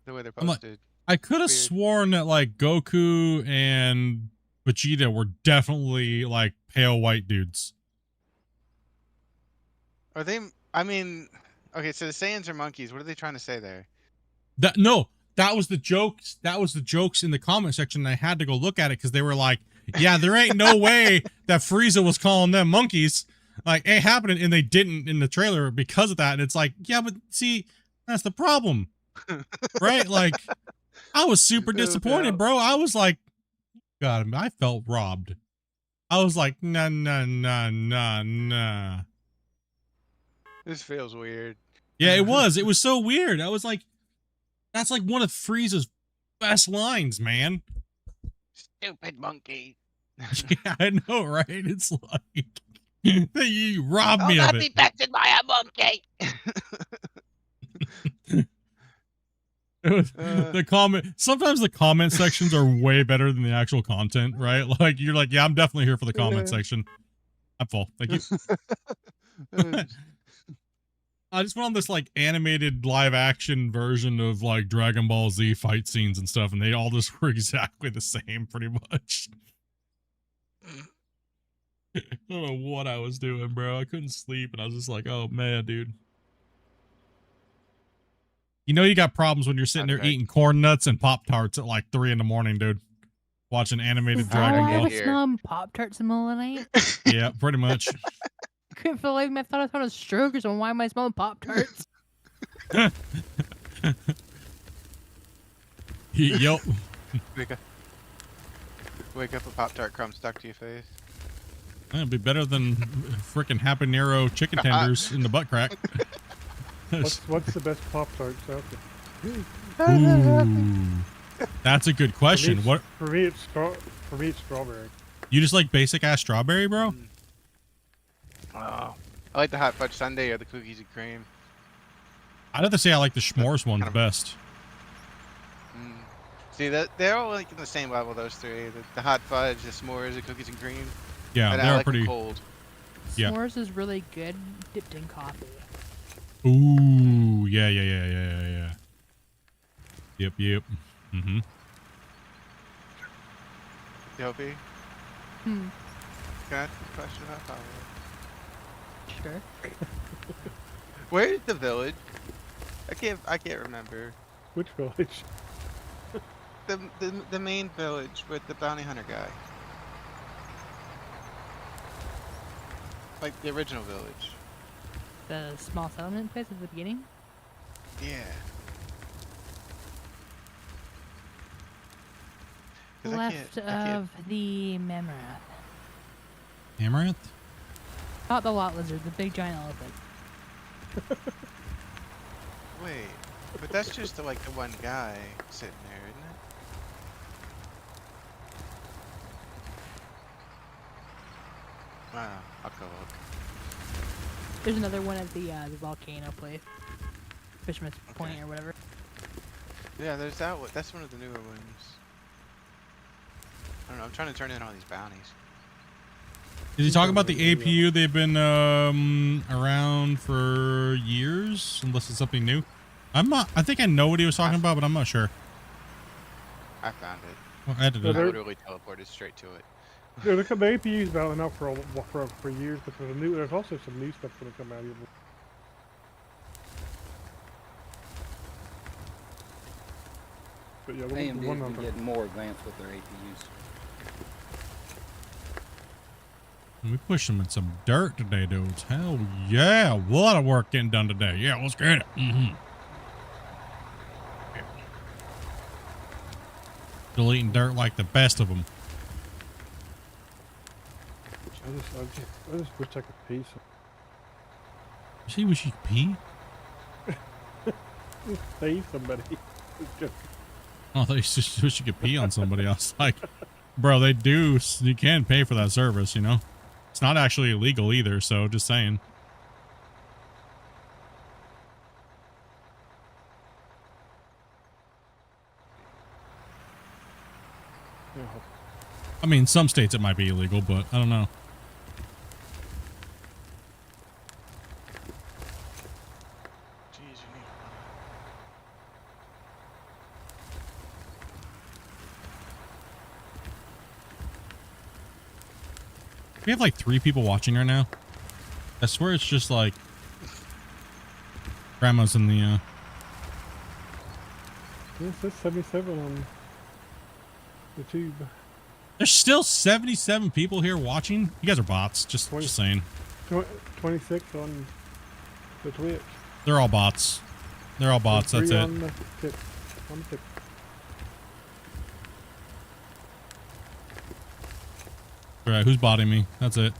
The way they're posted. I could have sworn that like Goku and Vegeta were definitely like pale white dudes. Are they? I mean, okay, so the Saiyans are monkeys. What are they trying to say there? That was the jokes. That was the jokes in the comment section. And I had to go look at it because they were like, yeah, there ain't no way that Frieza was calling them monkeys. Like, ain't happening. And they didn't in the trailer because of that. And it's like, yeah, but see, that's the problem. Right? Like, I was super disappointed, bro. I was like, God, I felt robbed. I was like, nah. This feels weird. Yeah, it was. It was so weird. I was like, that's like one of Frieza's best lines, man. Stupid monkey. Yeah, I know, right? It's like, you robbed me of it. I'll not be bested by a monkey. The comment, sometimes the comment sections are way better than the actual content, right? Like, you're like, yeah, I'm definitely here for the comment section. I'm full. Thank you. I just went on this like animated live action version of like Dragon Ball Z fight scenes and stuff, and they all just were exactly the same pretty much. I don't know what I was doing, bro. I couldn't sleep, and I was just like, oh man, dude. You know you got problems when you're sitting there eating corn nuts and Pop-Tarts at like 3 in the morning, dude. Watching animated Dragon Ball. I was smelling Pop-Tarts in the middle of the night. Yeah, pretty much. I couldn't feel like I thought I was having a stroke or something. Why am I smelling Pop-Tarts? Yup. Wake up a Pop-Tart crumb stuck to your face. That'd be better than freaking habanero chicken tenders in the butt crack. What's the best Pop-Tarts out there? Ooh, that's a good question. For me, it's strawberry. You just like basic ass strawberry, bro? Oh, I like the hot fudge sundae or the cookies and cream. I'd have to say I like the s'mores one the best. See that they're all like in the same level. Those three: the hot fudge, the s'mores, the cookies and cream. Yeah, and they're I like pretty them cold. Yeah. S'mores is really good dipped in coffee. Ooh, yeah. Yep. Mm-hmm. Dopey. Hmm. Can I ask you a question about power? Sure. Where is the village? I can't remember. Which village? The main village with the bounty hunter guy. Like the original village. The small settlement place at the beginning? Yeah. 'Cause Left of the Mammoth. Amaranth? Not the lot lizard, the big giant elephant. Wait, but that's just the one guy sitting there, isn't it? I don't know. I'll go look. There's another one at the volcano place. Fisherman's Point or whatever. Yeah, there's that one. That's one of the newer ones. I don't know. I'm trying to turn in all these bounties. Is he talking about the APU? They've been around for years, unless it's something new. I think I know what he was talking about, but I'm not sure. I found it. Well, I had to do I that. literally teleported straight to it. Yeah, the APU's been out for years, but there's also some new stuff going to come out here. But yeah, AMD's been getting more advanced with their APUs. We pushed them in some dirt today, dudes. Hell yeah. A lot of work getting done today. Yeah, let's get it. Mm-hmm. Deleting dirt like the best of them. I just wish I could pee. See, wish you could pee? Save somebody. Oh, they just wish you could pee on somebody else. Like, bro, they do. You can pay for that service, you know? It's not actually illegal either, so just saying. I mean, some states it might be illegal, but I don't know. We have like 3 people watching right now. I swear it's just like grandma's in the Yeah, it says 77 on the tube. There's still 77 people here watching. You guys are bots. Just saying. 26 on the Twitch. They're all bots. They're all bots. That's it. On the tip. On the tip. All right, who's botting me? That's it.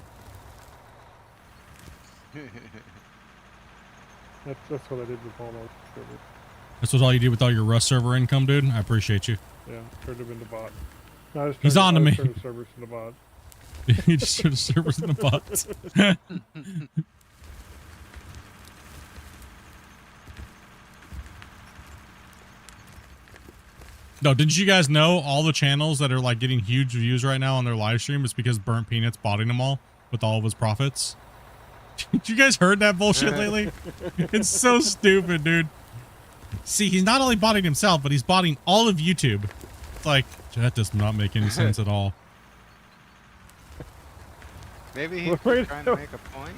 That's what I did with all my servers. That's what all you did with all your Rust server income, dude. I appreciate you. Yeah, turned them into bots. No, I just He's turned- on to I me. just turned the servers into bots. You just turned the servers into bots. No, didn't you guys know all the channels that are like getting huge views right now on their live stream is because Burnt Peanut's botting them all with all of his profits? You guys heard that bullshit lately? It's so stupid, dude. See, he's not only botting himself, but he's botting all of YouTube. It's like, that does not make any sense at all. Maybe he's trying to make a point.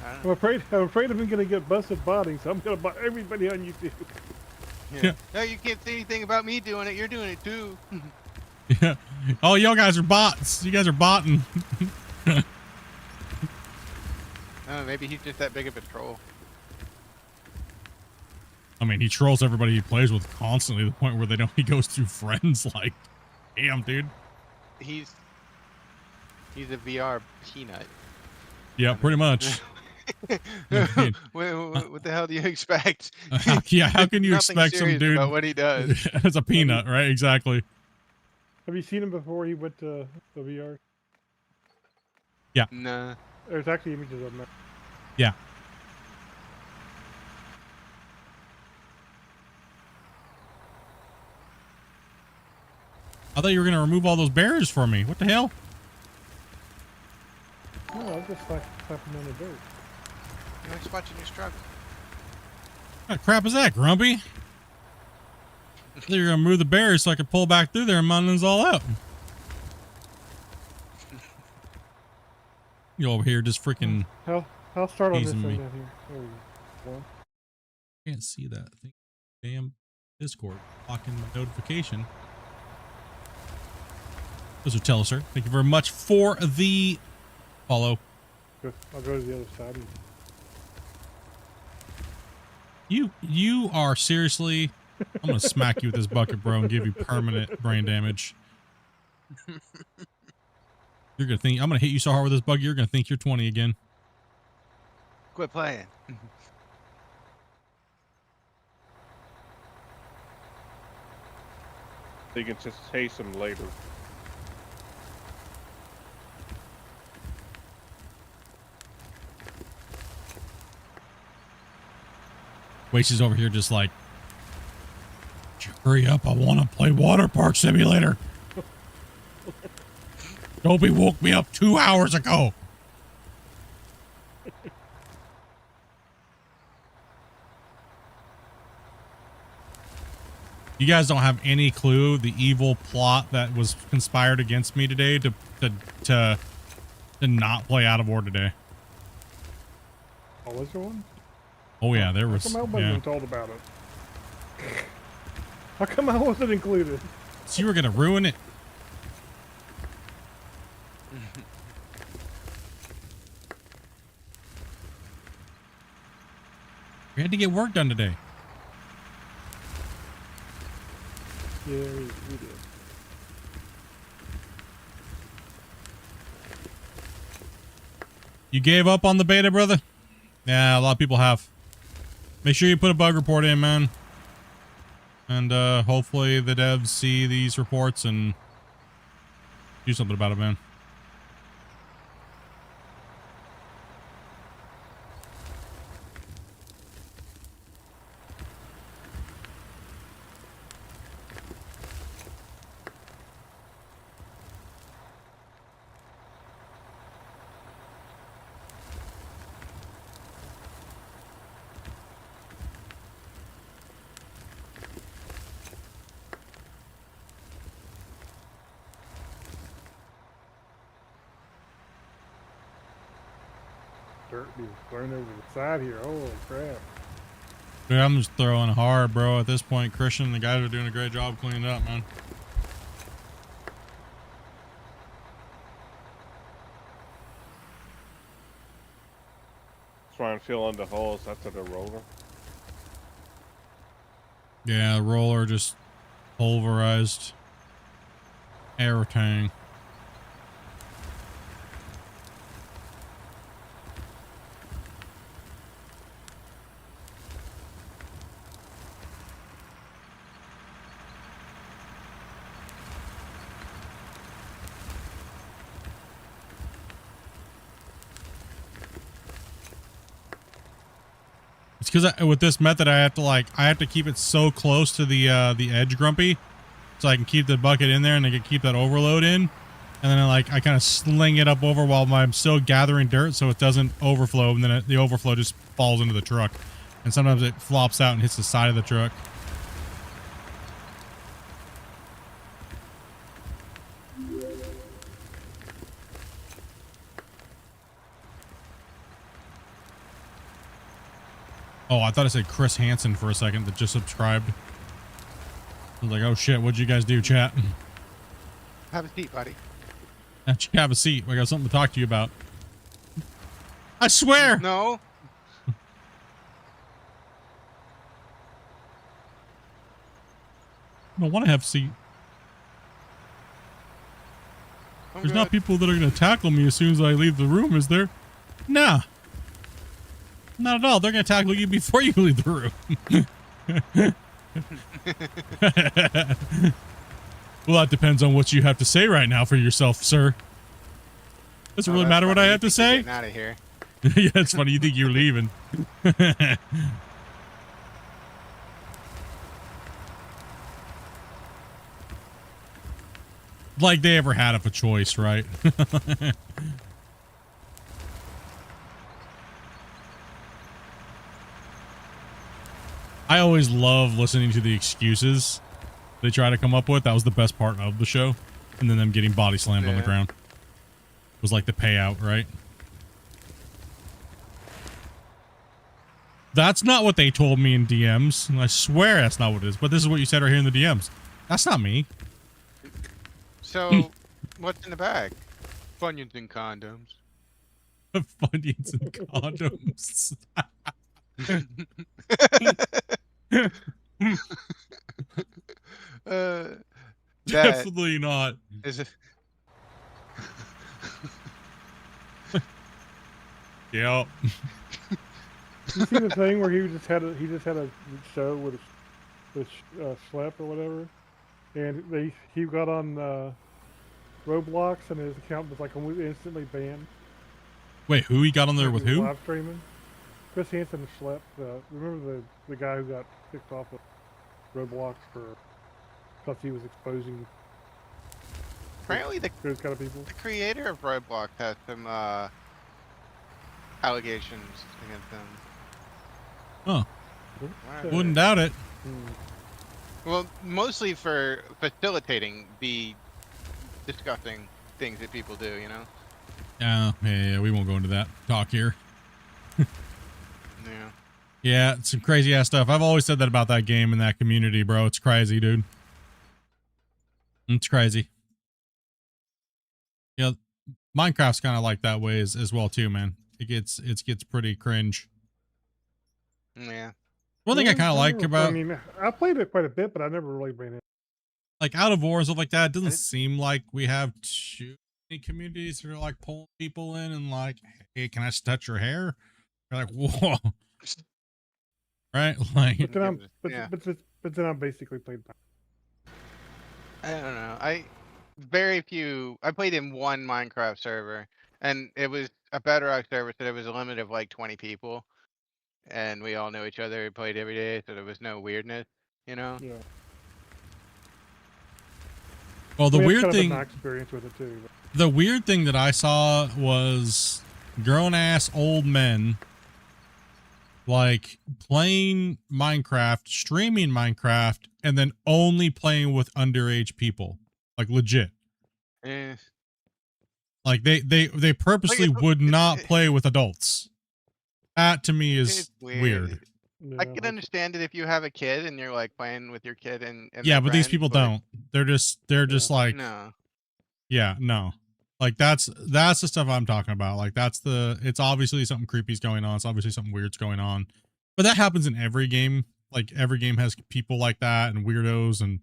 I don't know. I'm afraid I'm going to get busted botting, so I'm going to bot everybody on YouTube. Yeah. No, you can't say anything about me doing it. You're doing it too. Yeah. Oh, y'all guys are bots. You guys are botting. Oh, maybe he's just that big of a troll. I mean, he trolls everybody he plays with constantly to the point where they know he goes through friends. Like, damn, dude. He's a VR peanut. Yeah, pretty much. What the hell do you expect? Yeah, how can you Nothing expect some serious dude about what he does? as a peanut, right? Exactly. Have you seen him before he went to the VR? Yeah. Nah. There's actually images of him. Yeah. I thought you were gonna remove all those barriers for me. What the hell? No, I was just like slapping on the dirt. You're like watching you struggle. What kind of crap is that, Grumpy? I thought you were gonna move the barriers so I could pull back through there and mine this all out. You over here just freaking. I'll start on this teasing thing me. down here. There we go. One. Can't see that thing. Damn Discord blocking my notification. Those are Telesir. Thank you very much for the follow. Good. I'll go to the other side. And... You are seriously. I'm gonna smack you with this bucket, bro, and give you permanent brain damage. You're gonna think I'm gonna hit you so hard with this bug. You're gonna think you're 20 again. Quit playing. So you can just chase him later. Wacy's over here just like, hurry up, I want to play Water Park Simulator. Dobie woke me up 2 hours ago. You guys don't have any clue the evil plot that was conspired against me today to not play Out of War today. Oh, was there one? Oh yeah, there was. How come I wasn't Yeah. told about it? How come I wasn't included? So you were gonna ruin it. We had to get work done today. Yeah, we did. You gave up on the beta, brother? Yeah, a lot of people have. Make sure you put a bug report in, man. And hopefully the devs see these reports and do something about it, man. Dirt being thrown over the side here. Holy crap. Dude, I'm just throwing hard, bro. At this point, Christian and the guys are doing a great job cleaning it up, man. Try and fill in the holes after the roller. Yeah, the roller just pulverized everything. It's because with this method, I have to keep it so close to the edge, Grumpy, so I can keep the bucket in there and I can keep that overload in, and then I kind of sling it up over while I'm still gathering dirt so it doesn't overflow, and then the overflow just falls into the truck, and sometimes it flops out and hits the side of the truck. Oh, I thought I said Chris Hansen for a second that just subscribed. I was like, oh shit, what'd you guys do, chat? Have a seat, buddy. Actually, have a seat. I got something to talk to you about. I swear! No. I don't want to have a seat. I'm There's good. not people that are going to tackle me as soon as I leave the room, is there? Nah. Not at all. They're going to tackle you before you leave the room. Well, that depends on what you have to say right now for yourself, sir. Doesn't really matter what I have to say. Getting out of here. Yeah, it's funny. You think you're leaving. Like they ever had of a choice, right? I always love listening to the excuses they try to come up with. That was the best part of the show. And then them getting body slammed on the ground. It was like the payout, right? That's not what they told me in DMs. And I swear that's not what it is. But this is what you said right here in the DMs. That's not me. So, what's in the bag? Funyuns and condoms. Funyuns and condoms. Definitely not. Is it? Yep. You see the thing where he just had a show with Schlep or whatever, and he got on Roblox and his account was like almost instantly banned. Wait, who he got on there with who? Live streaming. Chris Hansen and Schlep. Remember the guy who got kicked off of Roblox because he was exposing. Apparently, those kind of people. The creator of Roblox has some allegations against him. Huh. Wow. Wouldn't doubt it. Well, mostly for facilitating the disgusting things that people do, you know? Yeah, we won't go into that talk here. Yeah. Yeah, it's some crazy ass stuff. I've always said that about that game and that community, bro. It's crazy, dude. It's crazy. Yeah, Minecraft's kind of like that way as well too, man. It gets pretty cringe. Yeah. One thing I kind of like about, I mean, I played it quite a bit, but I never really been in. like Out of War and stuff like that. It doesn't seem like we have too many communities that are like pulling people in and like, hey, can I touch your hair? You're like, whoa. Right? Like, but then I'm basically played. I don't know. I played in one Minecraft server, and it was a Bedrock server, so there was a limit of like 20 people, and we all knew each other. We played every day, so there was no weirdness, you know. Yeah. Well, the weird thing. My experience with it too. The weird thing that I saw was grown-ass old men like playing Minecraft, streaming Minecraft, and then only playing with underage people, like legit. Like they purposely would not play with adults. That to me is weird. I can understand it if you have a kid and you're like playing with your kid and yeah, but these people don't. They're just like no. Yeah, no. Like that's the stuff I'm talking about. Like it's obviously something creepy's going on. It's obviously something weird's going on. But that happens in every game. Like every game has people like that and weirdos and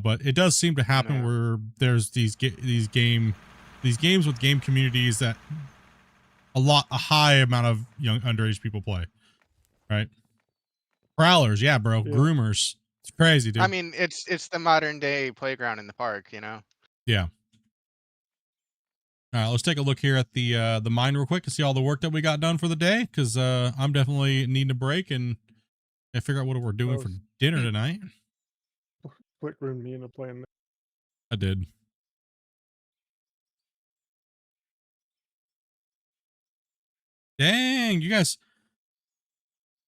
but it does seem to happen where there's these games with game communities that a high amount of young underage people play. Right? Prowlers, yeah, bro. Yeah. Groomers. It's crazy, dude. I mean, it's the modern day playground in the park, Yeah. All right, let's take a look here at the mine real quick and see all the work that we got done for the day, because I'm definitely needing a break and figure out what we're doing for dinner tonight. Quick room, me and playing. I did. Dang, you guys,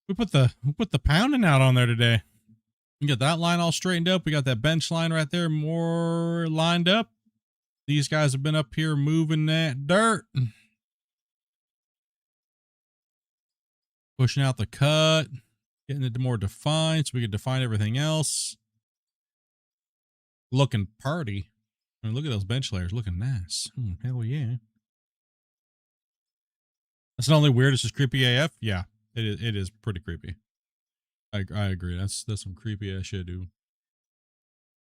we put the pounding out on there today. We got that line all straightened up. We got that bench line right there more lined up. These guys have been up here moving that dirt. Pushing out the cut. Getting it more defined so we can define everything else. Looking party. I mean, look at those bench layers. Looking nice. Hell yeah. That's not only weird, it's just creepy AF. Yeah, it is pretty creepy. I agree. That's some creepy ass shit, dude.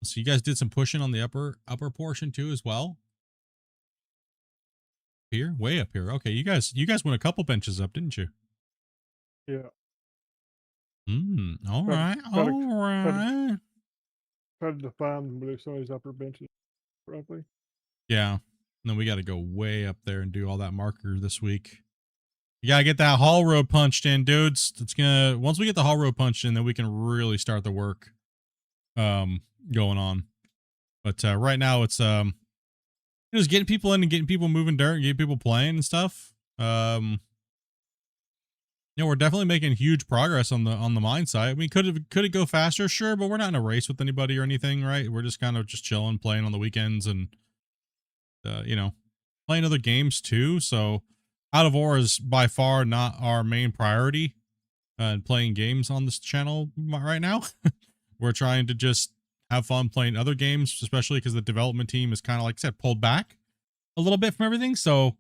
So you guys did some pushing on the upper portion too as well. Here, way up here. Okay, you guys went a couple benches up, didn't you? Yeah. All right. Try to define some of these upper benches roughly. Yeah. And then we got to go way up there and do all that marker this week. You gotta get that haul road punched in, dudes. Once we get the haul road punched in, then we can really start the work going on. But right now it's just getting people in and getting people moving dirt and getting people playing and stuff. We're definitely making huge progress on the mine side. I mean, could it go faster? Sure, but we're not in a race with anybody or anything, right? We're just kind of just chilling, playing on the weekends, and playing other games too. So, Out of Ore is by far not our main priority. Playing games on this channel right now. We're trying to just have fun playing other games, especially because the development team is kind of, like I said, pulled back a little bit from everything. So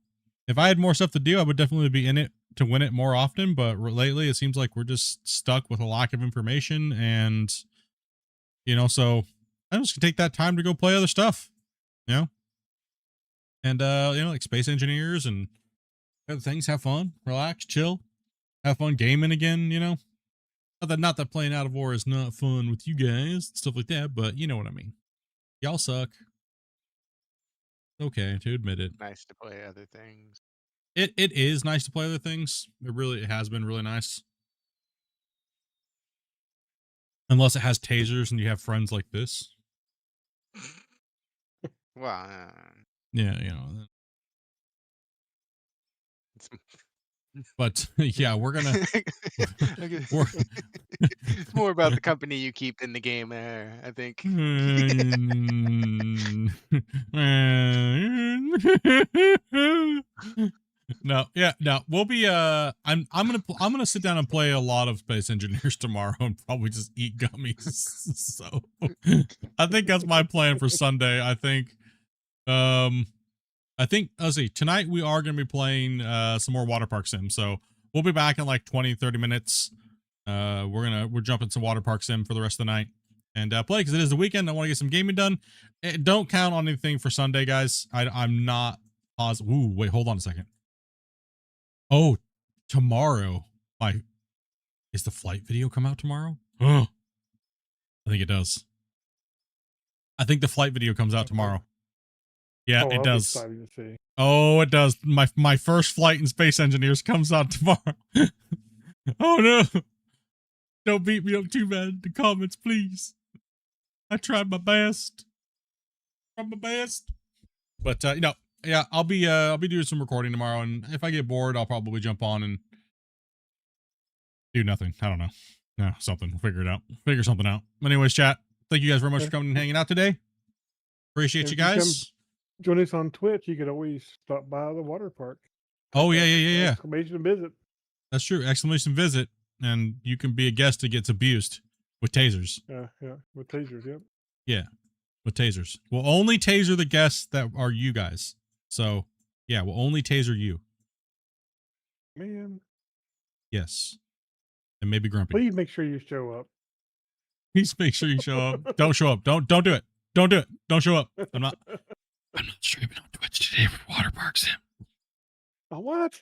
if I had more stuff to do, I would definitely be in it to win it more often. But lately, it seems like we're just stuck with a lack of information. And, so I'm just gonna take that time to go play other stuff, And, like Space Engineers and other things, have fun, relax, chill, have fun gaming again, Not that playing Out of Ore is not fun with you guys, stuff like that, but you know what I mean. Y'all suck. Okay to admit it. Nice to play other things. It is nice to play other things. It has been really nice. Unless it has tasers and you have friends like this. Well, Yeah, But yeah, we're gonna. It's more about the company you keep in the game, I think. No, we'll be. I'm gonna sit down and play a lot of Space Engineers tomorrow and probably just eat gummies. So I think that's my plan for Sunday. I think let's see, tonight we are going to be playing some more water park sim, so we'll be back in like 20-30 minutes. We're jumping some water park sim for the rest of the night and play, because it is the weekend. I want to get some gaming done. Don't count on anything for Sunday, guys. I'm not positive. Ooh, wait, hold on a second. Oh, tomorrow is the flight video come out tomorrow? Oh, I think it does. I think the flight video comes out tomorrow. Yeah, it does. Oh, it does. My first flight in Space Engineers comes out tomorrow. Oh no! Don't beat me up too bad in the comments, please. I tried my best. But yeah, I'll be doing some recording tomorrow, and if I get bored, I'll probably jump on and do nothing. I don't know. No, something. We'll figure it out. Figure something out. Anyways, chat. Thank you guys very much for coming and hanging out today. Appreciate you guys. Join us on Twitch. You could always stop by the water park. Oh yeah. Exclamation visit. That's true. Exclamation visit, and you can be a guest that gets abused with tasers. Yeah, with tasers. Yep. Yeah, with tasers. We'll only taser the guests that are you guys. So yeah, we'll only taser you. Man. Yes. And maybe Grumpy. Please make sure you show up. Please make sure you show up. Don't show up. Don't do it. Don't do it. Don't show up. I'm not streaming on Twitch today for water park sim. Oh, what?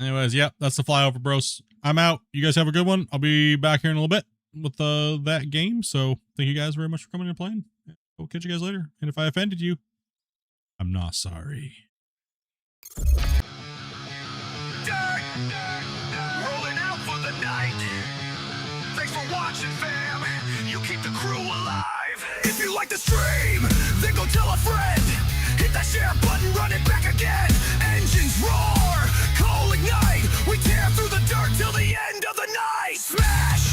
Anyways, yeah, that's the flyover, bros. I'm out. You guys have a good one. I'll be back here in a little bit with that game. So thank you guys very much for coming and playing. We'll catch you guys later. And if I offended you, I'm not sorry. Rolling out for the night. Thanks for watching, fam. You keep the crew alive. If you like the stream, then go tell a friend. Hit that share button, run it back again. Engines roar, coal ignite. We tear through the dirt till the end of the night. Smash!